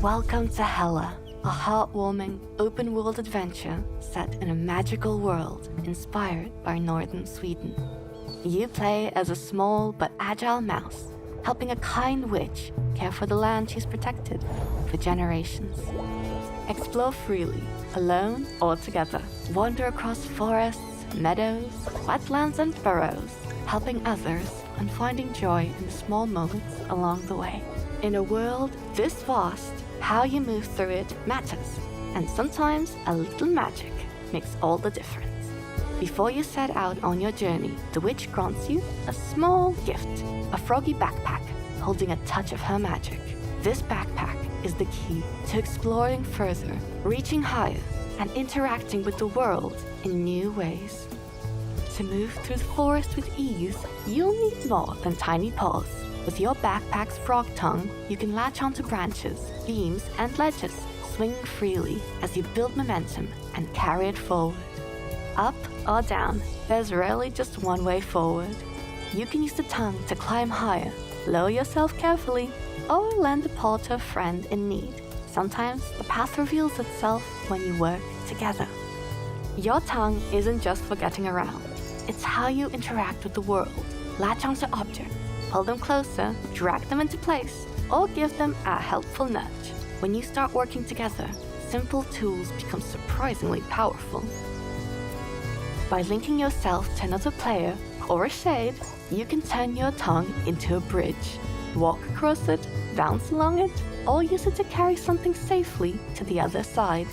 Welcome to Hela, a heartwarming, open-world adventure set in a magical world inspired by northern Sweden. You play as a small but agile mouse, helping a kind witch care for the land she's protected for generations. Explore freely, alone or together. Wander across forests, meadows, wetlands and burrows, helping others and finding joy in the small moments along the way. In a world this vast, how you move through it matters, and sometimes a little magic makes all the difference. Before you set out on your journey, the witch grants you a small gift, a froggy backpack holding a touch of her magic. This backpack is the key to exploring further, reaching higher, and interacting with the world in new ways. To move through the forest with ease, you'll need more than tiny paws. With your backpack's frog tongue, you can latch onto branches, beams, and ledges, swinging freely as you build momentum and carry it forward. Up or down, there's rarely just one way forward. You can use the tongue to climb higher, lower yourself carefully, or lend a paw to a friend in need. Sometimes the path reveals itself when you work together. Your tongue isn't just for getting around. It's how you interact with the world. Latch onto objects, pull them closer, drag them into place, or give them a helpful nudge. When you start working together, simple tools become surprisingly powerful. By linking yourself to another player or a shade, you can turn your tongue into a bridge. Walk across it, bounce along it, or use it to carry something safely to the other side.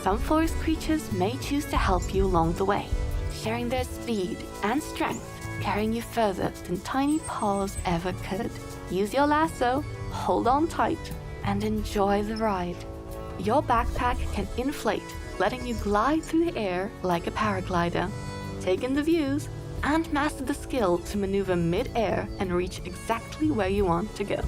Some forest creatures may choose to help you along the way, sharing their speed and strength, carrying you further than tiny paws ever could. Use your lasso, hold on tight, and enjoy the ride. Your backpack can inflate, letting you glide through the air like a paraglider. Take in the views and master the skill to maneuver mid-air and reach exactly where you want to go.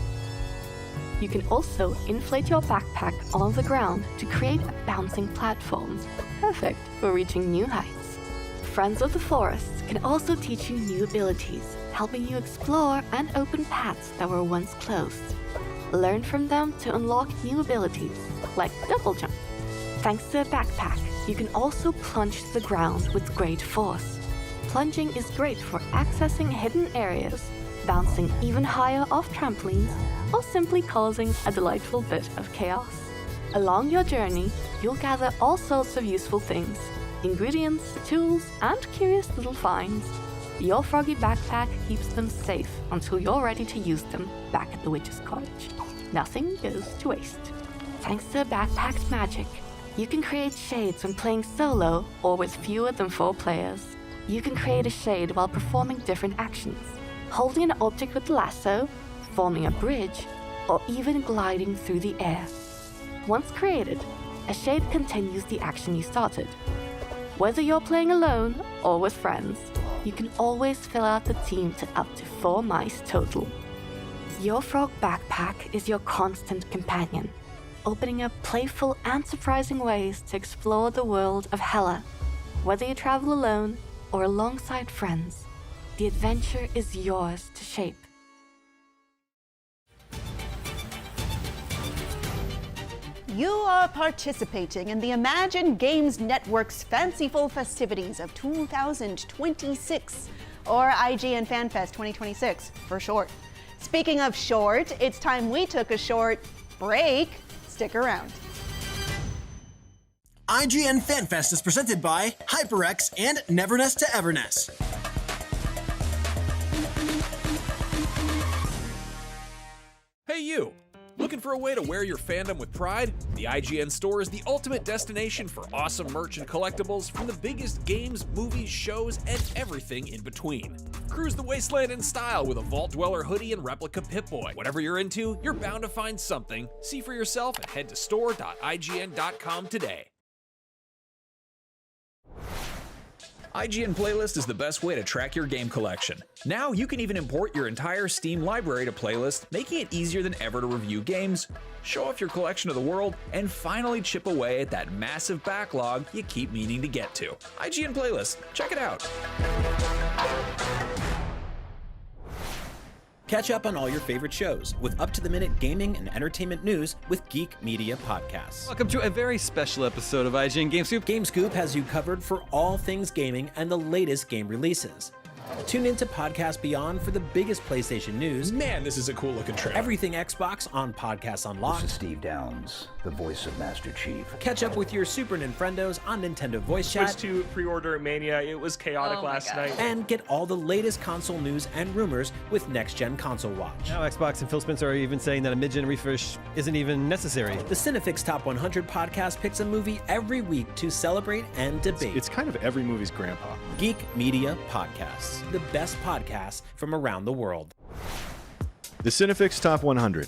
You can also inflate your backpack on the ground to create a bouncing platform, perfect for reaching new heights. Friends of the Forest can also teach you new abilities, helping you explore and open paths that were once closed. Learn from them to unlock new abilities, like double jump. Thanks to a backpack, you can also plunge to the ground with great force. Plunging is great for accessing hidden areas, bouncing even higher off trampolines, or simply causing a delightful bit of chaos. Along your journey, you'll gather all sorts of useful things, ingredients, tools, and curious little finds. Your froggy backpack keeps them safe until you're ready to use them back at the witch's cottage. Nothing goes to waste. Thanks to a backpack's magic, you can create shades when playing solo or with fewer than 4 players. You can create a shade while performing different actions, holding an object with the lasso, forming a bridge, or even gliding through the air. Once created, a shade continues the action you started. Whether you're playing alone or with friends, you can always fill out the team to up to 4 mice total. Your frog backpack is your constant companion, opening up playful and surprising ways to explore the world of Hela. Whether you travel alone or alongside friends, the adventure is yours to shape. You are participating in the Imagine Games Network's fanciful festivities of 2026, or IGN Fan Fest 2026 for short. Speaking of short, it's time we took a short break. Stick around. IGN Fan Fest is presented by HyperX and Neverness to Everness. Hey you! Looking for a way to wear your fandom with pride? The IGN store is the ultimate destination for awesome merch and collectibles from the biggest games, movies, shows, and everything in between. Cruise the wasteland in style with a Vault Dweller hoodie and replica Pip-Boy. Whatever you're into, you're bound to find something. See for yourself and head to store.ign.com today. IGN Playlist is the best way to track your game collection. Now you can even import your entire Steam library to Playlist, making it easier than ever to review games, show off your collection of the world, and finally chip away at that massive backlog you keep meaning to get to. IGN Playlist, check it out. Catch up on all your favorite shows with up-to-the-minute gaming and entertainment news with Geek Media Podcasts. Welcome to a very special episode of IGN Game Scoop. Game Scoop has you covered for all things gaming and the latest game releases. Tune into Podcast Beyond for the biggest PlayStation news. Man, this is a cool looking trailer. Everything Xbox on Podcasts Unlocked. This is Steve Downes, the voice of Master Chief. Catch up with your Super Nintendos on Nintendo Voice Chat. Switched to pre-order Mania. It was chaotic last night. And get all the latest console news and rumors with Next Gen Console Watch. Now Xbox and Phil Spencer are even saying that a mid-gen refresh isn't even necessary. The Cinefix Top 100 podcast picks a movie every week to celebrate and debate. It's kind of every movie's grandpa. Geek Media Podcasts, the best podcasts from around the world. The Cinefix Top 100.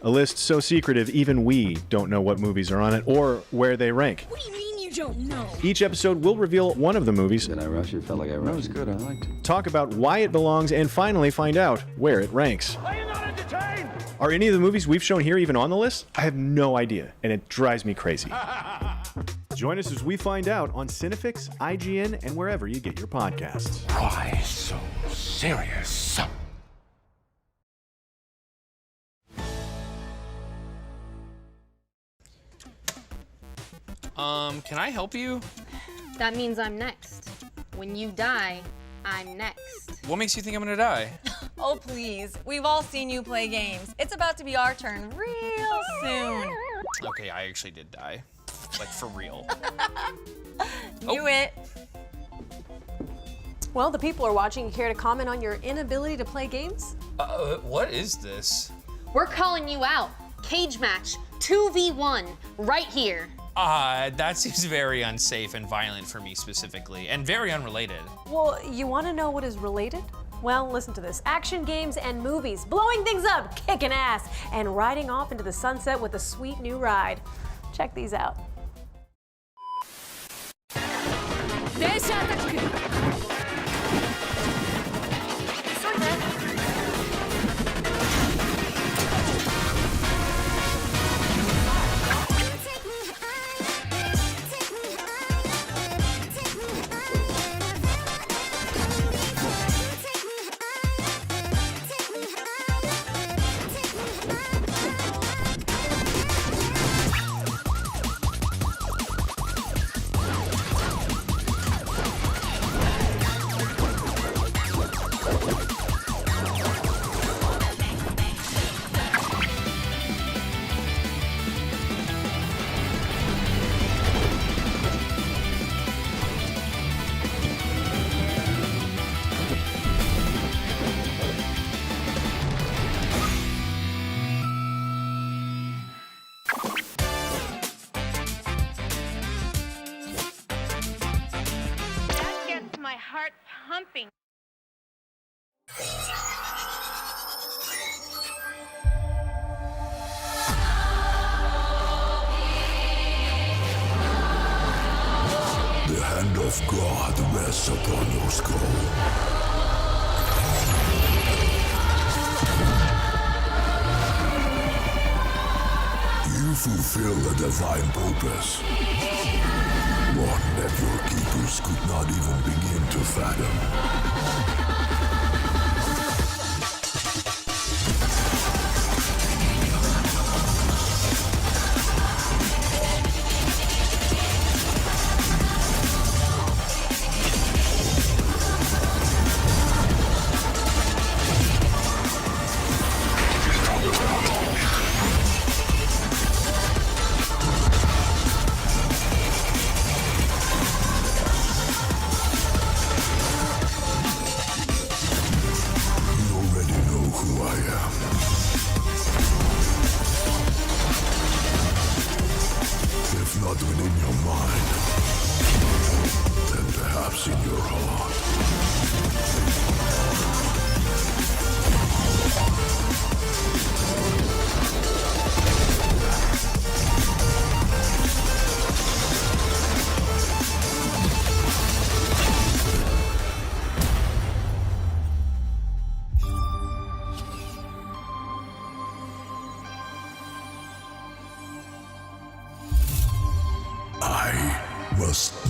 A list so secretive even we don't know what movies are on it or where they rank. What do you mean you don't know? Each episode will reveal one of the movies. Did I rush it? Felt like I rushed. That was good. I liked it. Talk about why it belongs and finally find out where it ranks. Are you not entertained? Are any of the movies we've shown here even on the list? I have no idea, and it drives me crazy. Join us as we find out on Cinefix, IGN, and wherever you get your podcasts. Why so serious? Can I help you? That means I'm next. When you die, I'm next. What makes you think I'm gonna die? Oh, please. We've all seen you play games. It's about to be our turn real soon. Okay, I actually did die. Like, for real. Knew it. Well, the people are watching here to comment on your inability to play games. What is this? We're calling you out. Cage match, 2v1, right here. That seems very unsafe and violent for me specifically, and very unrelated. Well, you want to know what is related? Well, listen to this. Action games and movies, blowing things up, kicking ass, and riding off into the sunset with a sweet new ride. Check these out. Denshattack! heart pumping. The hand of God rests upon your skull. You fulfill a divine purpose. One that your keepers could not even begin to fathom.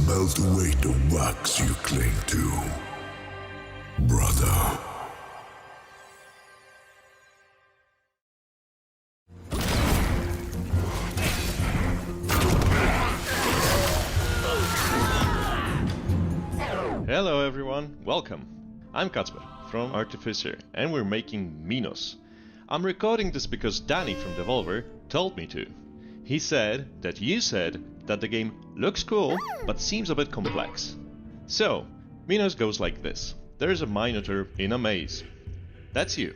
Melt away the wax you cling to, brother. Hello everyone, welcome. I'm Kacper from Artificer and we're making Minos. I'm recording this because Danny from Devolver told me to. He said that you said that the game looks cool, but seems a bit complex. So, Minos goes like this. There is a Minotaur in a maze. That's you.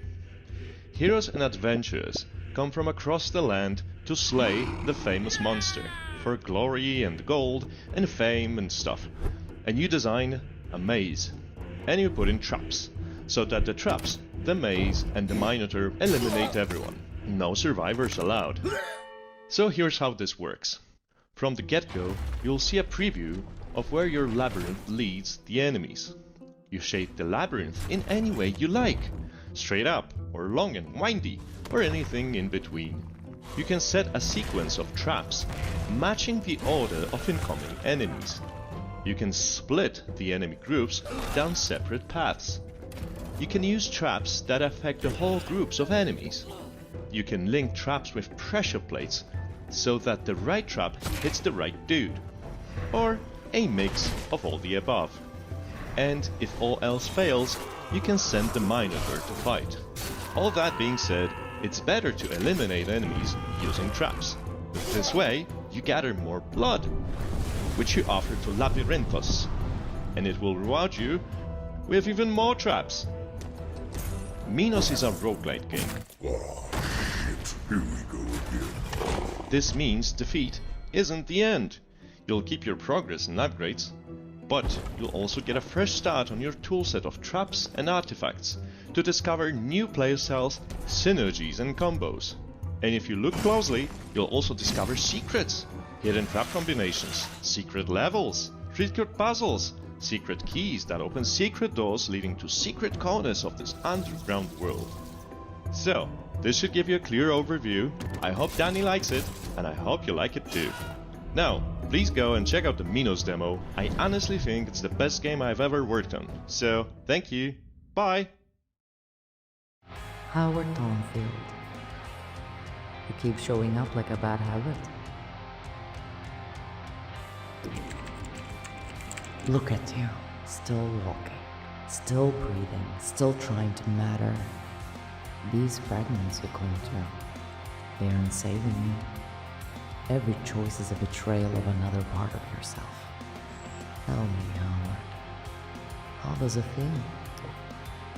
Heroes and adventurers come from across the land to slay the famous monster, for glory and gold and fame and stuff. And you design a maze. And you put in traps, so that the traps, the maze and the Minotaur eliminate everyone. No survivors allowed. So here's how this works. From the get-go, you'll see a preview of where your labyrinth leads the enemies. You shape the labyrinth in any way you like, straight up, or long and windy, or anything in between. You can set a sequence of traps, matching the order of incoming enemies. You can split the enemy groups down separate paths. You can use traps that affect the whole groups of enemies. You can link traps with pressure plates, so that the right trap hits the right dude, or a mix of all the above. And if all else fails, you can send the Minotaur to fight. All that being said, it's better to eliminate enemies using traps. This way, you gather more blood, which you offer to Labyrinthos, and it will reward you with even more traps. Minos is a roguelite game. Oh, shit. Here we go again. This means defeat isn't the end. You'll keep your progress and upgrades, but you'll also get a fresh start on your toolset of traps and artifacts to discover new playstyles, synergies and combos. And if you look closely, you'll also discover secrets, hidden trap combinations, secret levels, secret puzzles, secret keys that open secret doors leading to secret corners of this underground world. So, this should give you a clear overview. I hope Danny likes it, and I hope you like it too. Now, please go and check out the Minos demo. I honestly think it's the best game I've ever worked on. So, thank you. Bye! Howard Thornfield. You keep showing up like a bad habit. Look at you, still walking, still breathing, still trying to matter. These fragments you cling to, they aren't saving you. Every choice is a betrayal of another part of yourself. Tell me, Howard, how does it feel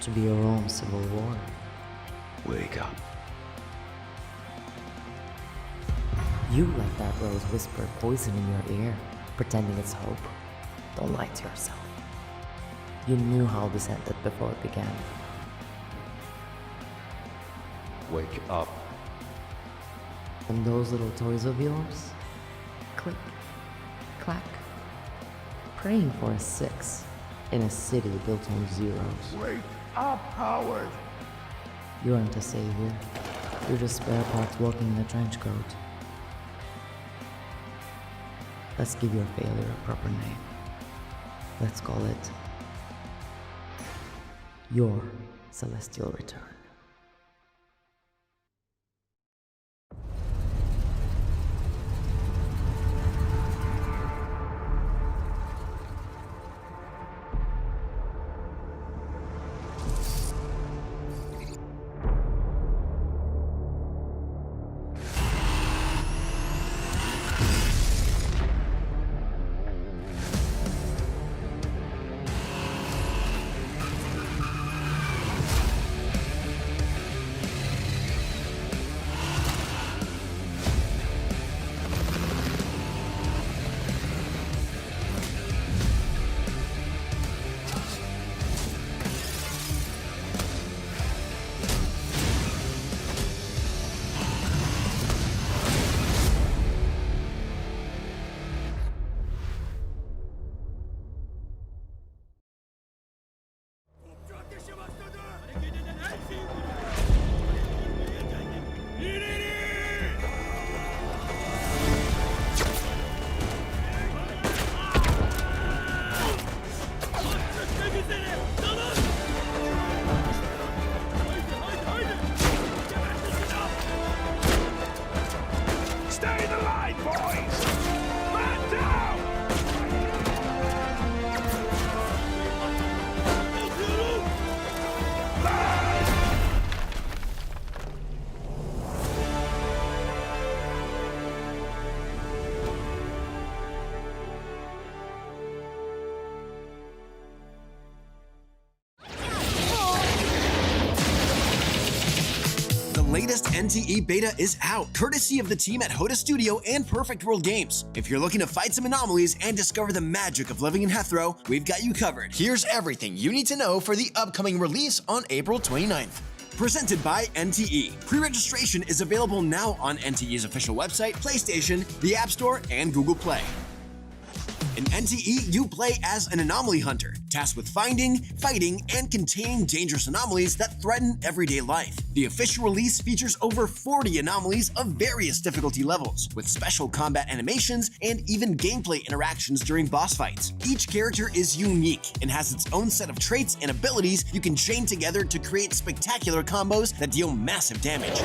to be your own civil war? Wake up. You let that rose whisper poison in your ear, pretending it's hope. Don't lie to yourself. You knew how this ended before it began. Wake up. And those little toys of yours? Click, clack. Praying for a 6 in a city built on zeros. Wake up, Howard! You aren't a savior. You're just spare parts walking in a trench coat. Let's give your failure a proper name. Let's call it your celestial return. Stay the line, boys! Man down! The latest NTE beta is out, courtesy of the team at Hoda Studio and Perfect World Games. If you're looking to fight some anomalies and discover the magic of living in Hethro, we've got you covered. Here's everything you need to know for the upcoming release on April 29th. Presented by NTE. Pre-registration is available now on NTE's official website, PlayStation, the App Store, and Google Play. In NTE, you play as an anomaly hunter, tasked with finding, fighting, and containing dangerous anomalies that threaten everyday life. The official release features over 40 anomalies of various difficulty levels, with special combat animations and even gameplay interactions during boss fights. Each character is unique and has its own set of traits and abilities you can chain together to create spectacular combos that deal massive damage.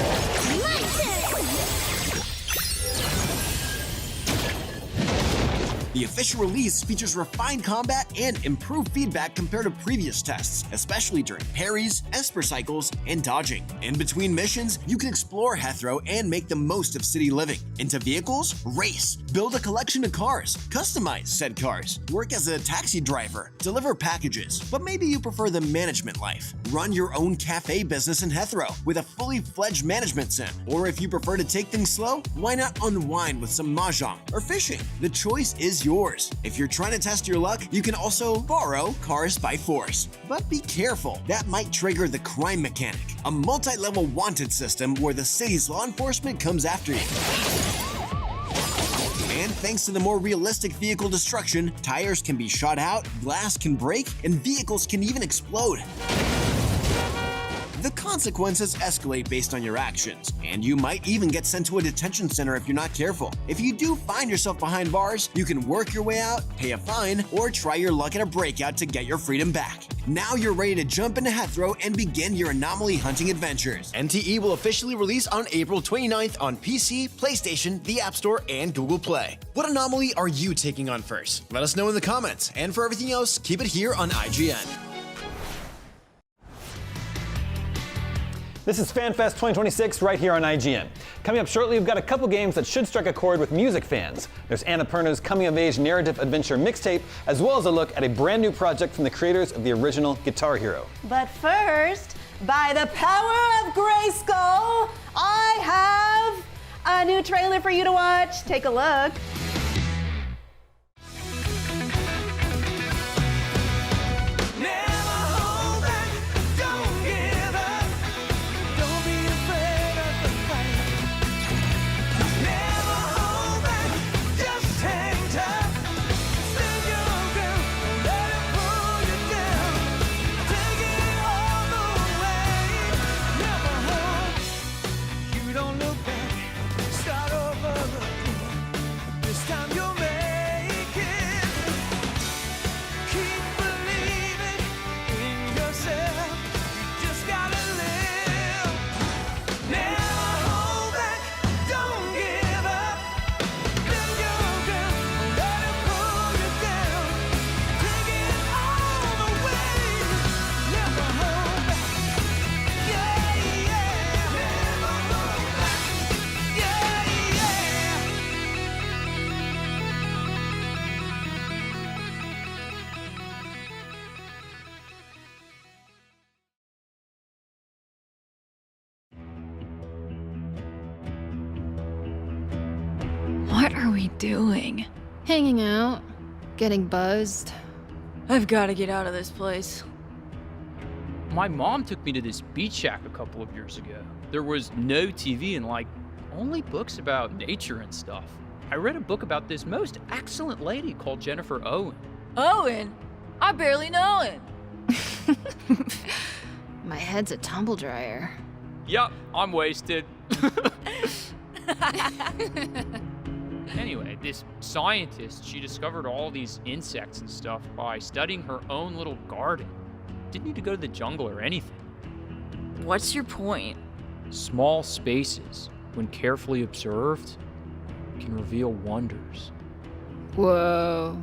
The official release features refined combat and improved feedback compared to previous tests, especially during parries, Esper cycles, and dodging. In between missions, you can explore Hethro and make the most of city living. Into vehicles? Race. Build a collection of cars. Customize said cars. Work as a taxi driver. Deliver packages. But maybe you prefer the management life. Run your own cafe business in Hethro with a fully fledged management sim. Or if you prefer to take things slow, why not unwind with some mahjong or fishing? The choice is yours. If you're trying to test your luck, you can also borrow cars by force. But be careful, that might trigger the crime mechanic, a multi-level wanted system where the city's law enforcement comes after you. And thanks to the more realistic vehicle destruction, tires can be shot out, glass can break, and vehicles can even explode. The consequences escalate based on your actions, and you might even get sent to a detention center if you're not careful. If you do find yourself behind bars, you can work your way out, pay a fine, or try your luck at a breakout to get your freedom back. Now you're ready to jump into Hethro and begin your anomaly hunting adventures. NTE will officially release on April 29th on PC, PlayStation, the App Store, and Google Play. What anomaly are you taking on first? Let us know in the comments, and for everything else, keep it here on IGN. This is Fan Fest 2026 right here on IGN. Coming up shortly, we've got a couple games that should strike a chord with music fans. There's Annapurna's coming-of-age narrative adventure mixtape, as well as a look at a brand new project from the creators of the original Guitar Hero. But first, by the power of Grayskull, I have a new trailer for you to watch. Take a look. this time you'll make it. Keep believing in yourself. You just gotta live. Never hold back, don't give up. Live your dream, don't let it pull you down. Take it all the way. Never hold back. Yeah, yeah. Never hold back. Yeah, yeah. What are we doing? Hanging out, getting buzzed. I've got to get out of this place. My mom took me to this beach shack a couple of years ago. There was no TV and only books about nature and stuff. I read a book about this most excellent lady called Jennifer Owen. Owen? I barely know him. My head's a tumble dryer. Yup, I'm wasted. Anyway, this scientist, she discovered all these insects and stuff by studying her own little garden. Didn't need to go to the jungle or anything. What's your point? Small spaces, when carefully observed, can reveal wonders. Whoa.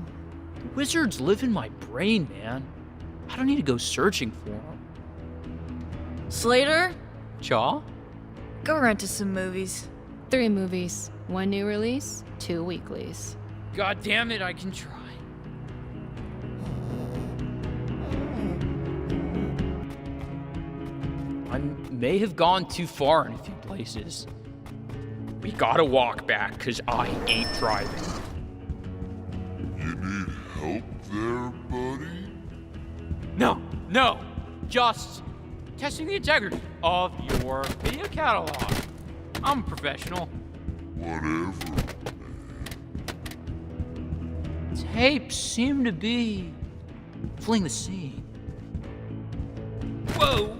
The wizards live in my brain, man. I don't need to go searching for them. Slater? Cha? Go rent us some movies. 3 movies. 1 new release, 2 weeklies. God damn it, I can try. I may have gone too far in a few places. We gotta walk back, cause I ain't driving. You need help there, buddy? No, just testing the integrity of your video catalog. I'm a professional. Whatever. Tapes seem to be fleeing the scene. Whoa.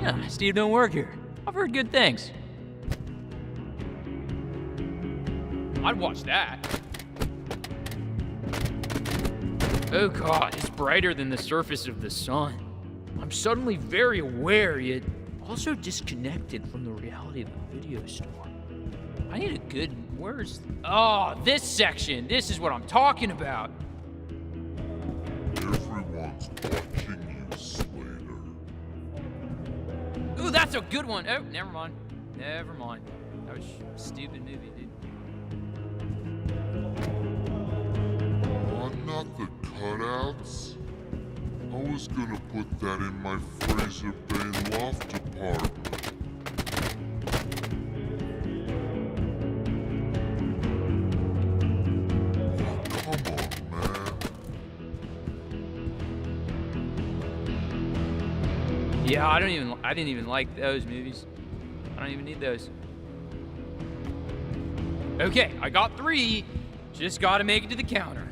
Yeah, Steve don't work here. I've heard good things. I'd watch that. Oh god, it's brighter than the surface of the sun. I'm suddenly very aware, yet also disconnected from the reality of the video store. I need a good... Where's... Oh, this section! This is what I'm talking about! Everyone's watching you, Slater. Ooh, that's a good one! Oh, never mind. Never mind. That was a stupid movie, dude. Oh, not the cutouts. I was gonna put that in my Fraser Bay loft apartment. Yeah, I didn't even like those movies. I don't even need those. Okay, I got 3. Just gotta make it to the counter.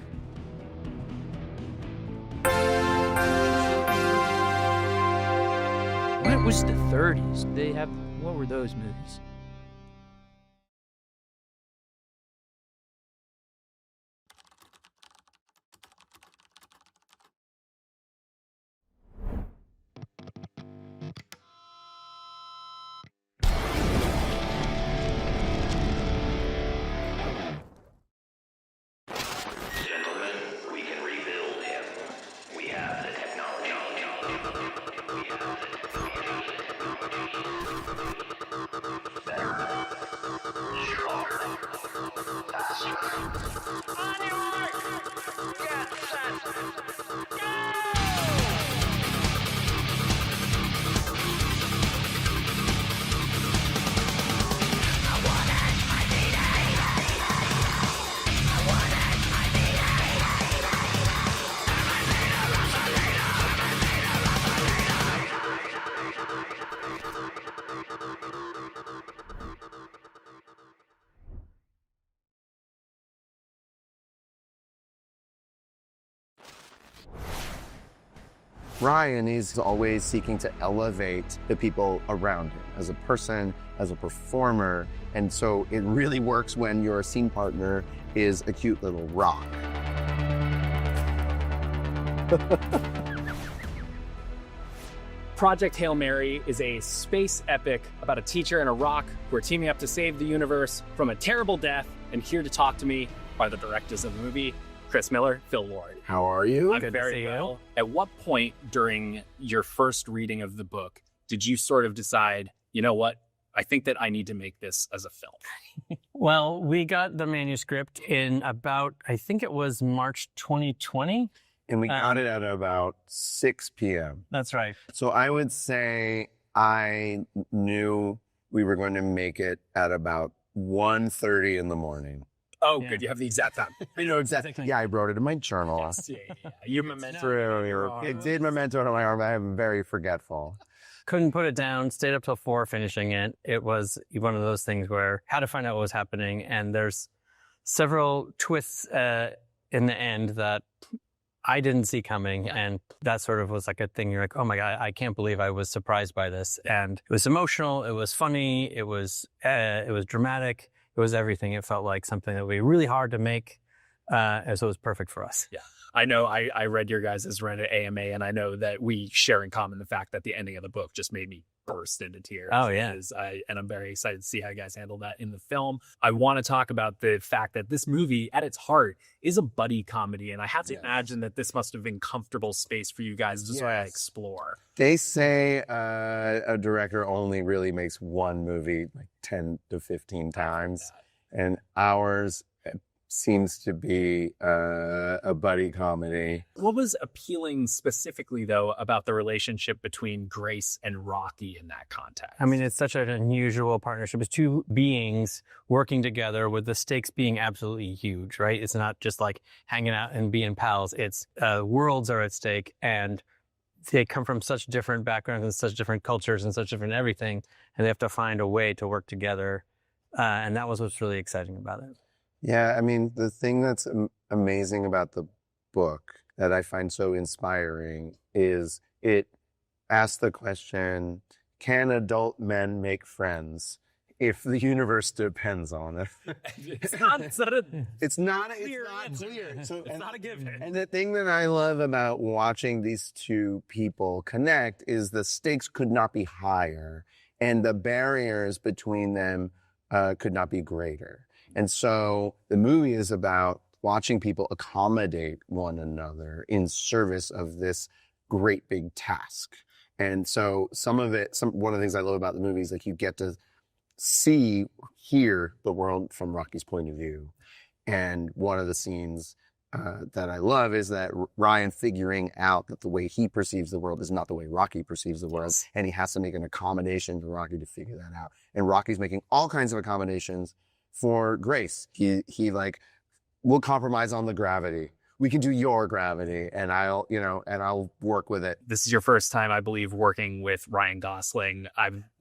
When it was the 30s, they have... What were those movies? Ryan is always seeking to elevate the people around him as a person, as a performer, and so it really works when your scene partner is a cute little rock. Project Hail Mary is a space epic about a teacher and a rock who are teaming up to save the universe from a terrible death. And here to talk to me are the directors of the movie, Chris Miller, Phil Lord. How are you? I'm very well. At what point during your first reading of the book did you sort of decide, you know what, I think that I need to make this as a film? Well, we got the manuscript in about, I think it was March 2020. And we got it at about 6 p.m. That's right. So I would say I knew we were going to make it at about 1:30 in the morning. Oh, good. You have the exact time. I know exactly. Yeah, I wrote it in my journal. Yes, yeah. You memento. True. It did memento on my arm. I'm very forgetful. Couldn't put it down, stayed up till 4 finishing it. It was one of those things where had to find out what was happening. And there's several twists in the end that I didn't see coming. And that sort of was like a thing. You're like, oh my God, I can't believe I was surprised by this. And it was emotional. It was funny. It was dramatic. It was everything. It felt like something that would be really hard to make. And so it was perfect for us. Yeah. I know I read your guys' run at AMA, and I know that we share in common the fact that the ending of the book just made me burst into tears. Oh, yeah. And I'm very excited to see how you guys handle that in the film. I want to talk about the fact that this movie, at its heart, is a buddy comedy, and I have to imagine that this must have been comfortable space for you guys just so I explore. They say a director only really makes one movie like 10 to 15 times, and ours seems to be a buddy comedy. What was appealing specifically, though, about the relationship between Grace and Rocky in that context? I mean, it's such an unusual partnership. It's two beings working together with the stakes being absolutely huge, right? It's not just like hanging out and being pals. It's worlds are at stake, and they come from such different backgrounds and such different cultures and such different everything, and they have to find a way to work together. And that was what's really exciting about it. Yeah, I mean, the thing that's amazing about the book that I find so inspiring is it asks the question, can adult men make friends if the universe depends on it? It's not clear. It's not a given. And the thing that I love about watching these two people connect is the stakes could not be higher and the barriers between them could not be greater. And so the movie is about watching people accommodate one another in service of this great big task. And so one of the things I love about the movie is like you get to hear the world from Rocky's point of view. And one of the scenes that I love is that Ryan figuring out that the way he perceives the world is not the way Rocky perceives the world. And he has to make an accommodation for Rocky to figure that out. And Rocky's making all kinds of accommodations for Grace. He we'll compromise on the gravity. We can do your gravity, and I'll work with it. This is your first time, I believe, working with Ryan Gosling.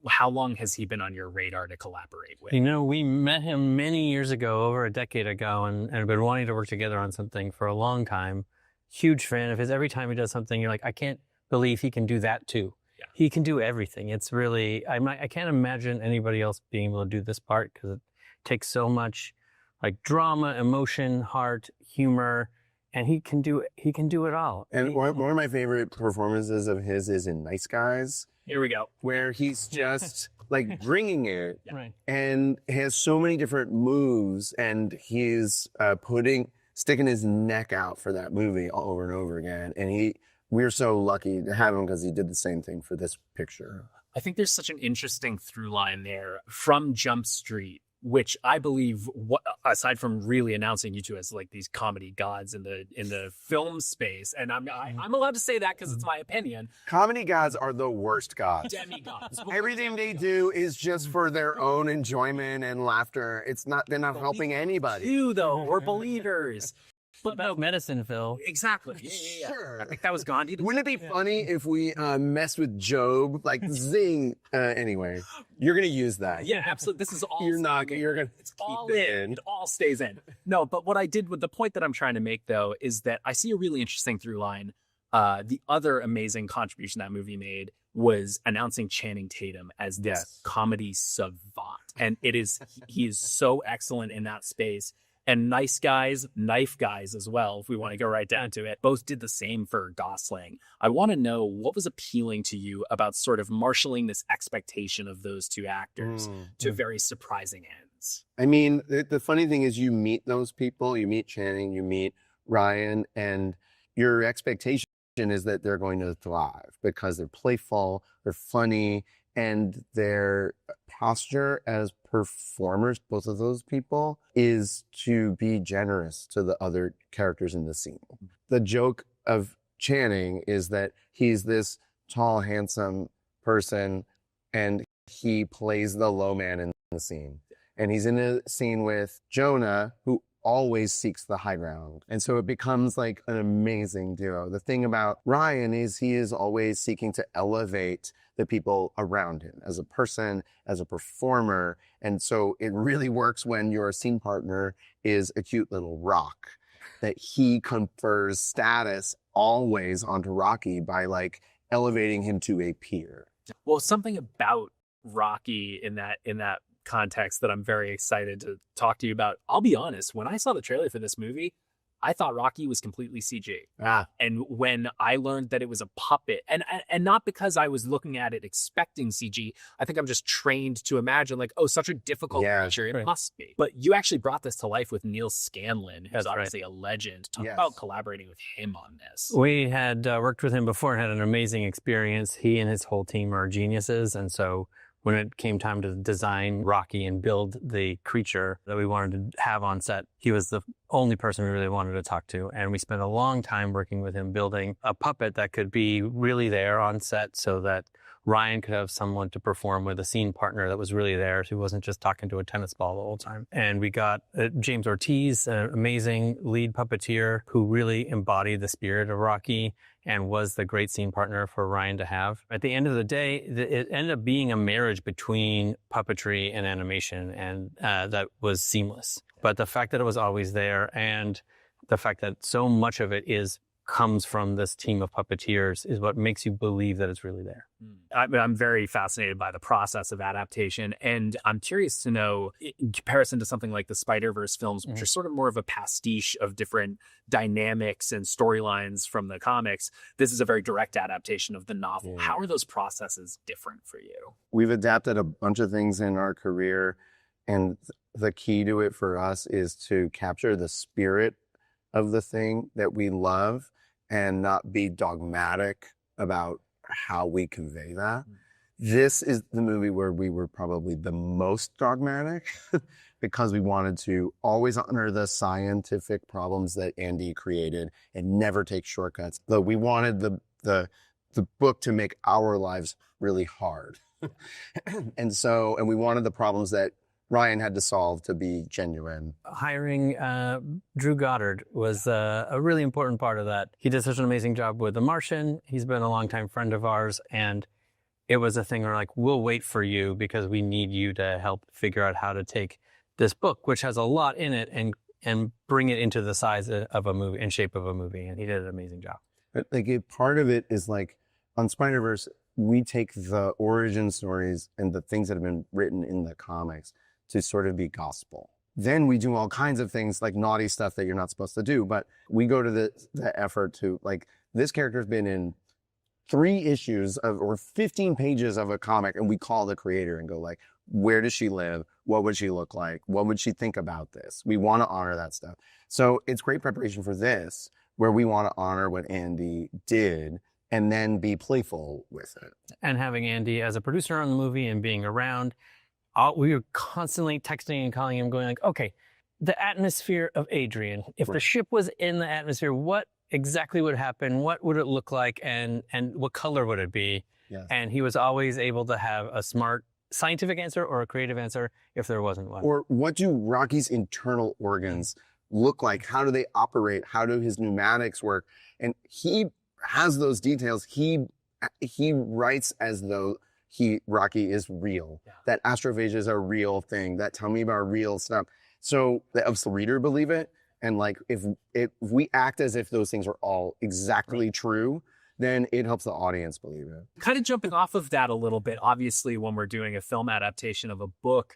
How long has he been on your radar to collaborate with? You know, we met him many years ago, over a decade ago, and have been wanting to work together on something for a long time. Huge fan of his. Every time he does something, you're like, I can't believe he can do that too. Yeah. He can do everything. It's really, I can't imagine anybody else being able to do this part because it takes so much like drama, emotion, heart, humor, and he can do it all. And one of my favorite performances of his is in Nice Guys. Here we go. Where he's just like bringing it, right, and has so many different moves, and he's sticking his neck out for that movie over and over again. And we're so lucky to have him because he did the same thing for this picture. I think there's such an interesting through line there from Jump Street, which I believe, aside from really announcing you two as like these comedy gods in the film space, and I'm allowed to say that because it's my opinion. Comedy gods are the worst gods. Demigods. Everything they do is just for their own enjoyment and laughter. They're not helping anybody. You though, we're believers. What about medicine, Phil? Exactly. Yeah. Sure. I think that was Gandhi. Wouldn't it be funny if we messed with Job? Like, zing. Anyway, you're going to use that. Yeah, absolutely. This is all... You're going to It's all in. It all stays in. No, but what I did with the point that I'm trying to make, though, is that I see a really interesting through line The other amazing contribution that movie made was announcing Channing Tatum as this comedy savant. And he is so excellent in that space. And Nice Guys, Knife Guys as well, if we want to go right down to it, both did the same for Gosling. I want to know what was appealing to you about sort of marshaling this expectation of those two actors to very surprising ends. I mean, the funny thing is you meet those people, you meet Channing, you meet Ryan, and your expectation is that they're going to thrive because they're playful, they're funny, and their posture as performers, both of those people, is to be generous to the other characters in the scene. The joke of Channing is that he's this tall, handsome person, and he plays the low man in the scene. And he's in a scene with Jonah, who always seeks the high ground. And so it becomes like an amazing duo. The thing about Ryan is he is always seeking to elevate the people around him as a person, as a performer. And so it really works when your scene partner is a cute little rock, that he confers status always onto Rocky by like elevating him to a peer. Well, something about Rocky in that context that I'm very excited to talk to you about. I'll be honest, when I saw the trailer for this movie, I thought Rocky was completely CG. And when I learned that it was a puppet, and not because I was looking at it expecting CG, I think I'm just trained to imagine like, oh, such a difficult creature, it must be. But you actually brought this to life with Neil Scanlon, who's obviously a legend. Talk about collaborating with him on this. We had worked with him before and had an amazing experience. He and his whole team are geniuses, and so when it came time to design Rocky and build the creature that we wanted to have on set, he was the only person we really wanted to talk to. And we spent a long time working with him building a puppet that could be really there on set so that Ryan could have someone to perform with, a scene partner that was really there, so he wasn't just talking to a tennis ball the whole time. And we got James Ortiz, an amazing lead puppeteer who really embodied the spirit of Rocky and was the great scene partner for Ryan to have. At the end of the day, it ended up being a marriage between puppetry and animation, and that was seamless. But the fact that it was always there and the fact that so much of it comes from this team of puppeteers is what makes you believe that it's really there. I'm very fascinated by the process of adaptation, and I'm curious to know, in comparison to something like the Spider-Verse films, which are sort of more of a pastiche of different dynamics and storylines from the comics, this is a very direct adaptation of the novel. How are those processes different for you? We've adapted a bunch of things in our career, and the key to it for us is to capture the spirit of the thing that we love and not be dogmatic about how we convey that. This is the movie where we were probably the most dogmatic because we wanted to always honor the scientific problems that Andy created and never take shortcuts. Though we wanted the book to make our lives really hard. and we wanted the problems that Ryan had to solve to be genuine. Hiring Drew Goddard was a really important part of that. He did such an amazing job with The Martian. He's been a longtime friend of ours, and it was a thing where like, we'll wait for you because we need you to help figure out how to take this book, which has a lot in it, and bring it into the size of a movie and shape of a movie. And he did an amazing job. But like part of it is like on Spider-Verse, we take the origin stories and the things that have been written in the comics to sort of be gospel. Then we do all kinds of things like naughty stuff that you're not supposed to do, but we go to the effort to like, this character's been in 3 issues or 15 pages of a comic, and we call the creator and go like, where does she live? What would she look like? What would she think about this? We want to honor that stuff. So it's great preparation for this, where we want to honor what Andy did and then be playful with it. And having Andy as a producer on the movie and being around, we were constantly texting and calling him going like, okay, the atmosphere of Adrian, if the ship was in the atmosphere, what exactly would happen? What would it look like? And what color would it be? Yes. And he was always able to have a smart scientific answer or a creative answer if there wasn't one. Or what do Rocky's internal organs look like? How do they operate? How do his pneumatics work? And he has those details. He writes as though Rocky is real, that astrophagia is a real thing, that tummy bar real stuff. So does the reader believe it? And like, if we act as if those things are all exactly true, then it helps the audience believe it. Kind of jumping off of that a little bit, obviously, when we're doing a film adaptation of a book,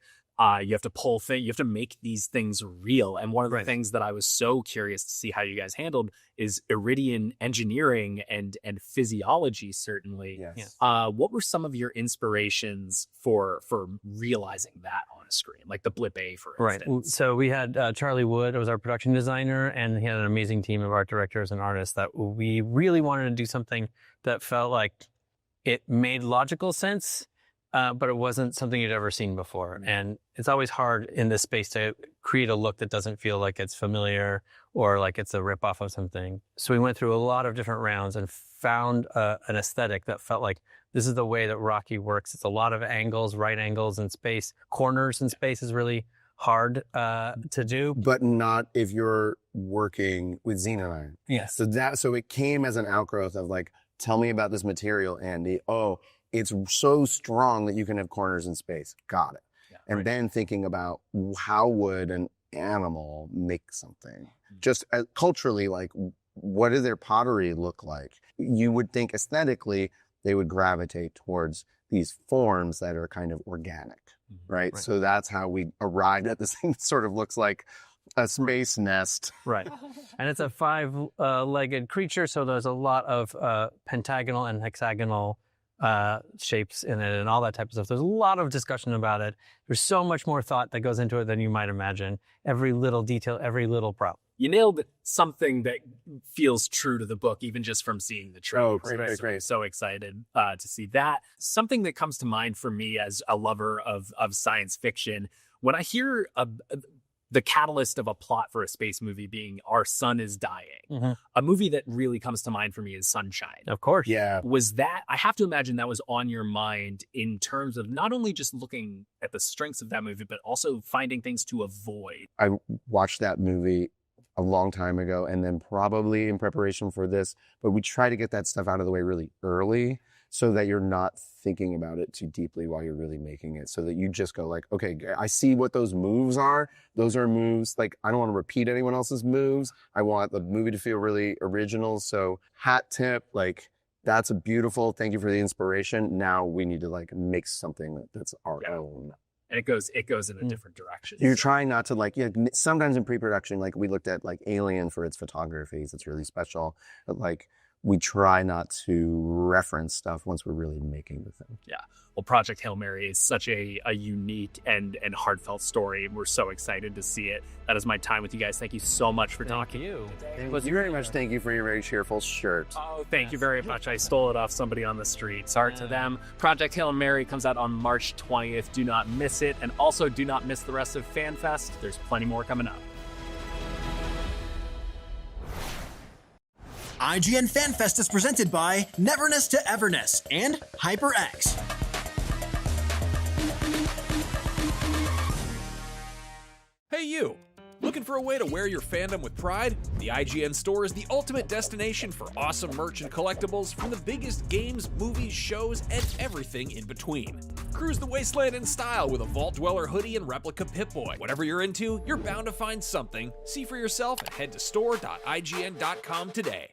you have to you have to make these things real. And one of the things that I was so curious to see how you guys handled is Iridian engineering and physiology, certainly. Yes. What were some of your inspirations for realizing that on a screen, like the Blip A, for instance? Right. So we had Charlie Wood, was our production designer, and he had an amazing team of art directors and artists that we really wanted to do something that felt like it made logical sense, but it wasn't something you'd ever seen before. And it's always hard in this space to create a look that doesn't feel like it's familiar or like it's a ripoff of something. So we went through a lot of different rounds and found an aesthetic that felt like this is the way that Rocky works. It's a lot of angles, right angles in space. Corners in space is really hard to do. But not if you're working with Xenon Iron. Yes. So it came as an outgrowth of like, tell me about this material, Andy. Oh, it's so strong that you can have corners in space. Got it. Yeah, and then thinking about how would an animal make something? Just culturally, like, what does their pottery look like? You would think aesthetically they would gravitate towards these forms that are kind of organic, right? So that's how we arrived at this thing that sort of looks like a space nest. Right. And it's a 5-legged creature, so there's a lot of pentagonal and hexagonal shapes in it and all that type of stuff. There's a lot of discussion about it. There's so much more thought that goes into it than you might imagine. Every little detail, every little prop. You nailed something that feels true to the book, even just from seeing the trailer. Oh, great. So excited to see that. Something that comes to mind for me as a lover of science fiction, when I hear the catalyst of a plot for a space movie being our sun is dying, a movie that really comes to mind for me is Sunshine. Of course. Yeah. Was that, I have to imagine that was on your mind in terms of not only just looking at the strengths of that movie, but also finding things to avoid. I watched that movie a long time ago, and then probably in preparation for this, but we try to get that stuff out of the way really early so that you're not thinking about it too deeply while you're really making it, so that you just go like, okay, I see what those moves are. Those are moves, like, I don't want to repeat anyone else's moves. I want the movie to feel really original. So hat tip, like, that's a beautiful, thank you for the inspiration. Now we need to like make something that's our own. And it goes in a different direction. You're trying not to like, sometimes in pre-production, like we looked at like Alien for its photography. It's really special. But like, we try not to reference stuff once we're really making the thing. Yeah. Well, Project Hail Mary is such a unique and heartfelt story. We're so excited to see it. That is my time with you guys. Thank you so much for talking. Thank you very much. Thank you for your very cheerful shirt. Oh, thank you very much. I stole it off somebody on the street. Sorry to them. Project Hail Mary comes out on March 20th. Do not miss it. And also do not miss the rest of Fan Fest. There's plenty more coming up. IGN Fan Fest is presented by Neverness to Everness and HyperX. Hey you! Looking for a way to wear your fandom with pride? The IGN store is the ultimate destination for awesome merch and collectibles from the biggest games, movies, shows, and everything in between. Cruise the wasteland in style with a Vault Dweller hoodie and replica Pip-Boy. Whatever you're into, you're bound to find something. See for yourself and head to store.ign.com today.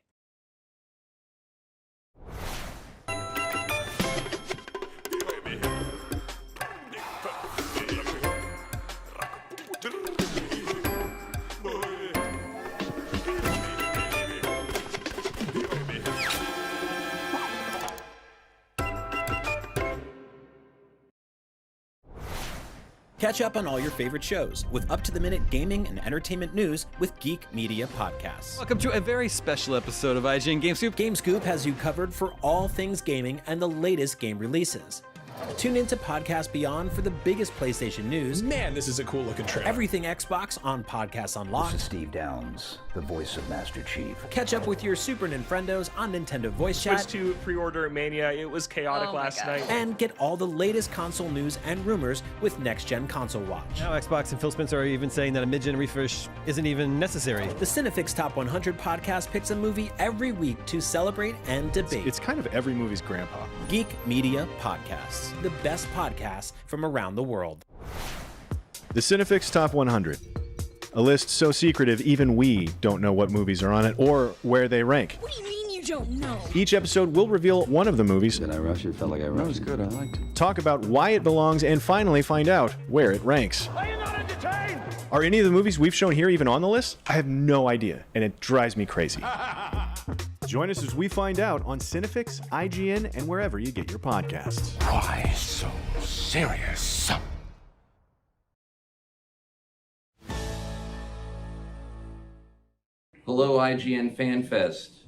Catch up on all your favorite shows with up-to-the-minute gaming and entertainment news with Geek Media Podcasts. Welcome to a very special episode of IGN Game Scoop. Game Scoop has you covered for all things gaming and the latest game releases. Tune into Podcast Beyond for the biggest PlayStation news. Man, this is a cool looking trailer. Everything Xbox on Podcasts Unlocked. This is Steve Downs, the voice of Master Chief. Catch up with your Super Nintendos on Nintendo Voice Chat. Switched to pre-order Mania. It was chaotic last night. And get all the latest console news and rumors with Next Gen Console Watch. Now Xbox and Phil Spencer are even saying that a mid-gen refresh isn't even necessary. The Cinefix Top 100 podcast picks a movie every week to celebrate and debate. It's kind of every movie's grandpa. Geek Media Podcasts, the best podcasts from around the world. The Cinefix Top 100. A list so secretive even we don't know what movies are on it or where they rank. What do you mean you don't know? Each episode will reveal one of the movies. Did I rush it? Felt like I rushed. That was good. I liked it. Talk about why it belongs and finally find out where it ranks. Are you not entertained? Are any of the movies we've shown here even on the list? I have no idea, and it drives me crazy. Join us as we find out on Cinefix, IGN, and wherever you get your podcasts. Why so serious? Hello, IGN Fan Fest.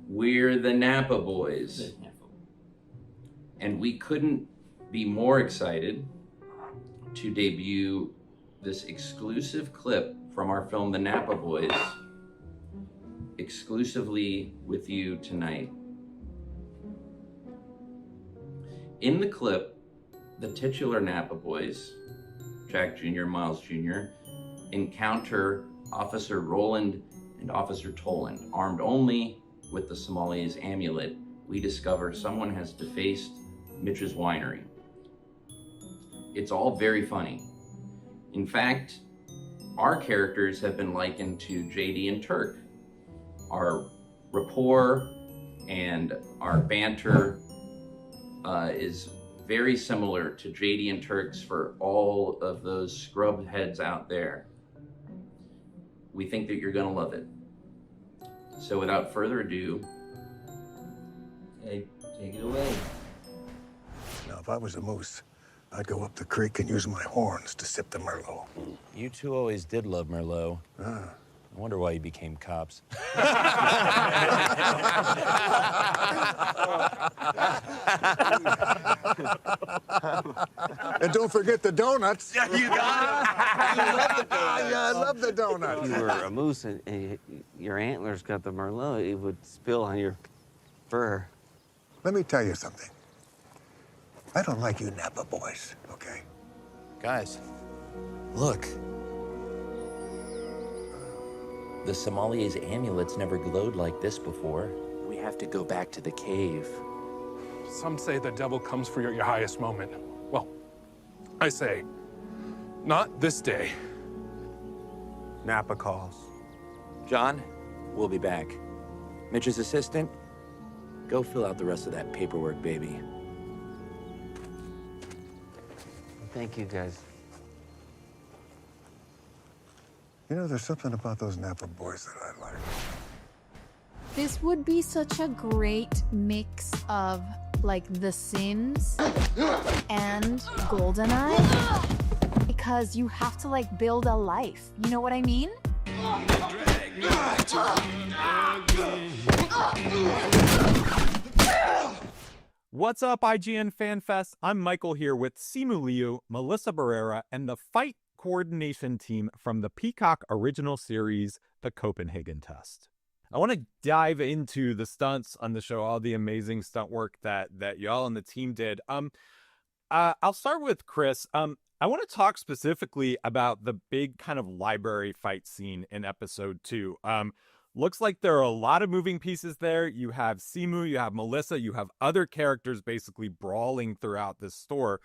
We're the Napa Boys. And we couldn't be more excited to debut this exclusive clip from our film, The Napa Boys, exclusively with you tonight. In the clip, the titular Napa Boys, Jack Jr., Miles Jr., encounter Officer Roland and Officer Toland. Armed only with the Somalia's amulet, we discover someone has defaced Mitch's winery. It's all very funny. In fact, our characters have been likened to JD and Turk. Our rapport and our banter is very similar to JD and Turk's for all of those scrub heads out there. We think that you're gonna love it. So without further ado, take it away. Now, if I was a moose, I'd go up the creek and use my horns to sip the Merlot. You two always did love Merlot. Ah. I wonder why you became cops. And don't forget the donuts. Yeah, you got it. I love the donuts. If you were a moose and your antlers got the Merlot, it would spill on your fur. Let me tell you something. I don't like you Napa boys, okay? Guys, look. The Somalia's amulets never glowed like this before. We have to go back to the cave. Some say the devil comes for your highest moment. Well, I say, not this day. Napa calls. John, we'll be back. Mitch's assistant, go fill out the rest of that paperwork, baby. Thank you, guys. You know, there's something about those Napa boys that I like. This would be such a great mix of like The Sims and GoldenEye because you have to like build a life. You know what I mean? What's up, IGN Fan Fest? I'm Michael here with Simu Liu, Melissa Barrera, and the fight coordination team from the Peacock original series, The Copenhagen Test. I want to dive into the stunts on the show, all the amazing stunt work that y'all and the team did. I'll start with Chris. I want to talk specifically about the big kind of library fight scene in episode 2. Looks like there are a lot of moving pieces there. You have Simu, you have Melissa, you have other characters basically brawling throughout this store.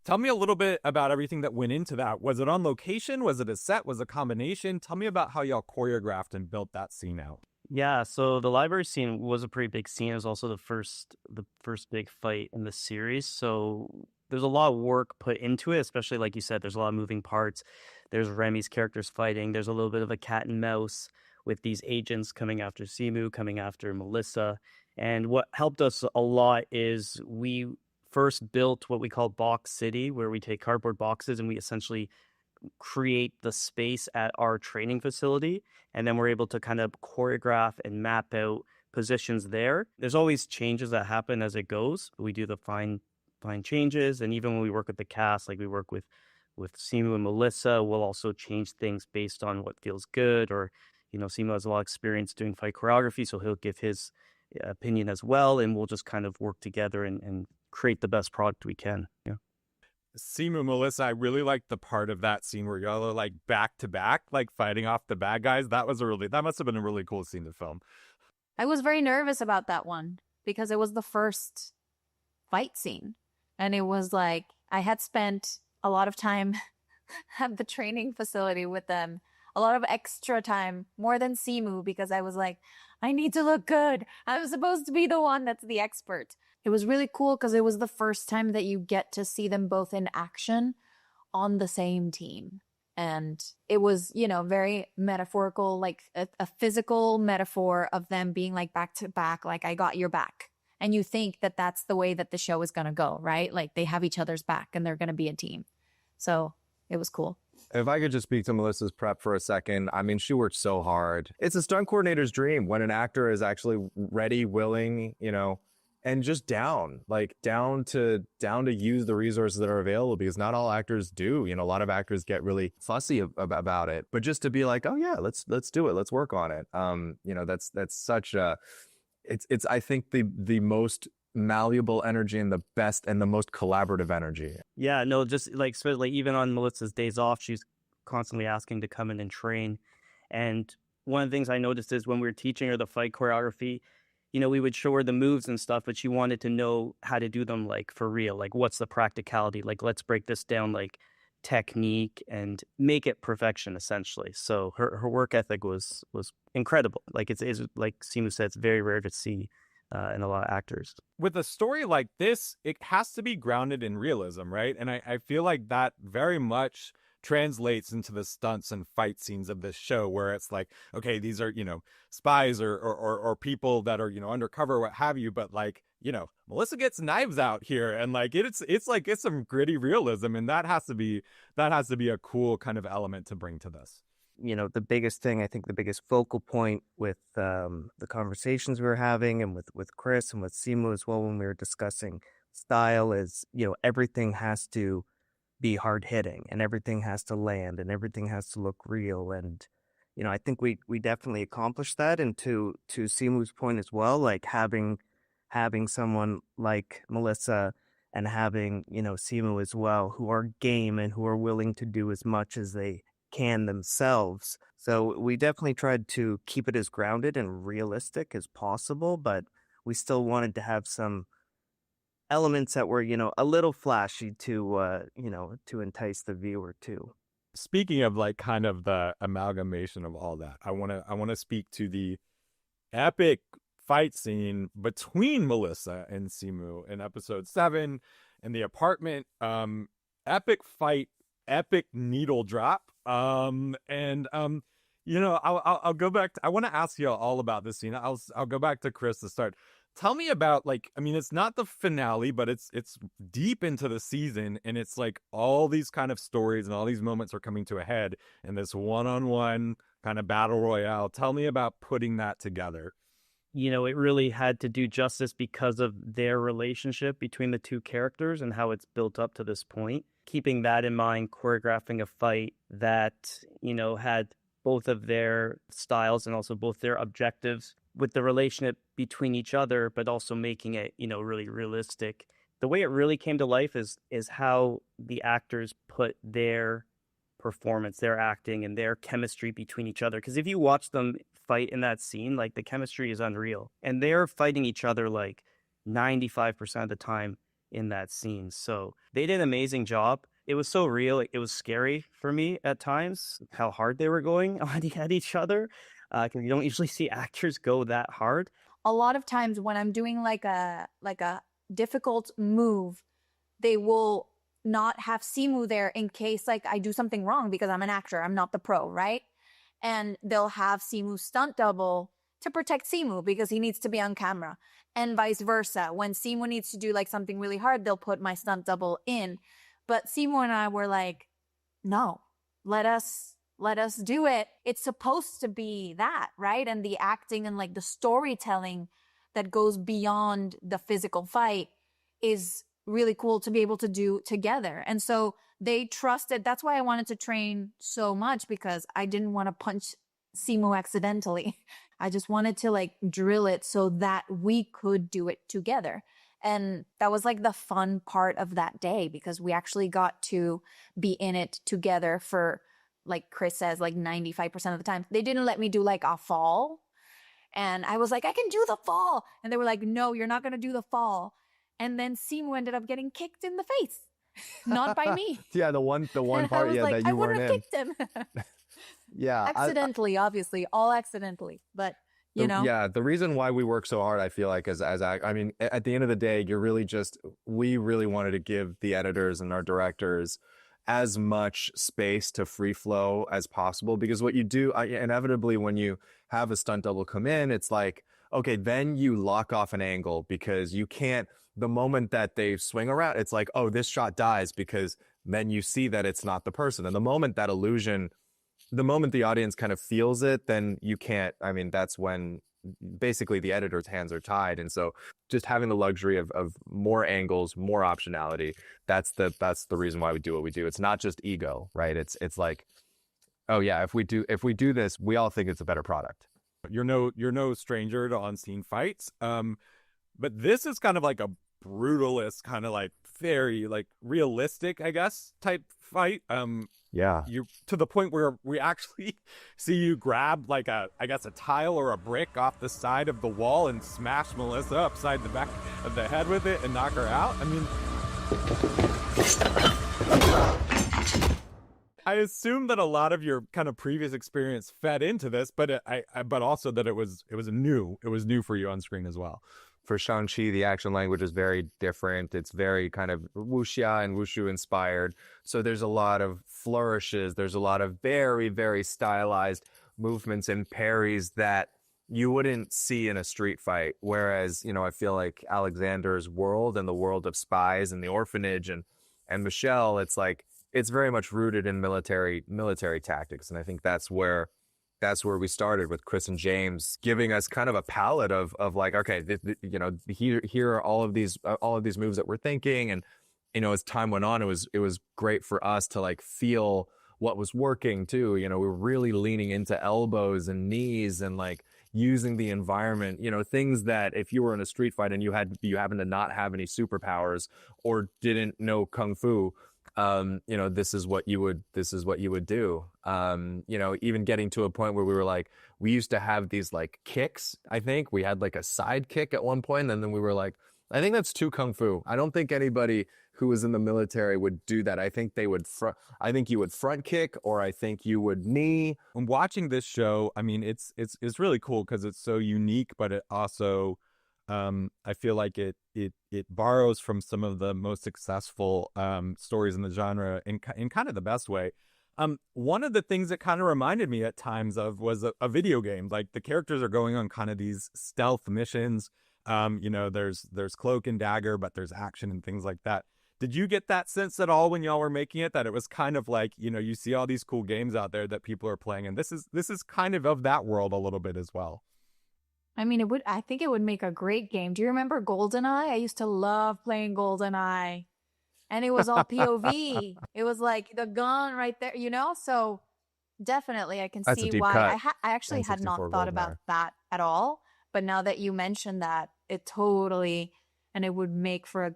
Tell me a little bit about everything that went into that. Was it on location? Was it a set? Was it a combination? Tell me about how y'all choreographed and built that scene out. Yeah, so the library scene was a pretty big scene. It was also the first big fight in the series. So there's a lot of work put into it, especially like you said, there's a lot of moving parts. There's Remy's characters fighting. There's a little bit of a cat and mouse with these agents coming after Simu, coming after Melissa. And what helped us a lot is we first built what we call Box City, where we take cardboard boxes and we essentially create the space at our training facility. And then we're able to kind of choreograph and map out positions there. There's always changes that happen as it goes. We do the fine changes. And even when we work with the cast, like we work with Simu and Melissa, we'll also change things based on what feels good. Or, you know, Simu has a lot of experience doing fight choreography, so he'll give his opinion as well. And we'll just kind of work together and create the best product we can. Yeah. Simu, Melissa, I really liked the part of that scene where y'all are like back to back, like fighting off the bad guys. That must have been a really cool scene to film. I was very nervous about that one because it was the first fight scene. And it was like, I had spent a lot of time at the training facility with them a lot of extra time, more than Simu, because I was like, I need to look good. I'm supposed to be the one that's the expert. It was really cool because it was the first time that you get to see them both in action on the same team. And it was, you know, very metaphorical, like a physical metaphor of them being like back to back, like I got your back. And you think that that's the way that the show is going to go, right? Like they have each other's back and they're going to be a team. So it was cool. If I could just speak to Melissa's prep for a second, I mean, she worked so hard. It's a stunt coordinator's dream when an actor is actually ready, willing, you know, and just down to use the resources that are available, because not all actors do. You know, a lot of actors get really fussy about it, but just to be like, oh yeah, let's do it, let's work on it. You know, that's such a, it's I think the most malleable energy and the best and the most collaborative energy. Yeah, no, just like especially even on Melissa's days off, she's constantly asking to come in and train. And one of the things I noticed is when we were teaching her the fight choreography, you know, we would show her the moves and stuff, but she wanted to know how to do them like for real. Like, what's the practicality? Like, let's break this down, like technique, and make it perfection essentially. So her work ethic was incredible. Like it's like Simu said, it's very rare to see in a lot of actors. With a story like this, it has to be grounded in realism, right? And I feel like that very much translates into the stunts and fight scenes of this show, where it's like, okay, these are, you know, spies or people that are, you know, undercover, what have you, but like, you know, Melissa gets knives out here, and like it's some gritty realism, and that has to be a cool kind of element to bring to this. You know, the biggest thing, I think the biggest focal point with the conversations we were having, and with Chris and with Simu as well when we were discussing style, is, you know, everything has to be hard hitting, and everything has to land, and everything has to look real. And, you know, I think we definitely accomplished that. And to Simu's point as well, like having someone like Melissa and having, you know, Simu as well, who are game and who are willing to do as much as they can themselves. So we definitely tried to keep it as grounded and realistic as possible, but we still wanted to have some elements that were, you know, a little flashy to, you know, to entice the viewer too. Speaking of like kind of the amalgamation of all that, I want to speak to the epic fight scene between Melissa and Simu in episode 7 in the apartment. Epic fight, epic needle drop. You know, I'll go back I want to ask you all about this scene. I'll go back to Chris to start. Tell me about, like, I mean, it's not the finale, but it's deep into the season, and it's like all these kind of stories and all these moments are coming to a head in this one-on-one kind of battle royale. Tell me about putting that together. You know, it really had to do justice because of their relationship between the two characters and how it's built up to this point. Keeping that in mind, choreographing a fight that, you know, had both of their styles and also both their objectives with the relationship between each other, but also making it, you know, really realistic. The way it really came to life is how the actors put their performance, their acting, and their chemistry between each other. Because if you watch them fight in that scene, like, the chemistry is unreal. And they're fighting each other like 95% of the time in that scene. So they did an amazing job. It was so real. It was scary for me at times, how hard they were going at each other. Because you don't usually see actors go that hard. A lot of times when I'm doing like a difficult move, they will not have Simu there in case like I do something wrong, because I'm an actor, I'm not the pro, right? And they'll have Simu stunt double to protect Simu because he needs to be on camera, and vice versa. When Simu needs to do like something really hard, they'll put my stunt double in. But Simu and I were like, no, let us do it. It's supposed to be that, right? And the acting and like the storytelling that goes beyond the physical fight is really cool to be able to do together. And so they trusted. That's why I wanted to train so much, because I didn't want to punch Simu accidentally. I just wanted to like drill it so that we could do it together. And that was like the fun part of that day, because we actually got to be in it together for, like Chris says, like 95% of the time. They didn't let me do like a fall. And I was like, I can do the fall. And they were like, no, you're not going to do the fall. And then Simu ended up getting kicked in the face. Not by me. Yeah, the one part, yeah, like, that you weren't in. I would have kicked him. Yeah. Accidentally, obviously, all accidentally, but you know. Yeah, the reason why we work so hard, I feel like, I mean, at the end of the day, we really wanted to give the editors and our directors as much space to free flow as possible, because what you do inevitably when you have a stunt double come in, it's like, okay, then you lock off an angle because you can't, the moment that they swing around, it's like, oh, this shot dies, because then you see that it's not the person. And the moment the audience kind of feels it, then you can't, I mean, that's when basically the editor's hands are tied. And so just having the luxury of more angles, more optionality, that's the reason why we do what we do. It's not just ego, right? It's like, oh yeah, if we do this, we all think it's a better product. You're no stranger to on-scene fights. But this is kind of like a brutalist, kind of like very like realistic, I guess, type fight. Yeah. You to the point where we actually see you grab like a tile or a brick off the side of the wall and smash Melissa upside the back of the head with it and knock her out. I mean, I assume that a lot of your kind of previous experience fed into this, but but also that it was new for you on screen as well. For Shang-Chi, the action language is very different. It's very kind of wuxia and wushu inspired. So there's a lot of flourishes. There's a lot of very, very stylized movements and parries that you wouldn't see in a street fight. Whereas, I feel like Alexander's world and the world of spies and the orphanage and Michelle, it's like, it's very much rooted in military tactics. And I think that's where we started with Chris and James giving us kind of a palette of like, okay, here are all of these moves that we're thinking. And, as time went on, it was great for us to like feel what was working too. We were really leaning into elbows and knees and like using the environment, things that if you were in a street fight and you happen to not have any superpowers or didn't know Kung Fu, this is what you would do. Even getting to a point where we were like, we used to have these like kicks. I think we had like a side kick at one point, and then we were like, I think that's too Kung Fu. I don't think anybody who was in the military would do that. I think you would front kick, or I think you would knee. When watching this show, I mean, it's really cool because it's so unique, but it also, I feel like it borrows from some of the most successful stories in the genre in kind of the best way. One of the things that kind of reminded me at times of was a video game. Like the characters are going on kind of these stealth missions. There's cloak and dagger, but there's action and things like that. Did you get that sense at all when y'all were making it, that it was kind of like, you see all these cool games out there that people are playing, and this is kind of that world a little bit as well? I mean, I think it would make a great game. Do you remember GoldenEye? I used to love playing GoldenEye. And it was all POV. It was like the gun right there, So definitely I can see why. I actually had not thought about that at all. But now that you mentioned that, it would make for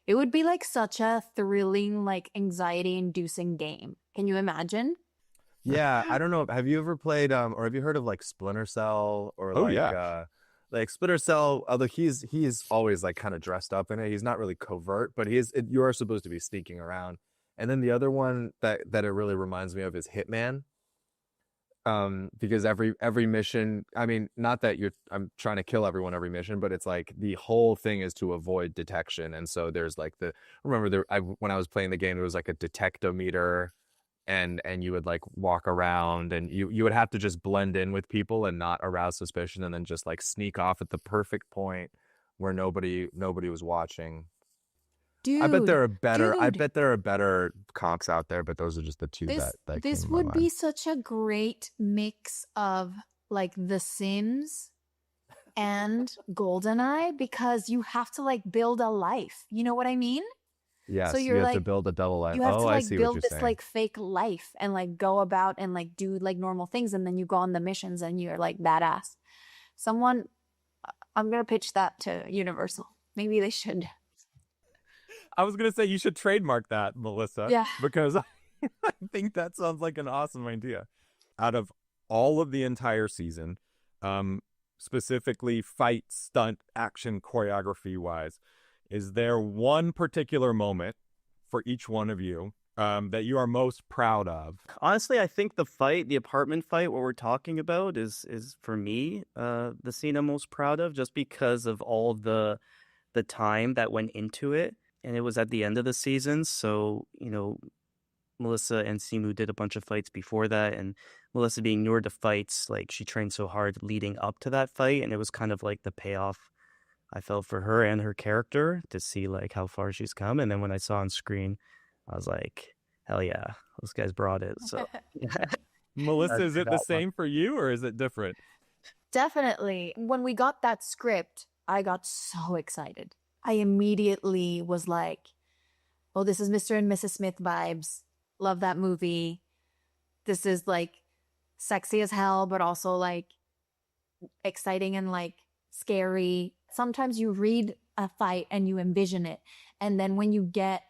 it would be like such a thrilling, like anxiety-inducing game. Can you imagine? Yeah, I don't know. Have you ever played or have you heard of like Splinter Cell or like Splinter Cell? Although he is always like kind of dressed up in it. He's not really covert, but you are supposed to be sneaking around. And then the other one that it really reminds me of is Hitman. Because every mission, I mean, not that I'm trying to kill everyone every mission, but it's like the whole thing is to avoid detection. And so there's like when I was playing the game, there was like a detectometer. And you would like walk around and you would have to just blend in with people and not arouse suspicion, and then just like sneak off at the perfect point where nobody was watching. Dude, I bet there are better conks out there, but those are just the two that this would be such a great mix of like The Sims and GoldenEye, because you have to like build a life. You know what I mean? Yeah, so you have to build a double life. You have to like build this saying. like fake life and like go about and like do like normal things, and then you go on the missions and you're like badass. I'm gonna pitch that to Universal. Maybe they should. I was gonna say you should trademark that, Melissa. Yeah. Because I think that sounds like an awesome idea. Out of all of the entire season, specifically fight, stunt, action, choreography wise, is there one particular moment for each one of you that you are most proud of? Honestly, I think the apartment fight, what we're talking about, is for me the scene I'm most proud of, just because of all the time that went into it, and it was at the end of the season. So Melissa and Simu did a bunch of fights before that, and Melissa being newer to fights, like she trained so hard leading up to that fight, and it was kind of like the payoff I felt for her and her character to see like how far she's come. And then when I saw on screen, I was like, hell yeah, those guys brought it. So Melissa, is it the same for you or is it different? Definitely. When we got that script, I got so excited. I immediately was like, oh, this is Mr. and Mrs. Smith vibes. Love that movie. This is like sexy as hell, but also like exciting and like scary. Sometimes you read a fight and you envision it. And then when you get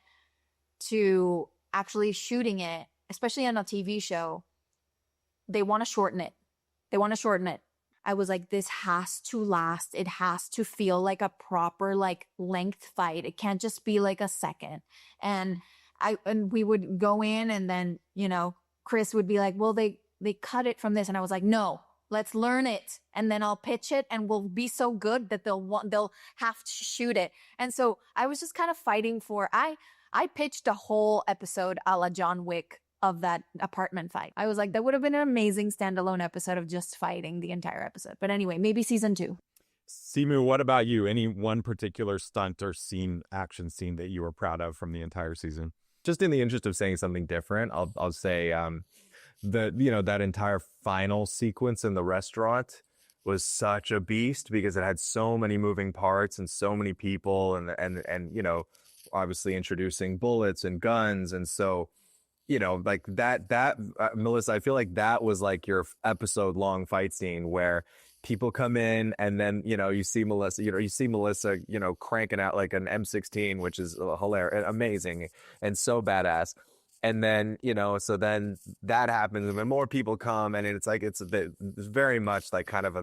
to actually shooting it, especially on a TV show, they want to shorten it. I was like, this has to last. It has to feel like a proper like length fight. It can't just be like a second. And we would go in and then, Chris would be like, well, they cut it from this. And I was like, no, let's learn it. And then I'll pitch it and we'll be so good that they'll have to shoot it. And so I was just kind of fighting for, I pitched a whole episode a la John Wick of that apartment fight. I was like, that would have been an amazing standalone episode of just fighting the entire episode. But anyway, maybe season 2. Simu, what about you? Any one particular stunt or action scene that you were proud of from the entire season? Just in the interest of saying something different, I'll say that entire final sequence in the restaurant was such a beast because it had so many moving parts and so many people and obviously introducing bullets and guns. And so, like that Melissa, I feel like that was like your episode long fight scene where people come in and then, you see Melissa, cranking out like an M16, which is hilarious, amazing and so badass. And then, so then that happens and then more people come and it's like, it's very much like kind of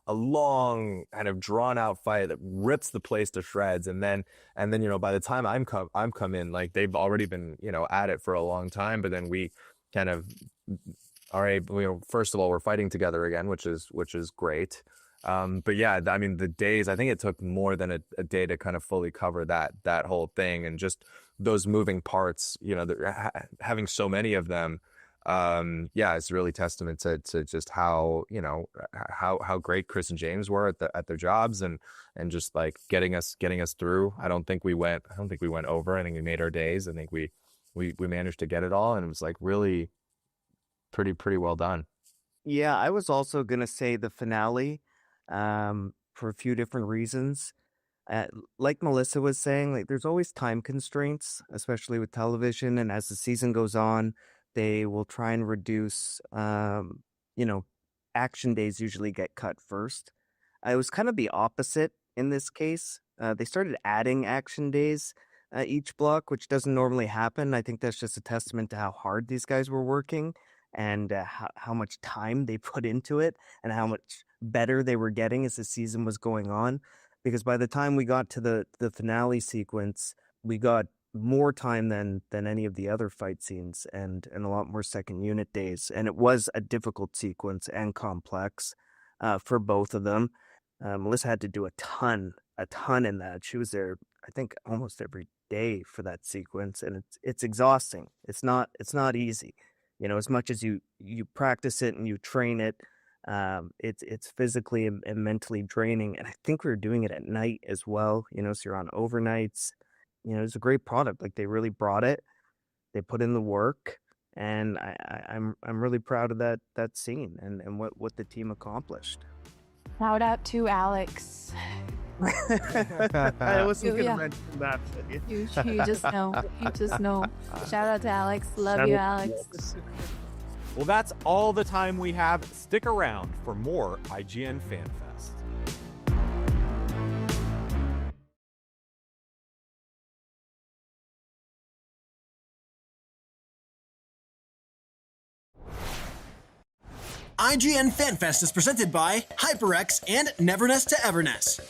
a long kind of drawn out fight that rips the place to shreds. And then, by the time I'm come in, like they've already been, at it for a long time, but then we kind of, all right, first of all, we're fighting together again, which is great. But yeah, I mean, the days, I think it took more than a day to kind of fully cover that whole thing and just those moving parts, having so many of them. It's really testament to just how great Chris and James were at their jobs and just like getting us through. I don't think we went over. I think we made our days. I think we managed to get it all, and it was like really pretty well done. Yeah, I was also gonna say the finale, for a few different reasons. Like Melissa was saying, like there's always time constraints, especially with television, and as the season goes on, they will try and reduce. Action days usually get cut first. It was kind of the opposite in this case. They started adding action days each block, which doesn't normally happen. I think that's just a testament to how hard these guys were working and how much time they put into it and how much better they were getting as the season was going on. Because by the time we got to the finale sequence, we got more time than any of the other fight scenes and a lot more second unit days. And it was a difficult sequence and complex for both of them. Melissa had to do a ton in that. She was there, I think, almost every day for that sequence, and it's exhausting. It's not easy. As much as you practice it and you train it, it's physically and mentally draining. And I think we were doing it at night as well. So you're on overnights. It's a great product. Like they really brought it. They put in the work, and I'm really proud of that scene and what the team accomplished. Shout out to Alex. I wasn't going to mention that. You just know. Shout out to Alex. Love you, Alex. Well, that's all the time we have. Stick around for more IGN Fan Fest. IGN Fan Fest is presented by HyperX and Neverness to Everness.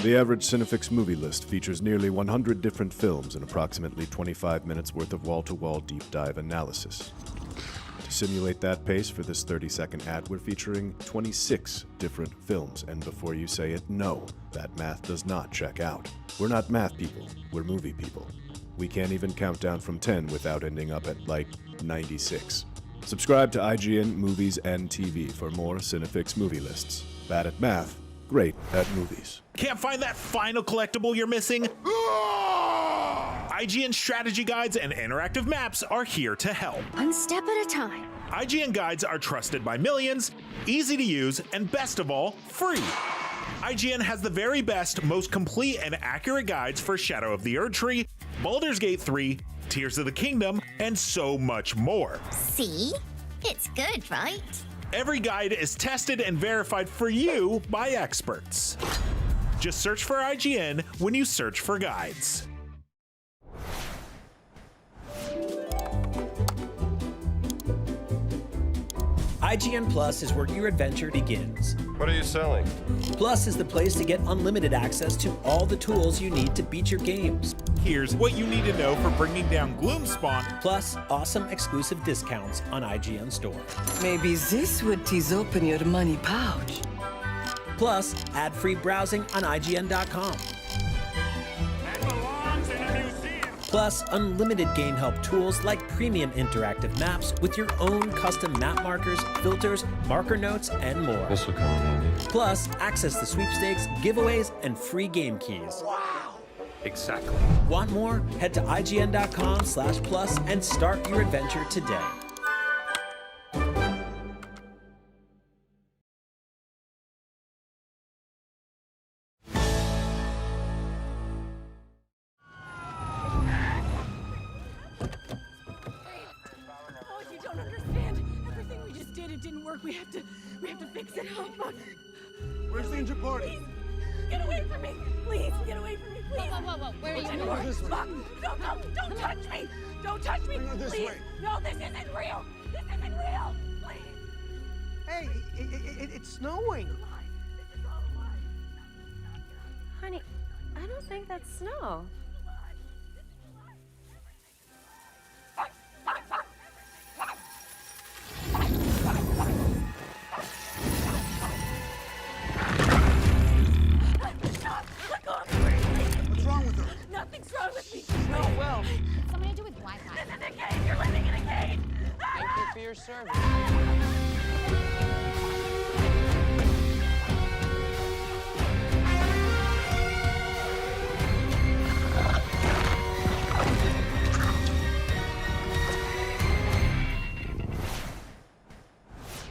The average Cinefix movie list features nearly 100 different films and approximately 25 minutes worth of wall-to-wall deep dive analysis. To simulate that pace for this 30-second ad, we're featuring 26 different films, and before you say it, no, that math does not check out. We're not math people, we're movie people. We can't even count down from 10 without ending up at, like, 96. Subscribe to IGN Movies and TV for more Cinefix movie lists. Bad at math, great at movies. Can't find that final collectible you're missing? IGN strategy guides and interactive maps are here to help. One step at a time. IGN guides are trusted by millions, easy to use, and best of all, free. IGN has the very best, most complete and accurate guides for Shadow of the Erdtree, Baldur's Gate 3, Tears of the Kingdom, and so much more. See? It's good, right? Every guide is tested and verified for you by experts. Just search for IGN when you search for guides. IGN Plus is where your adventure begins. What are you selling? Plus is the place to get unlimited access to all the tools you need to beat your games. Here's what you need to know for bringing down Gloomspawn. Plus, awesome exclusive discounts on IGN Store. Maybe this would tease open your money pouch. Plus, ad-free browsing on IGN.com. Plus, unlimited game help tools like premium interactive maps with your own custom map markers, filters, marker notes, and more. This will come in handy. Plus, access to sweepstakes, giveaways, and free game keys. Wow! Exactly. Want more? Head to IGN.com/plus and start your adventure today. We have to fix it. Oh, fuck. Where's the injured party? Please, get away from me. Please, get away from me. Please. Whoa. Where are you going? Fuck. Don't touch me. Don't touch me. This Please. way. No, this isn't real. This isn't real. Please. Hey, it's snowing. Honey, I don't think that's snow. What's wrong with her? Nothing's wrong with me. Oh, well. Something to do with Wi-Fi. This is a cage. You're living in a cage. Thank you for your service.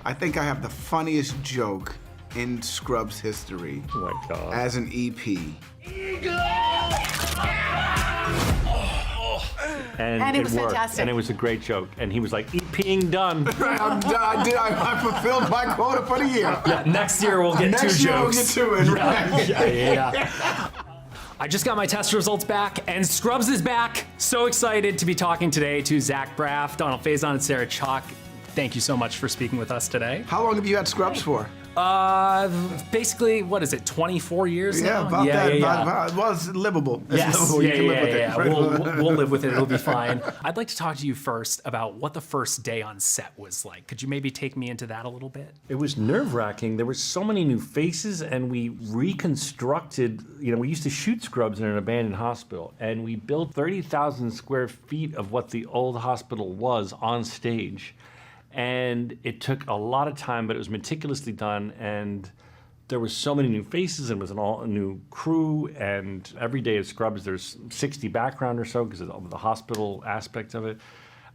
I think I have the funniest joke in Scrubs history. Oh my God. As an EP. And it was worked. fantastic. And it was a great joke. And he was like, "EP-ing done." Right, I fulfilled my quota for the year. Yeah, next year we'll get next two year jokes. We'll get two in, right? Yeah. I just got my test results back, and Scrubs is back. So excited to be talking today to Zach Braff, Donald Faison, and Sarah Chalk. Thank you so much for speaking with us today. How long have you had Scrubs for? Basically, what is it, 24 years Yeah, now? about that. Well, it's livable. It's livable. You can live with it. We'll live with it. It'll be fine. I'd like to talk to you first about what the first day on set was like. Could you maybe take me into that a little bit? It was nerve-wracking. There were so many new faces, and we reconstructed, we used to shoot Scrubs in an abandoned hospital, and we built 30,000 square feet of what the old hospital was on stage. And it took a lot of time, but it was meticulously done, and there were so many new faces, and it was a new crew, and every day at Scrubs there's 60 background or so because of the hospital aspect of it.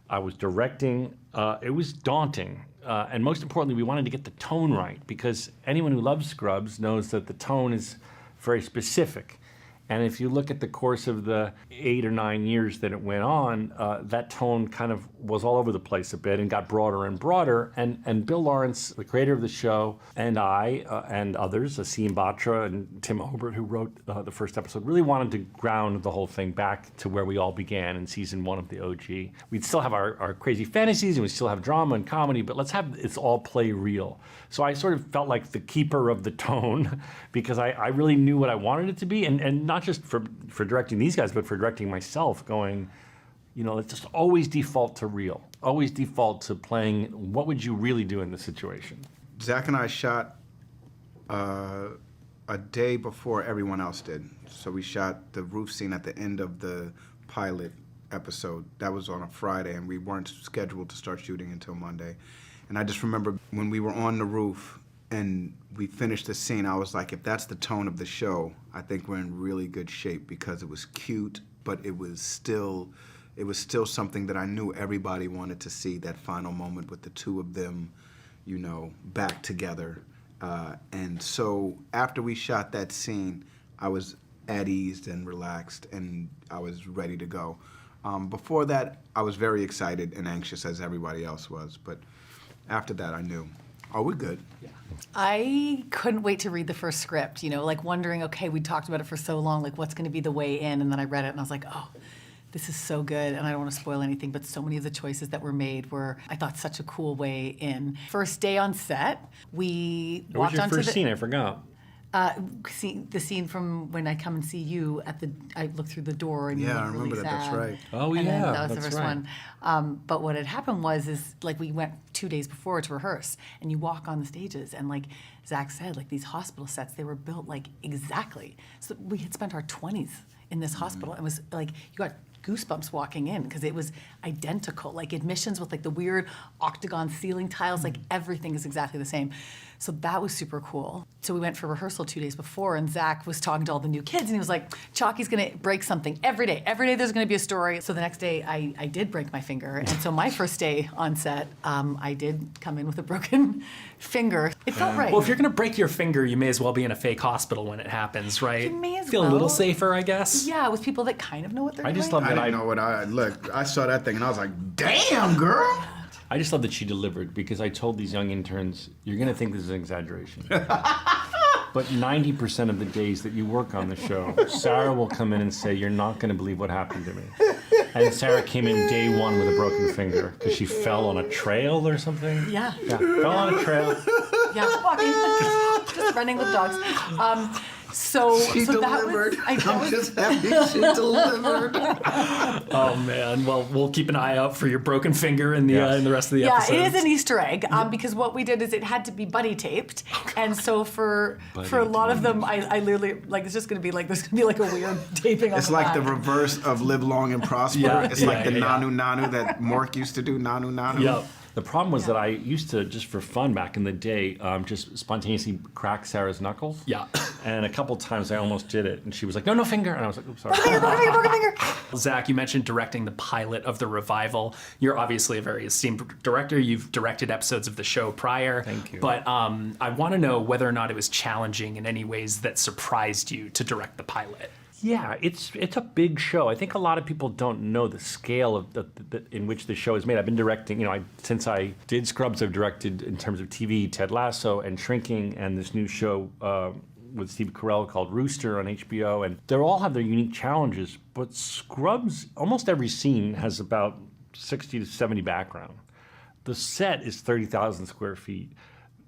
I was directing. It was daunting, and most importantly, we wanted to get the tone right, because anyone who loves Scrubs knows that the tone is very specific. And if you look at the course of the 8 or 9 years that it went on, that tone kind of was all over the place a bit and got broader and broader. And Bill Lawrence, the creator of the show, and I, and others, Asim Batra and Tim Obert, who wrote the first episode, really wanted to ground the whole thing back to where we all began in season 1 of the OG. We'd still have our crazy fantasies and we still have drama and comedy, but let's have it's all play real. So I sort of felt like the keeper of the tone because I really knew what I wanted it to be, and not just for directing these guys, but for directing myself, going, let's just always default to real. Always default to playing what would you really do in this situation. Zach and I shot a day before everyone else did. So we shot the roof scene at the end of the pilot episode. That was on a Friday, and we weren't scheduled to start shooting until Monday. And I just remember when we were on the roof and we finished the scene, I was like, if that's the tone of the show, I think we're in really good shape, because it was cute, but it was still something that I knew everybody wanted to see, that final moment with the two of them, back together. And so after we shot that scene, I was at ease and relaxed, and I was ready to go. Before that, I was very excited and anxious, as everybody else was, but after that, I knew, we're good. Yeah. I couldn't wait to read the first script, wondering, okay, we talked about it for so long, what's going to be the way in? And then I read it and I was like, oh, this is so good. And I don't want to spoil anything, but so many of the choices that were made were, I thought, such a cool way in. First day on set, we walked onto the... What was your first scene? I forgot. The scene from when I come and see you I look through the door and you look I remember really that. sad. That's right. Oh, and yeah, that was that's the first right. one. But what had happened was we went 2 days before to rehearse, and you walk on the stages, and like Zach said, these hospital sets, they were built exactly. So we had spent our 20s in this hospital, and it was you got goosebumps walking in because it was identical, admissions with the weird octagon ceiling tiles, everything is exactly the same. So that was super cool. So we went for rehearsal 2 days before, and Zach was talking to all the new kids, and he was like, Chalky's gonna break something every day. Every day there's gonna be a story. So the next day I did break my finger. And so my first day on set, I did come in with a broken finger. It felt right. Well, if you're gonna break your finger, you may as well be in a fake hospital when it happens, right? You may as Feel well. a little safer, I guess. Yeah, with people that kind of know what they're doing. I just love that I didn't know what I saw that thing and I was like, damn, girl. I just love that she delivered, because I told these young interns, you're going to think this is an exaggeration. But 90% of the days that you work on the show, Sarah will come in and say, you're not going to believe what happened to me. And Sarah came in day 1 with a broken finger because she fell on a trail or something. Yeah. Fell on a trail. Yeah, walking, just running with dogs. She delivered. I'm just happy she delivered. Oh man! Well, we'll keep an eye out for your broken finger in the rest of the episode. Yeah, it is an Easter egg because what we did is it had to be buddy taped, and so for a lot of them, I literally it's just gonna be there's gonna be a weird taping. It's on the like the back. reverse of Live Long and Prosper. Yeah, It's like the Nanu Nanu that Mork used to do. Nanu Nanu. Yep. The problem was that I used to, just for fun back in the day, just spontaneously crack Sarah's knuckles. Yeah. And a couple times I almost did it, and she was like, no finger. And I was like, oops, sorry. Broken finger. Zach, you mentioned directing the pilot of The Revival. You're obviously a very esteemed director. You've directed episodes of the show prior. Thank you. But I want to know whether or not it was challenging in any ways that surprised you to direct the pilot. Yeah, it's a big show. I think a lot of people don't know the scale of in which the show is made. I've been directing, since I did Scrubs, I've directed in terms of TV, Ted Lasso and Shrinking, and this new show with Steve Carell called Rooster on HBO, and they all have their unique challenges. But Scrubs, almost every scene has about 60 to 70 background. The set is 30,000 square feet.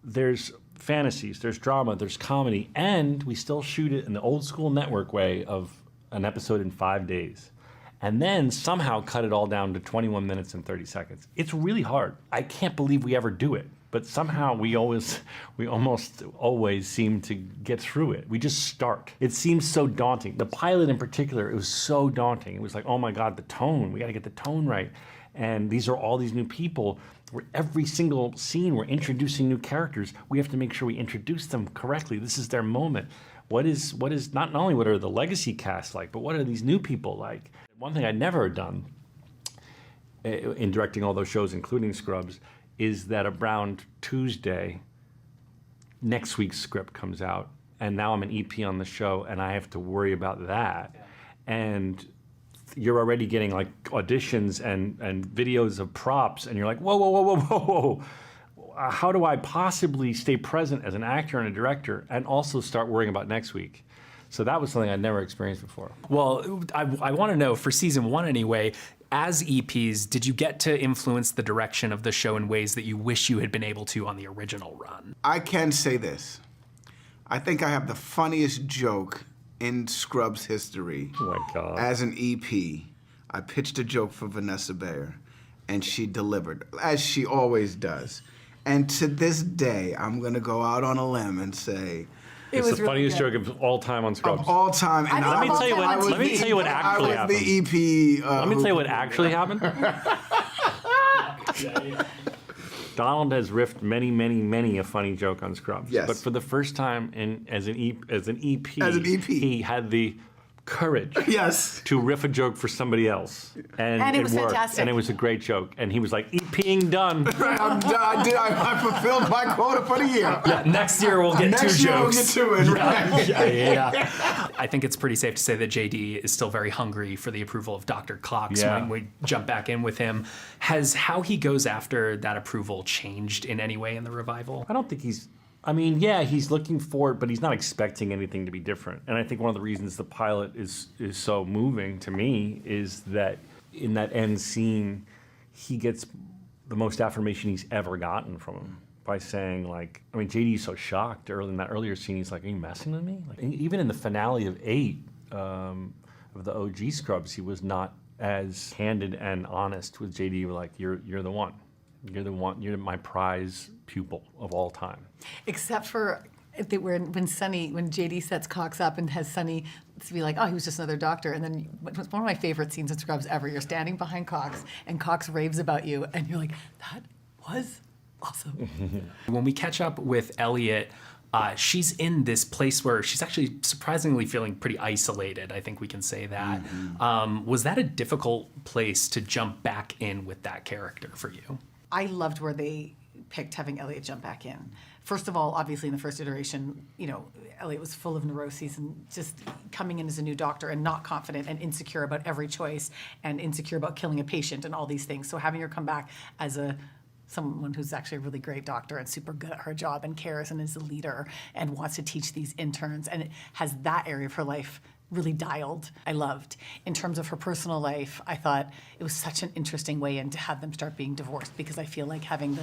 There's fantasies, there's drama, there's comedy, and we still shoot it in the old school network way of an episode in 5 days. And then somehow cut it all down to 21 minutes and 30 seconds. It's really hard. I can't believe we ever do it, but somehow we almost always seem to get through it. We just start. It seems so daunting. The pilot in particular, it was so daunting. It was like, oh my God, the tone, we gotta get the tone right. And these are all these new people. Where every single scene we're introducing new characters, we have to make sure we introduce them correctly. This is their moment. What is not only what are the legacy cast like, but what are these new people like? One thing I'd never done in directing all those shows, including Scrubs, is that around Tuesday, next week's script comes out, and now I'm an EP on the show, and I have to worry about that. And you're already getting like auditions and videos of props, and you're like, whoa, whoa, whoa, whoa, whoa, whoa. How do I possibly stay present as an actor and a director and also start worrying about next week? So that was something I'd never experienced before. Well, I want to know, for season 1 anyway, as EPs, did you get to influence the direction of the show in ways that you wish you had been able to on the original run? I can say this. I think I have the funniest joke in Scrubs history. Oh my God. As an EP, I pitched a joke for Vanessa Bayer, and she delivered, as she always does. And to this day, I'm gonna go out on a limb and say, It's the funniest joke of all time on Scrubs. Of all time. And Let me tell you what actually happened. I was the EP. Let me tell you what actually happened. Donald has riffed many a funny joke on Scrubs. Yes. But for the first time as an EP, he had the courage to riff a joke for somebody else. And it was worked. fantastic. And it was a great joke. And he was like, EPing done. Right, I'm done. I fulfilled my quota for the year. Yeah, next year we'll get next 2 year jokes. We'll get to it, right? Yeah. I think it's pretty safe to say that JD is still very hungry for the approval of Dr. Cox when we jump back in with him. Has how he goes after that approval changed in any way in the revival? I don't think he's... I mean, yeah, he's looking for it, but he's not expecting anything to be different. And I think one of the reasons the pilot is so moving to me is that in that end scene, he gets the most affirmation he's ever gotten from him by saying, like, I mean, JD's so shocked early in that earlier scene. He's like, "Are you messing with me?" Like, even in the finale of 8 of the OG Scrubs, he was not as candid and honest with JD. Like, "You're the one. You're the one. You're my prize pupil of all time." Except for when JD sets Cox up and has Sonny to be like, oh, he was just another doctor. And then it's one of my favorite scenes in Scrubs ever. You're standing behind Cox and Cox raves about you and you're like, that was awesome. When we catch up with Elliot, she's in this place where she's actually surprisingly feeling pretty isolated. I think we can say that. Was that a difficult place to jump back in with that character for you? I loved where they picked having Elliot jump back in. First of all, obviously in the first iteration, Elliot was full of neuroses and just coming in as a new doctor and not confident and insecure about every choice and insecure about killing a patient and all these things. So having her come back as someone who's actually a really great doctor and super good at her job and cares and is a leader and wants to teach these interns and it has that area of her life really dialed, I loved. In terms of her personal life, I thought it was such an interesting way in to have them start being divorced because I feel like having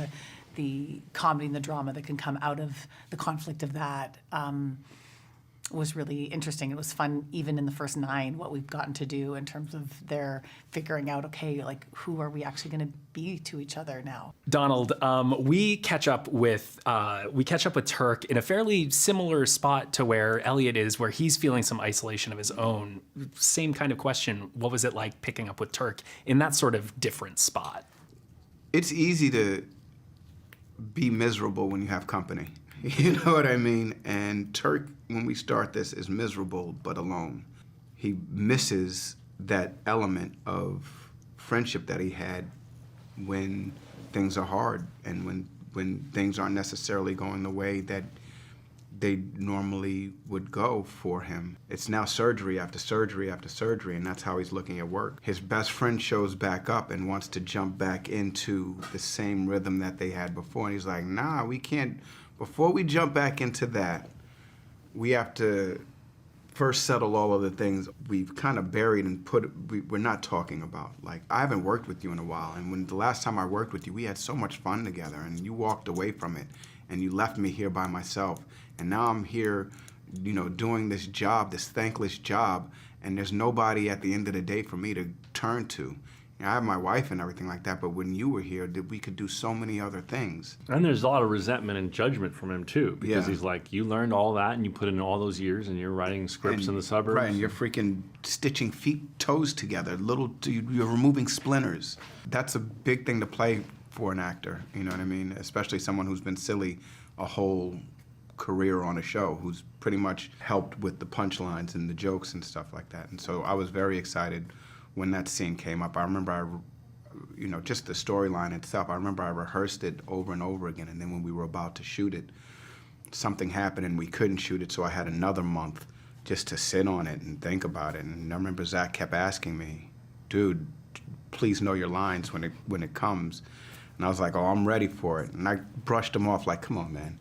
the comedy and the drama that can come out of the conflict of that was really interesting. It was fun, even in the first 9, what we've gotten to do in terms of their figuring out, okay, like who are we actually going to be to each other now? Donald, we catch up with Turk in a fairly similar spot to where Elliot is, where he's feeling some isolation of his own. Same kind of question. What was it like picking up with Turk in that sort of different spot? It's easy to be miserable when you have company. You know what I mean? And Turk, when we start this, is miserable but alone. He misses that element of friendship that he had when things are hard and when things aren't necessarily going the way that they normally would go for him. It's now surgery after surgery after surgery, and that's how he's looking at work. His best friend shows back up and wants to jump back into the same rhythm that they had before, and he's like, nah, we can't. Before we jump back into that, we have to first settle all of the things we've kind of buried and we're not talking about. Like, I haven't worked with you in a while, and when the last time I worked with you, we had so much fun together, and you walked away from it, and you left me here by myself, and now I'm here, doing this job, this thankless job, and there's nobody at the end of the day for me to turn to. I have my wife and everything like that, but when you were here, we could do so many other things. And there's a lot of resentment and judgment from him, too, because he's like, you learned all that, and you put in all those years, and you're writing scripts in the suburbs. Right, and you're freaking stitching toes together, you're removing splinters. That's a big thing to play for an actor, you know what I mean? Especially someone who's been silly a whole career on a show, who's pretty much helped with the punchlines and the jokes and stuff like that. And so I was very excited when that scene came up. I remember just the storyline itself, I remember I rehearsed it over and over again, and then when we were about to shoot it, something happened and we couldn't shoot it, so I had another month just to sit on it and think about it. And I remember Zach kept asking me, dude, please know your lines when it comes. And I was like, oh, I'm ready for it. And I brushed him off like, come on, man.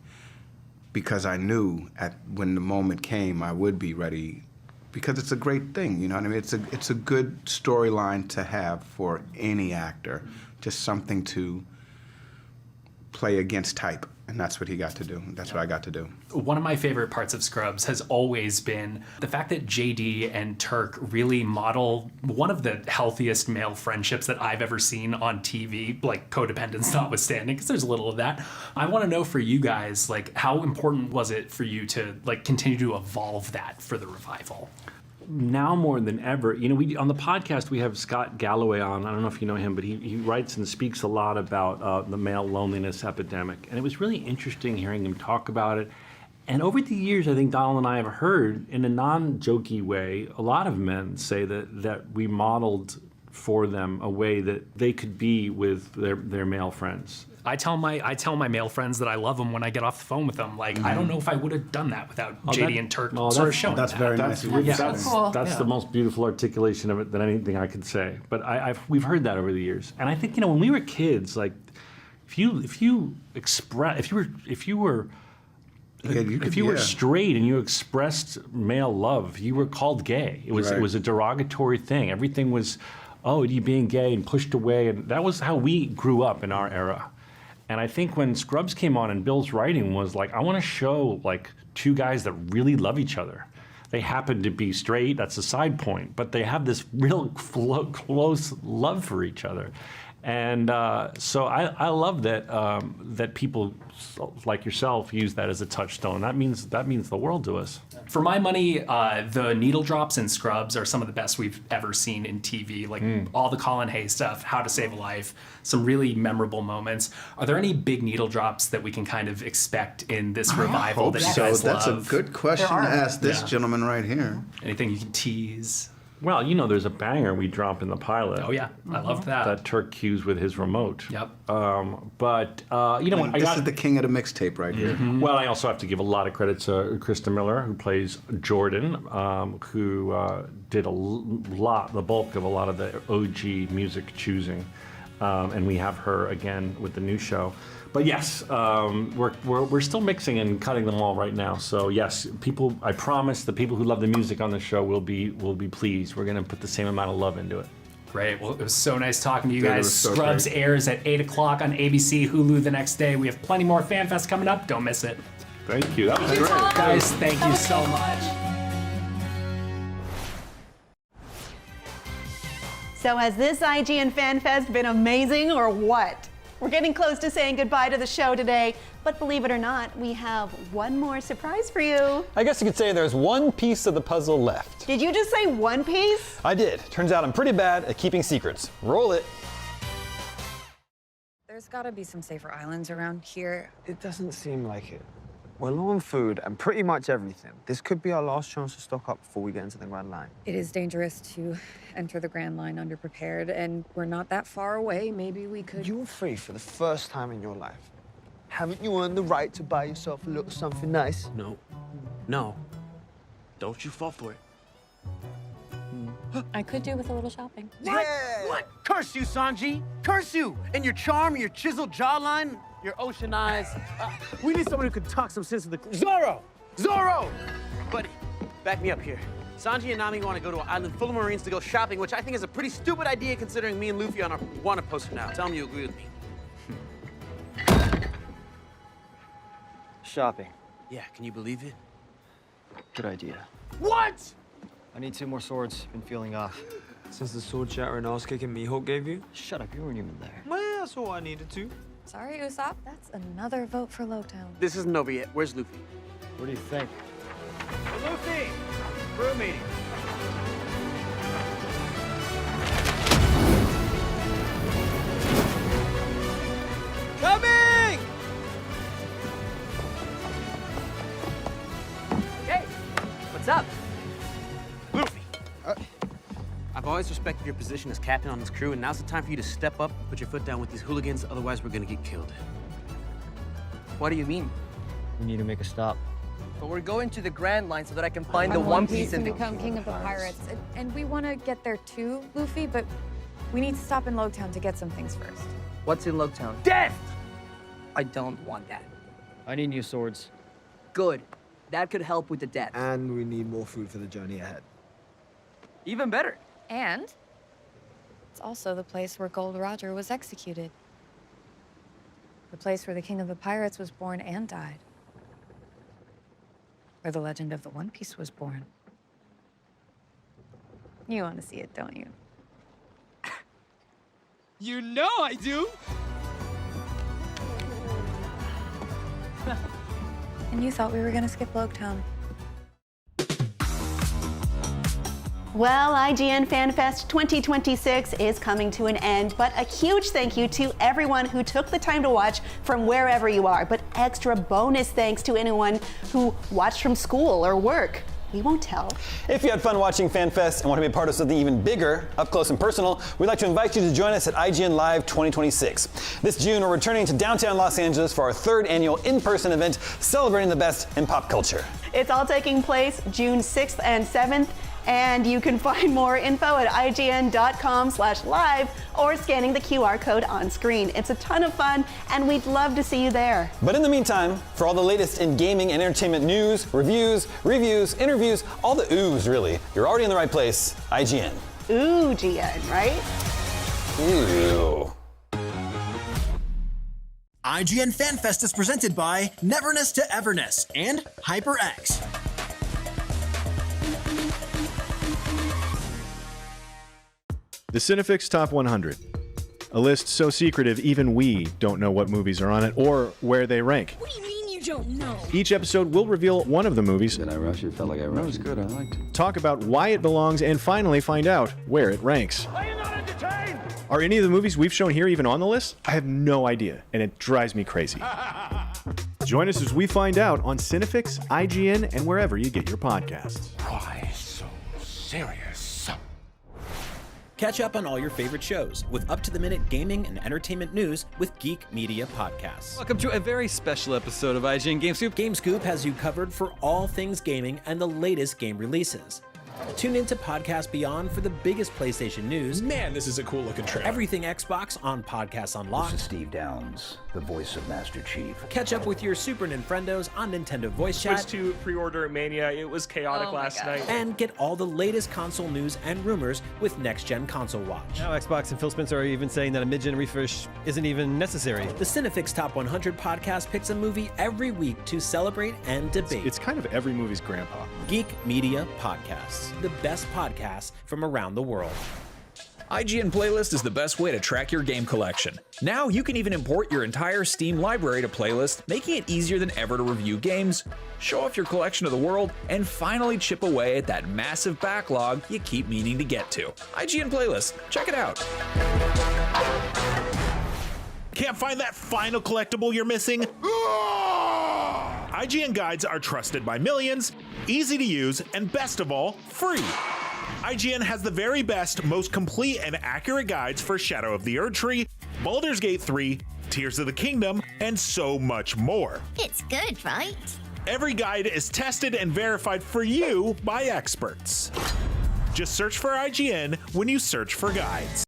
Because I knew when the moment came, I would be ready. Because it's a great thing, you know what I mean? It's a good storyline to have for any actor. Just something to play against type. And that's what he got to do. That's what I got to do. One of my favorite parts of Scrubs has always been the fact that JD and Turk really model one of the healthiest male friendships that I've ever seen on TV, like codependence notwithstanding, because there's a little of that. I want to know for you guys, like, how important was it for you to like continue to evolve that for the revival? Now more than ever, you know, on the podcast we have Scott Galloway on. I don't know if you know him, but he writes and speaks a lot about the male loneliness epidemic, and it was really interesting hearing him talk about it. And over the years, I think Donald and I have heard, in a non-jokey way, a lot of men say that we modeled for them a way that they could be with their male friends. I tell my male friends that I love them when I get off the phone with them. Like, I don't know if I would have done that without JD and Turk sort of showing that's that. very nice. That's the most beautiful articulation of it than anything I could say. But we've heard that over the years, and I think, you know, when we were kids, like if you were straight and you expressed male love, you were called gay. It was a derogatory thing. Everything was, oh, you being gay, and pushed away, and that was how we grew up in our era. And I think when Scrubs came on and Bill's writing was like, I want to show like two guys that really love each other. They happen to be straight, that's a side point, but they have this real close love for each other. And so I love that people like yourself use that as a touchstone. That means the world to us. For my money, the needle drops in Scrubs are some of the best we've ever seen in TV. Like all the Colin Hay stuff, How to Save a Life, some really memorable moments. Are there any big needle drops that we can kind of expect in this revival that you guys love? That's a good question to ask this gentleman right here. Anything you can tease? Well, you know, there's a banger we drop in the pilot. Oh yeah, I loved that. That Turk cues with his remote. Yep. But you know what? This is the king of the mixtape right here. Well, I also have to give a lot of credit to Krista Miller, who plays Jordan, who did the bulk of a lot of the OG music choosing, and we have her again with the new show. But yes, we're still mixing and cutting them all right now. So yes, people, I promise the people who love the music on the show will be pleased. We're gonna put the same amount of love into it. Great. Well, it was so nice talking to you guys. Scrubs airs at 8 o'clock on ABC, Hulu the next day. We have plenty more Fan Fest coming up. Don't miss it. Thank you. That was great. Guys, thank you so much. So has this IGN Fan Fest been amazing or what? We're getting close to saying goodbye to the show today, but believe it or not, we have one more surprise for you. I guess you could say there's one piece of the puzzle left. Did you just say one piece? I did. Turns out I'm pretty bad at keeping secrets. Roll it. There's gotta be some safer islands around here. It doesn't seem like it. We're low on food and pretty much everything. This could be our last chance to stock up before we get into the Grand Line. It is dangerous to enter the Grand Line underprepared, and we're not that far away. Maybe we could... You're free for the first time in your life. Haven't you earned the right to buy yourself a little something nice? No. No. Don't you fall for it. I could do with a little shopping. What? What? Curse you, Sanji! Curse you! And your charm, your chiseled jawline, your ocean eyes. We need someone who can talk some sense into the... Zoro! Zoro! Buddy, back me up here. Sanji and Nami want to go to an island full of Marines to go shopping, which I think is a pretty stupid idea considering me and Luffy on our wanted poster now. Tell me you agree with me. Shopping. Yeah, can you believe it? Good idea. What? I need 2 more swords. Been feeling off. Since the sword shatter and ass kicking Mihawk gave you? Shut up, you weren't even there. Well, that's all I needed to. Sorry, Usopp. That's another vote for Lowtown. This isn't over yet. Where's Luffy? What do you think? Hey, Luffy! Crew meeting. Coming! Hey, what's up? Luffy! I've always respected your position as captain on this crew, and now's the time for you to step up and put your foot down with these hooligans, otherwise we're gonna get killed. What do you mean? We need to make a stop. But we're going to the Grand Line so that I can find the I'm One Piece Piece and and become king of the pirates. And we want to get there too, Luffy, but we need to stop in Logtown to get some things first. What's in Logtown? Death! I don't want that. I need new swords. Good. That could help with the debt. And we need more food for the journey ahead. Even better. And it's also the place where Gold Roger was executed. The place where the king of the pirates was born and died. Where the legend of the One Piece was born. You want to see it, don't you? You know I do! And you thought we were gonna skip Logtown. Well, IGN Fan Fest 2026 is coming to an end, but a huge thank you to everyone who took the time to watch from wherever you are, but extra bonus thanks to anyone who watched from school or work. We won't tell. If you had fun watching FanFest and want to be a part of something even bigger, up close and personal, we'd like to invite you to join us at IGN Live 2026. This June, we're returning to downtown Los Angeles for our 3rd annual in-person event celebrating the best in pop culture. It's all taking place June 6th and 7th, and you can find more info at ign.com/live or scanning the QR code on screen. It's a ton of fun, and we'd love to see you there. But in the meantime, for all the latest in gaming and entertainment news, reviews, interviews, all the oohs really, you're already in the right place, IGN. Ooh, GN, right? Ooh. IGN Fan Fest is presented by Neverness to Everness and HyperX. The Cinefix Top 100. A list so secretive even we don't know what movies are on it or where they rank. What do you mean you don't know? Each episode will reveal one of the movies. Did I rush it? Felt like I rushed it. That was good. I liked it. Talk about why it belongs and finally find out where it ranks. Are you not entertained? Are any of the movies we've shown here even on the list? I have no idea, and it drives me crazy. Join us as we find out on Cinefix, IGN, and wherever you get your podcasts. Why so serious? Catch up on all your favorite shows with up-to-the-minute gaming and entertainment news with Geek Media Podcasts. Welcome to a very special episode of IGN Game Scoop. Game Scoop has you covered for all things gaming and the latest game releases. Tune into Podcast Beyond for the biggest PlayStation news. Man, this is a cool looking trailer. Everything Xbox on Podcasts Unlocked. This is Steve Downs, the voice of Master Chief. Catch up with your Super Nintendos on Nintendo Voice Chat. Switched to pre-order Mania. It was chaotic last night. And get all the latest console news and rumors with Next Gen Console Watch. Now Xbox and Phil Spencer are even saying that a mid-gen refresh isn't even necessary. The Cinefix Top 100 podcast picks a movie every week to celebrate and debate. It's kind of every movie's grandpa. Geek Media Podcasts, the best podcasts from around the world. IGN Playlist is the best way to track your game collection. Now you can even import your entire Steam library to Playlist, making it easier than ever to review games, show off your collection to the world, and finally chip away at that massive backlog you keep meaning to get to. IGN Playlist, check it out. Can't find that final collectible you're missing? IGN guides are trusted by millions, easy to use, and best of all, free. IGN has the very best, most complete and accurate guides for Shadow of the Erdtree, Baldur's Gate 3, Tears of the Kingdom, and so much more. It's good, right? Every guide is tested and verified for you by experts. Just search for IGN when you search for guides.